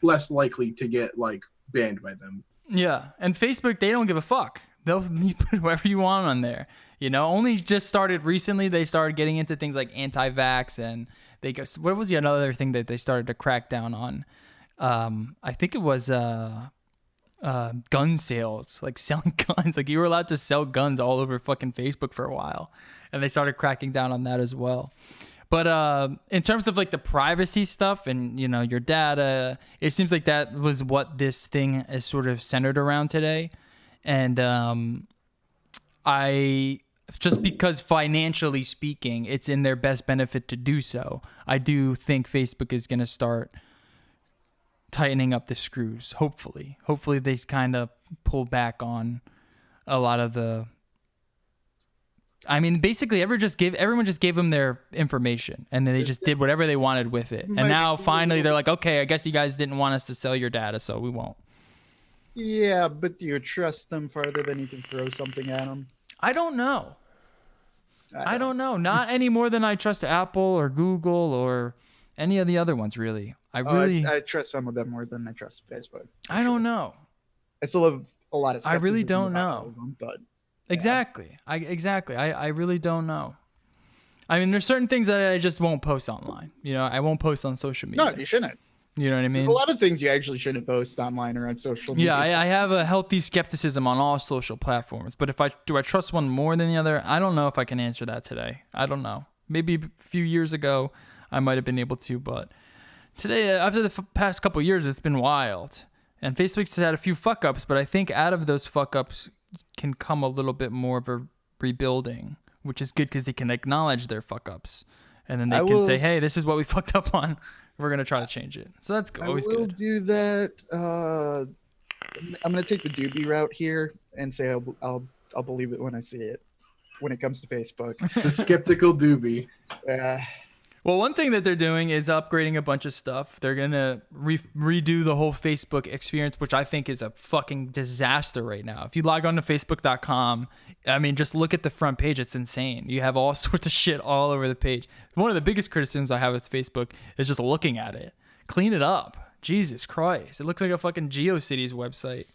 Speaker 3: less likely to get like banned by them.
Speaker 1: yeah, and Facebook they don't give a fuck. You put whoever you want on there. Only just started recently. They started getting into things like anti-vax, and what was the another thing that they started to crack down on? I think it was gun sales, like selling guns. Like you were allowed to sell guns all over fucking Facebook for a while, and they started cracking down on that as well. But in terms of like the privacy stuff and your data, it seems like that was what this thing is sort of centered around today. And I just because financially speaking, it's in their best benefit to do so. I do think Facebook is going to start tightening up the screws. Hopefully they kind of pull back on a lot of the. I mean, basically, everyone just gave them their information, and then they just did whatever they wanted with it. And now, finally, they're like, okay, I guess you guys didn't want us to sell your data, so we won't.
Speaker 2: Yeah, but do you trust them farther than you can throw something at them?
Speaker 1: I don't know. Not any more than I trust Apple or Google or any of the other ones, really.
Speaker 2: I trust some of them more than I trust Facebook.
Speaker 1: I don't know.
Speaker 2: I still have a lot of.
Speaker 1: I really don't
Speaker 2: skepticism about
Speaker 1: know.
Speaker 2: all of them, but
Speaker 1: Exactly. I really don't know. I mean, there's certain things that I just won't post online. I won't post on social media.
Speaker 2: no, you shouldn't.
Speaker 1: You know what I mean?
Speaker 2: There's a lot of things you actually shouldn't post online or on social media.
Speaker 1: Yeah, I have a healthy skepticism on all social platforms. But do I trust one more than the other? I don't know if I can answer that today. I don't know. Maybe a few years ago, I might have been able to. But today, after the past couple of years, it's been wild. And Facebook's had a few fuck-ups. But I think out of those fuck-ups can come a little bit more of a rebuilding, which is good because they can acknowledge their fuck-ups. And then they can say, hey, this is what we fucked up on. We're going to try to change it. So that's always good.
Speaker 2: I will do that. I'm going to take the doobie route here and say I'll believe it when I see it when it comes to Facebook.
Speaker 3: The skeptical doobie.
Speaker 1: Well, one thing that they're doing is upgrading a bunch of stuff. They're going to redo the whole Facebook experience, which I think is a fucking disaster right now. If you log on to Facebook.com, I mean, just look at the front page. It's insane. You have all sorts of shit all over the page. One of the biggest criticisms I have with Facebook is just looking at it. Clean it up. Jesus Christ. It looks like a fucking GeoCities website.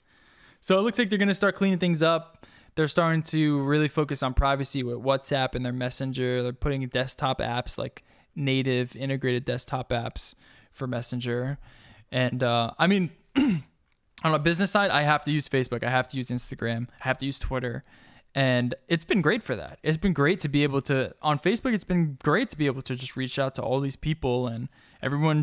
Speaker 1: So it looks like they're going to start cleaning things up. They're starting to really focus on privacy with WhatsApp and their Messenger. They're putting desktop apps like native integrated desktop apps for Messenger. And I mean, on a business side, I have to use Facebook. I have to use Instagram. I have to use Twitter. And it's been great for that. It's been great to be able to, on Facebook, it's been great to be able to just reach out to all these people, and everyone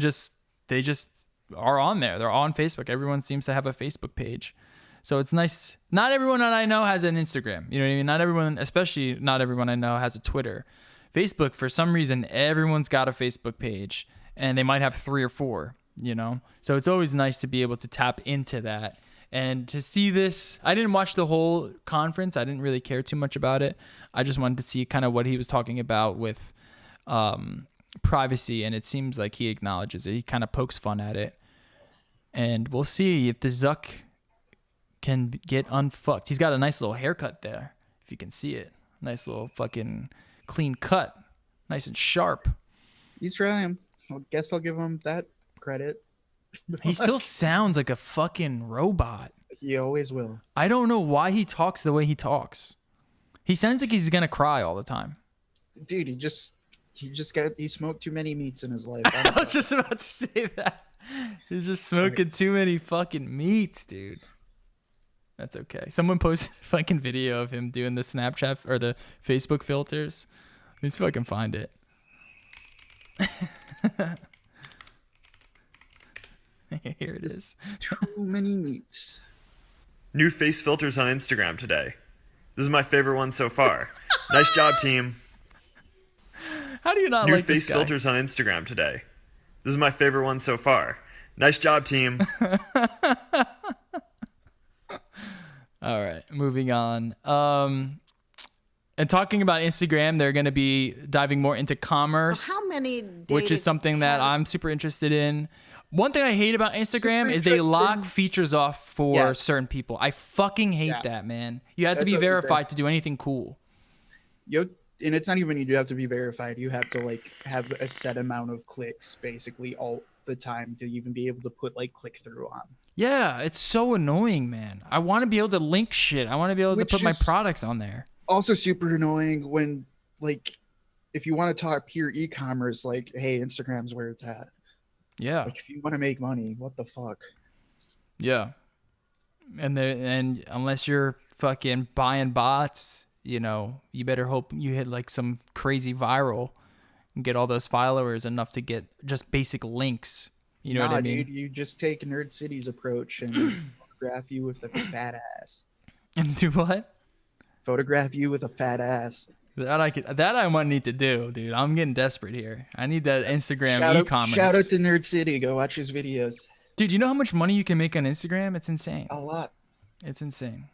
Speaker 1: they just are on there. They're on Facebook. Everyone seems to have a Facebook page. So it's nice. Not everyone that I know has an Instagram. You know what I mean? Not everyone, especially not everyone I know, has a Twitter. Facebook, for some reason, everyone's got a Facebook page, and they might have 3 or 4, So it's always nice to be able to tap into that. And to see this, I didn't watch the whole conference. I didn't really care too much about it. I just wanted to see kind of what he was talking about with privacy, and it seems like he acknowledges it. He kind of pokes fun at it, and we'll see if the Zuck can get unfucked. He's got a nice little haircut there, if you can see it. Nice little fucking clean cut, nice and sharp.
Speaker 2: He's trying. I guess I'll give him that credit.
Speaker 1: He still sounds like a fucking robot.
Speaker 2: He always will.
Speaker 1: I don't know why he talks the way he talks. He sounds like he's gonna cry all the time.
Speaker 2: Dude, he smoked too many meats in his life.
Speaker 1: I was just about to say that. He's just smoking too many fucking meats, dude. That's okay. Someone posted a fucking video of him doing the Snapchat or the Facebook filters. Let's fucking find it. Here it is.
Speaker 2: Too many meats.
Speaker 4: New face filters on Instagram today. This is my favorite one so far. Nice job, team.
Speaker 1: How do you not
Speaker 4: New
Speaker 1: like this
Speaker 4: face
Speaker 1: guy?
Speaker 4: filters on Instagram today. This is my favorite one so far. Nice job, team.
Speaker 1: All right, moving on. And talking about Instagram, they're going to be diving more into commerce,
Speaker 5: How many
Speaker 1: which is something that I'm super interested in. One thing I hate about Instagram is they lock features off for certain people. I fucking hate that, man. You have to
Speaker 2: That's
Speaker 1: be
Speaker 2: what I was gonna
Speaker 1: verified to do anything cool.
Speaker 2: And it's not even you have to be verified. You have to like have a set amount of clicks basically all the time to even be able to put like click through on.
Speaker 1: Yeah, it's so annoying, man. I want to be able to link shit. I want to be able to
Speaker 2: Which
Speaker 1: put my
Speaker 2: is-
Speaker 1: products on there.
Speaker 2: Also super annoying when like if you want to talk pure e-commerce, like, hey, Instagram's where it's at.
Speaker 1: Yeah.
Speaker 2: Like if you want to make money, what the fuck?
Speaker 1: Yeah. And unless you're fucking buying bots, you know, you better hope you hit like some crazy viral and get all those followers enough to get just basic links. You know what I mean?
Speaker 2: Dude, you just take Nerd City's approach and photograph you with a fat ass.
Speaker 1: And do what?
Speaker 2: Photograph you with a fat ass.
Speaker 1: That I might need to do, dude. I'm getting desperate here. I need that Instagram e-commerce.
Speaker 2: Shout out to Nerd City. Go watch his videos.
Speaker 1: Dude, you know how much money you can make on Instagram? It's insane.
Speaker 2: A lot.
Speaker 1: It's insane.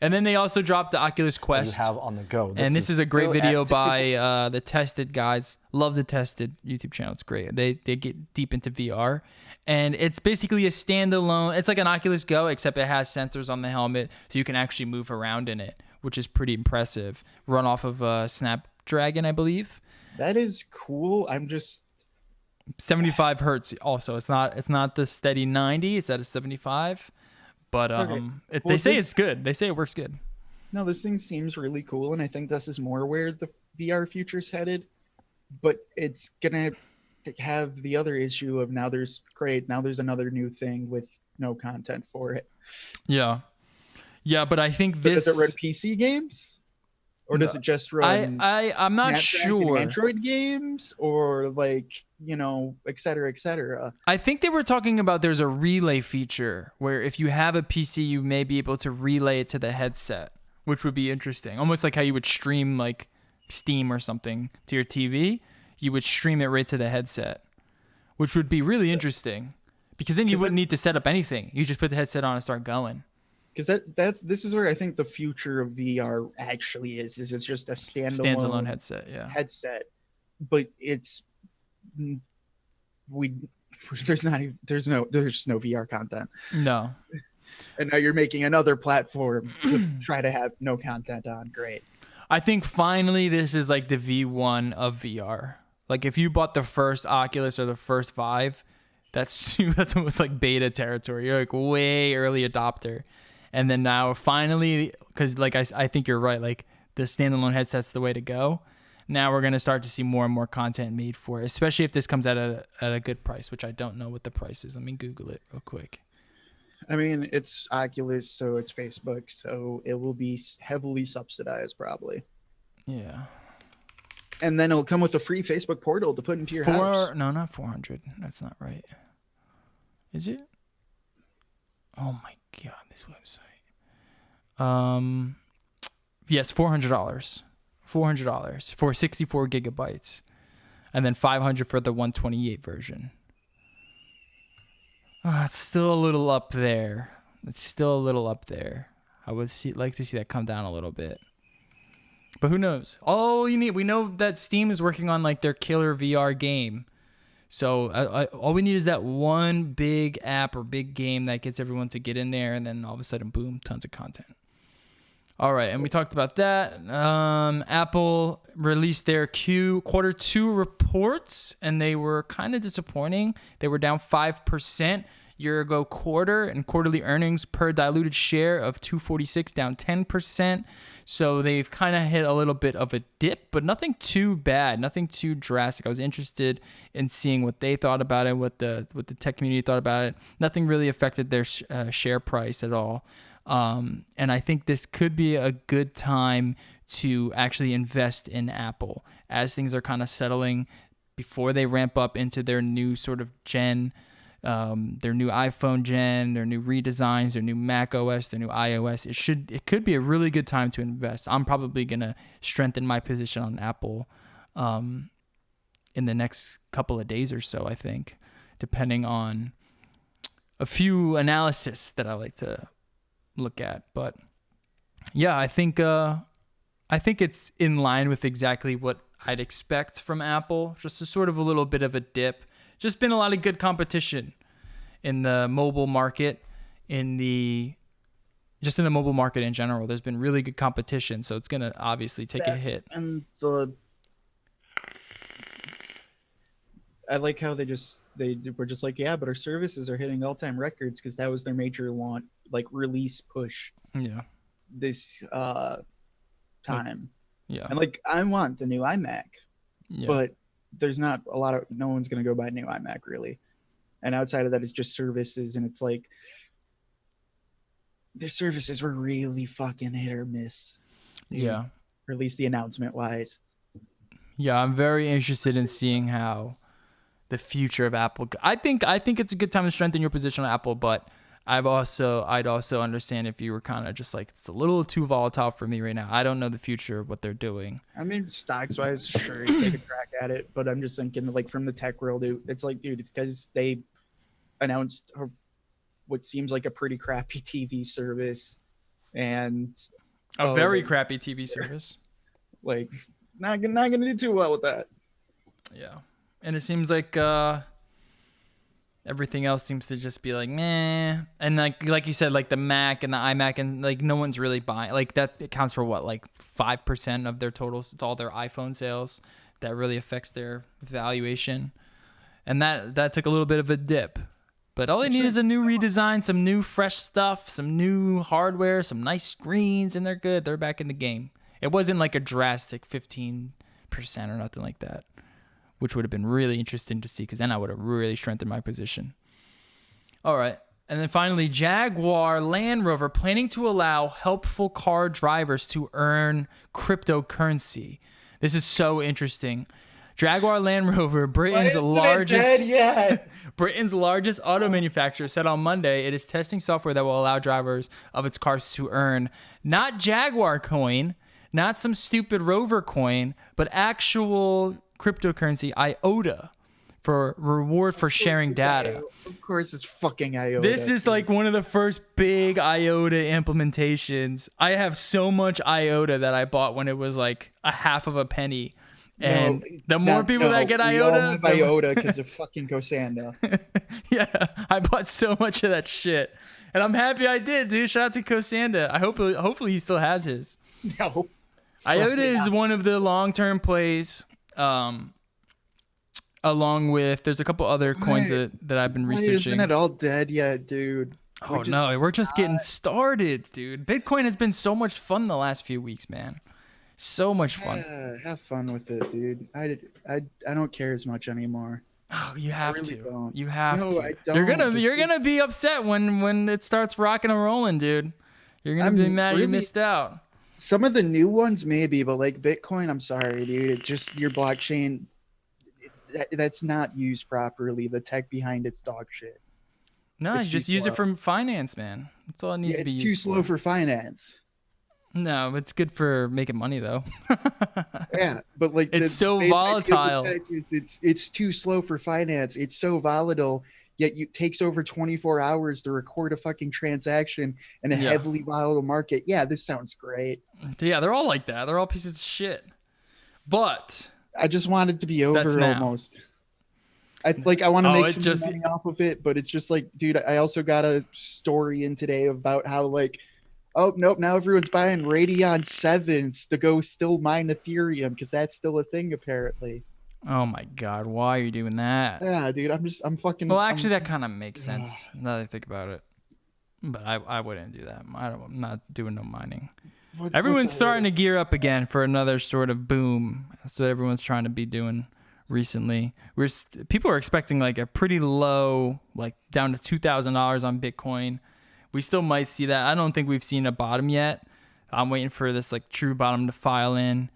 Speaker 1: And then they also dropped the Oculus Quest.
Speaker 6: You have on the go.
Speaker 1: This is a great
Speaker 6: still at
Speaker 1: video
Speaker 6: 60
Speaker 1: by the Tested guys. Love the Tested YouTube channel. It's great. They get deep into VR. And it's basically a standalone. It's like an Oculus Go, except it has sensors on the helmet, so you can actually move around in it, which is pretty impressive. Run off of Snapdragon, I believe.
Speaker 2: That is cool. I'm just
Speaker 1: 75 hertz. Also, it's not the steady 90. It's at a 75. But
Speaker 2: Okay.
Speaker 1: they
Speaker 2: Well,
Speaker 1: say
Speaker 2: this-
Speaker 1: it's good. They say it works good.
Speaker 2: no, this thing seems really cool, and I think this is more where the VR future's headed. But it's gonna have the other issue of now there's another new thing with no content for it.
Speaker 1: Yeah. Yeah, but I think
Speaker 2: But
Speaker 1: this.
Speaker 2: does it run PC games, or does it just run?
Speaker 1: I'm not
Speaker 2: Snapdragon
Speaker 1: sure.
Speaker 2: Android games, or like et cetera, et cetera.
Speaker 1: I think they were talking about there's a relay feature where if you have a PC, you may be able to relay it to the headset, which would be interesting. Almost like how you would stream like Steam or something to your TV, you would stream it right to the headset, which would be really interesting because then you wouldn't need to set up anything. You just put the headset on and start going.
Speaker 2: Because this is where I think the future of VR actually is it's just a
Speaker 1: Standalone headset, yeah.
Speaker 2: headset, but it's there's just no VR content,
Speaker 1: No.
Speaker 2: and now you're making another platform to try to have no content on. Great.
Speaker 1: I think finally this is like the V1 of VR. Like if you bought the first Oculus or the first Vive, that's almost like beta territory. You're like way early adopter. And then now finally, because like I think you're right, like the standalone headset's the way to go. Now we're going to start to see more and more content made for it, especially if this comes at a good price, which I don't know what the price is. Let me Google it real quick.
Speaker 2: I mean, it's Oculus, so it's Facebook, so it will be heavily subsidized probably,
Speaker 1: Yeah.
Speaker 2: and then it'll come with a free Facebook portal to put into your house.
Speaker 1: No, not 400. That's not right. Is it? Oh my God, this website. Yes, $400. $400 for 64 gigabytes, and then $500 for the 128 version. It's still a little up there. I would like to see that come down a little bit. But who knows? We know that Steam is working on like their killer VR game. So all we need is that one big app or big game that gets everyone to get in there, and then all of a sudden, boom, tons of content. All right, and we talked about that. Apple released their Q2 reports, and they were kind of disappointing. They were down 5% year-ago quarter, and quarterly earnings per diluted share of $2.46, down 10%. So they've kind of hit a little bit of a dip, but nothing too bad, nothing too drastic. I was interested in seeing what they thought about it, what the tech community thought about it. Nothing really affected their share price at all. And I think this could be a good time to actually invest in Apple as things are kind of settling before they ramp up into their new sort of gen, their new iPhone gen, their new redesigns, their new Mac OS, their new iOS. It could be a really good time to invest. I'm probably gonna strengthen my position on Apple in the next couple of days or so, I think, depending on a few analysis that I like to look at. But yeah, I think it's in line with exactly what I'd expect from Apple. Just a sort of a little bit of a dip. Just been a lot of good competition in the mobile market, in the mobile market in general. There's been really good competition, so it's gonna obviously take a hit.
Speaker 2: And I like how they were just like, yeah, but our services are hitting all-time records, because that was their major launch, like release push.
Speaker 1: Yeah.
Speaker 2: This time.
Speaker 1: Yeah.
Speaker 2: And like, I want the new iMac,
Speaker 1: Yeah.
Speaker 2: but there's not no one's gonna go buy a new iMac really. And outside of that, it's just services, and it's like their services were really fucking hit or miss.
Speaker 1: Yeah.
Speaker 2: Or at least the announcement wise.
Speaker 1: Yeah, I'm very interested in seeing how the future of Apple. I think it's a good time to strengthen your position on Apple, but I'd also understand if you were kind of just like, it's a little too volatile for me right now. I don't know the future of what they're doing.
Speaker 2: I mean, stocks wise, sure, you take a crack at it, but I'm just thinking, like, from the tech world, it's like, dude, it's because they announced what seems like a pretty crappy TV service, and
Speaker 1: A very crappy TV service.
Speaker 2: Like, not gonna do too well with that.
Speaker 1: Yeah, and it seems like everything else seems to just be like meh, and like you said, like the Mac and the iMac, and like no one's really buying. Like that accounts for what, like 5% of their totals. It's all their iPhone sales that really affects their valuation, and that took a little bit of a dip. But all they need is a new redesign, some new fresh stuff, some new hardware, some nice screens, and they're good. They're back in the game. It wasn't like a drastic 15% or nothing like that, which would have been really interesting to see, because then I would have really strengthened my position. All right. And then finally, Jaguar Land Rover planning to allow helpful car drivers to earn cryptocurrency. This is so interesting. Jaguar Land Rover, Britain's largest auto manufacturer, said on Monday it is testing software that will allow drivers of its cars to earn not Jaguar coin, not some stupid Rover coin, but actual cryptocurrency, IOTA, for reward for sharing data.
Speaker 2: Of course, it's fucking IOTA.
Speaker 1: This is like one of the first big IOTA implementations. I have so much IOTA that I bought when it was like a half of a penny. And the more people that get IOTA,
Speaker 2: IOTA because of fucking Cosanda.
Speaker 1: Yeah, I bought so much of that shit, and I'm happy I did, dude. Shout out to Cosanda. Hopefully he still has his.
Speaker 2: No,
Speaker 1: IOTA is one of the long-term plays. Along with, there's a couple other coins that I've been researching.
Speaker 2: Isn't it all dead yet, dude?
Speaker 1: We're just getting started, dude. Bitcoin has been so much fun the last few weeks, man. So much fun.
Speaker 2: Yeah, have fun with it, dude. I don't care as much anymore.
Speaker 1: Oh, you have
Speaker 2: really
Speaker 1: to.
Speaker 2: don't.
Speaker 1: You have
Speaker 2: No,
Speaker 1: to.
Speaker 2: I don't.
Speaker 1: You're gonna be upset when it starts rocking and rolling, dude. You're gonna be mad you missed out.
Speaker 2: Some of the new ones maybe, but like Bitcoin, I'm sorry, dude. It just, your blockchain, that's not used properly. The tech behind it's dog shit.
Speaker 1: No,
Speaker 2: It's
Speaker 1: just
Speaker 2: too
Speaker 1: use it
Speaker 2: slow.
Speaker 1: for finance, man. That's all it needs to be
Speaker 2: It's
Speaker 1: used
Speaker 2: too slow for finance.
Speaker 1: No, it's good for making money though.
Speaker 2: Yeah, but like
Speaker 1: It's so
Speaker 2: base idea of the
Speaker 1: volatile.
Speaker 2: tech is it's too slow for finance. It's so volatile. yet it takes over 24 hours to record a fucking transaction in a
Speaker 1: Yeah.
Speaker 2: heavily volatile market. Yeah, this sounds great.
Speaker 1: Yeah, they're all like that. They're all pieces of shit. But
Speaker 2: I just want it to be over
Speaker 1: That's now.
Speaker 2: almost. I want to
Speaker 1: Oh,
Speaker 2: make
Speaker 1: it
Speaker 2: some
Speaker 1: just-
Speaker 2: money off of it, but it's just like, dude, I also got a story in today about how like, oh nope, now everyone's buying Radeon 7s to go still mine Ethereum because that's still a thing apparently.
Speaker 1: oh my god, why are you doing that?
Speaker 2: Yeah, dude, I'm fucking.
Speaker 1: Well, actually, that kind of makes sense now that I think about it. But I wouldn't do that. I'm not doing no mining. Everyone's starting to gear up again for another sort of boom. That's what everyone's trying to be doing recently. People are expecting like a pretty low, like down to $2,000 on Bitcoin. We still might see that. I don't think we've seen a bottom yet. I'm waiting for this like true bottom to file in,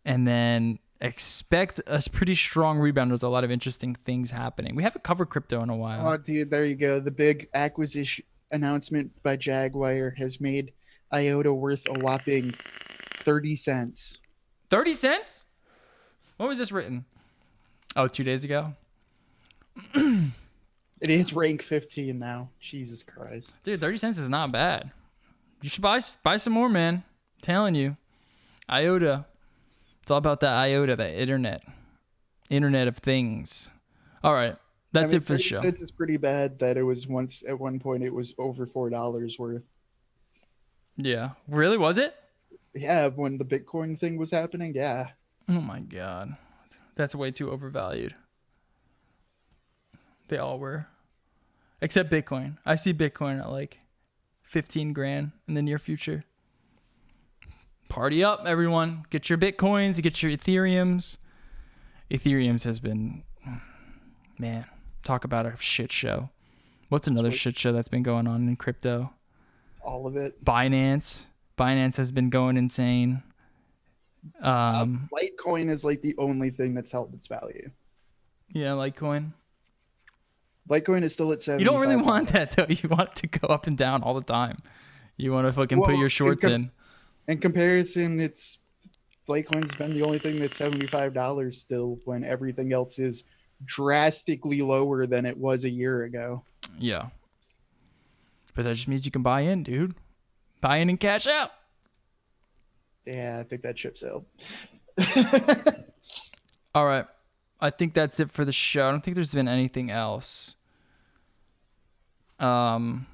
Speaker 1: and then expect a pretty strong rebound. There's a lot of interesting things happening. We haven't covered crypto in a while.
Speaker 2: Oh, dude, there you go. The big acquisition announcement by Jaguar has made IOTA worth a whopping 30 cents.
Speaker 1: 30 cents? When was this written? Oh, 2 days ago?
Speaker 2: It is rank 15 now. Jesus Christ.
Speaker 1: Dude, 30 cents is not bad. You should buy some more, man. I'm telling you. IOTA. It's all about that IOTA, that Internet of Things. All right. That's it for the
Speaker 2: 30
Speaker 1: show.
Speaker 2: cents is pretty bad that it was once at one point it was over $4 worth.
Speaker 1: Yeah. Really? Was it?
Speaker 2: Yeah, when the Bitcoin thing was happening, yeah.
Speaker 1: Oh my God. That's way too overvalued. They all were. Except Bitcoin. I see Bitcoin at like 15 grand in the near future. Party up, everyone. Get your Bitcoins, get your Ethereums. Ethereums has been, man, talk about a shit show. What's another shit show that's been going on in crypto?
Speaker 2: All of it.
Speaker 1: Binance. Binance has been going insane.
Speaker 2: Litecoin is like the only thing that's held its value.
Speaker 1: Yeah, Litecoin.
Speaker 2: Litecoin is still at 70.
Speaker 1: You don't really want that though. You want it to go up and down all the time. You want to fucking put
Speaker 2: Well,
Speaker 1: your shorts in.
Speaker 2: In comparison, it's Litecoin's been the only thing that's $75 still, when everything else is drastically lower than it was a year ago.
Speaker 1: Yeah. But that just means you can buy in, dude. Buy in and cash out.
Speaker 2: Yeah, I think that ship sailed.
Speaker 1: All right. I think that's it for the show. I don't think there's been anything else. No,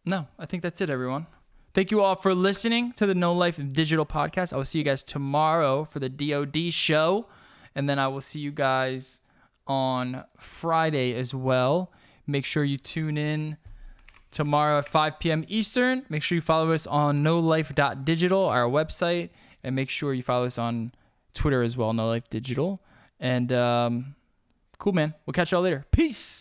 Speaker 1: I think that's it, everyone. Thank you all for listening to the No Life Digital podcast. I will see you guys tomorrow for the DOD show. And then I will see you guys on Friday as well. Make sure you tune in tomorrow at 5 p.m. Eastern. Make sure you follow us on nolife.digital, our website. And make sure you follow us on Twitter as well, No Life Digital. And cool, man. We'll catch y'all later. Peace.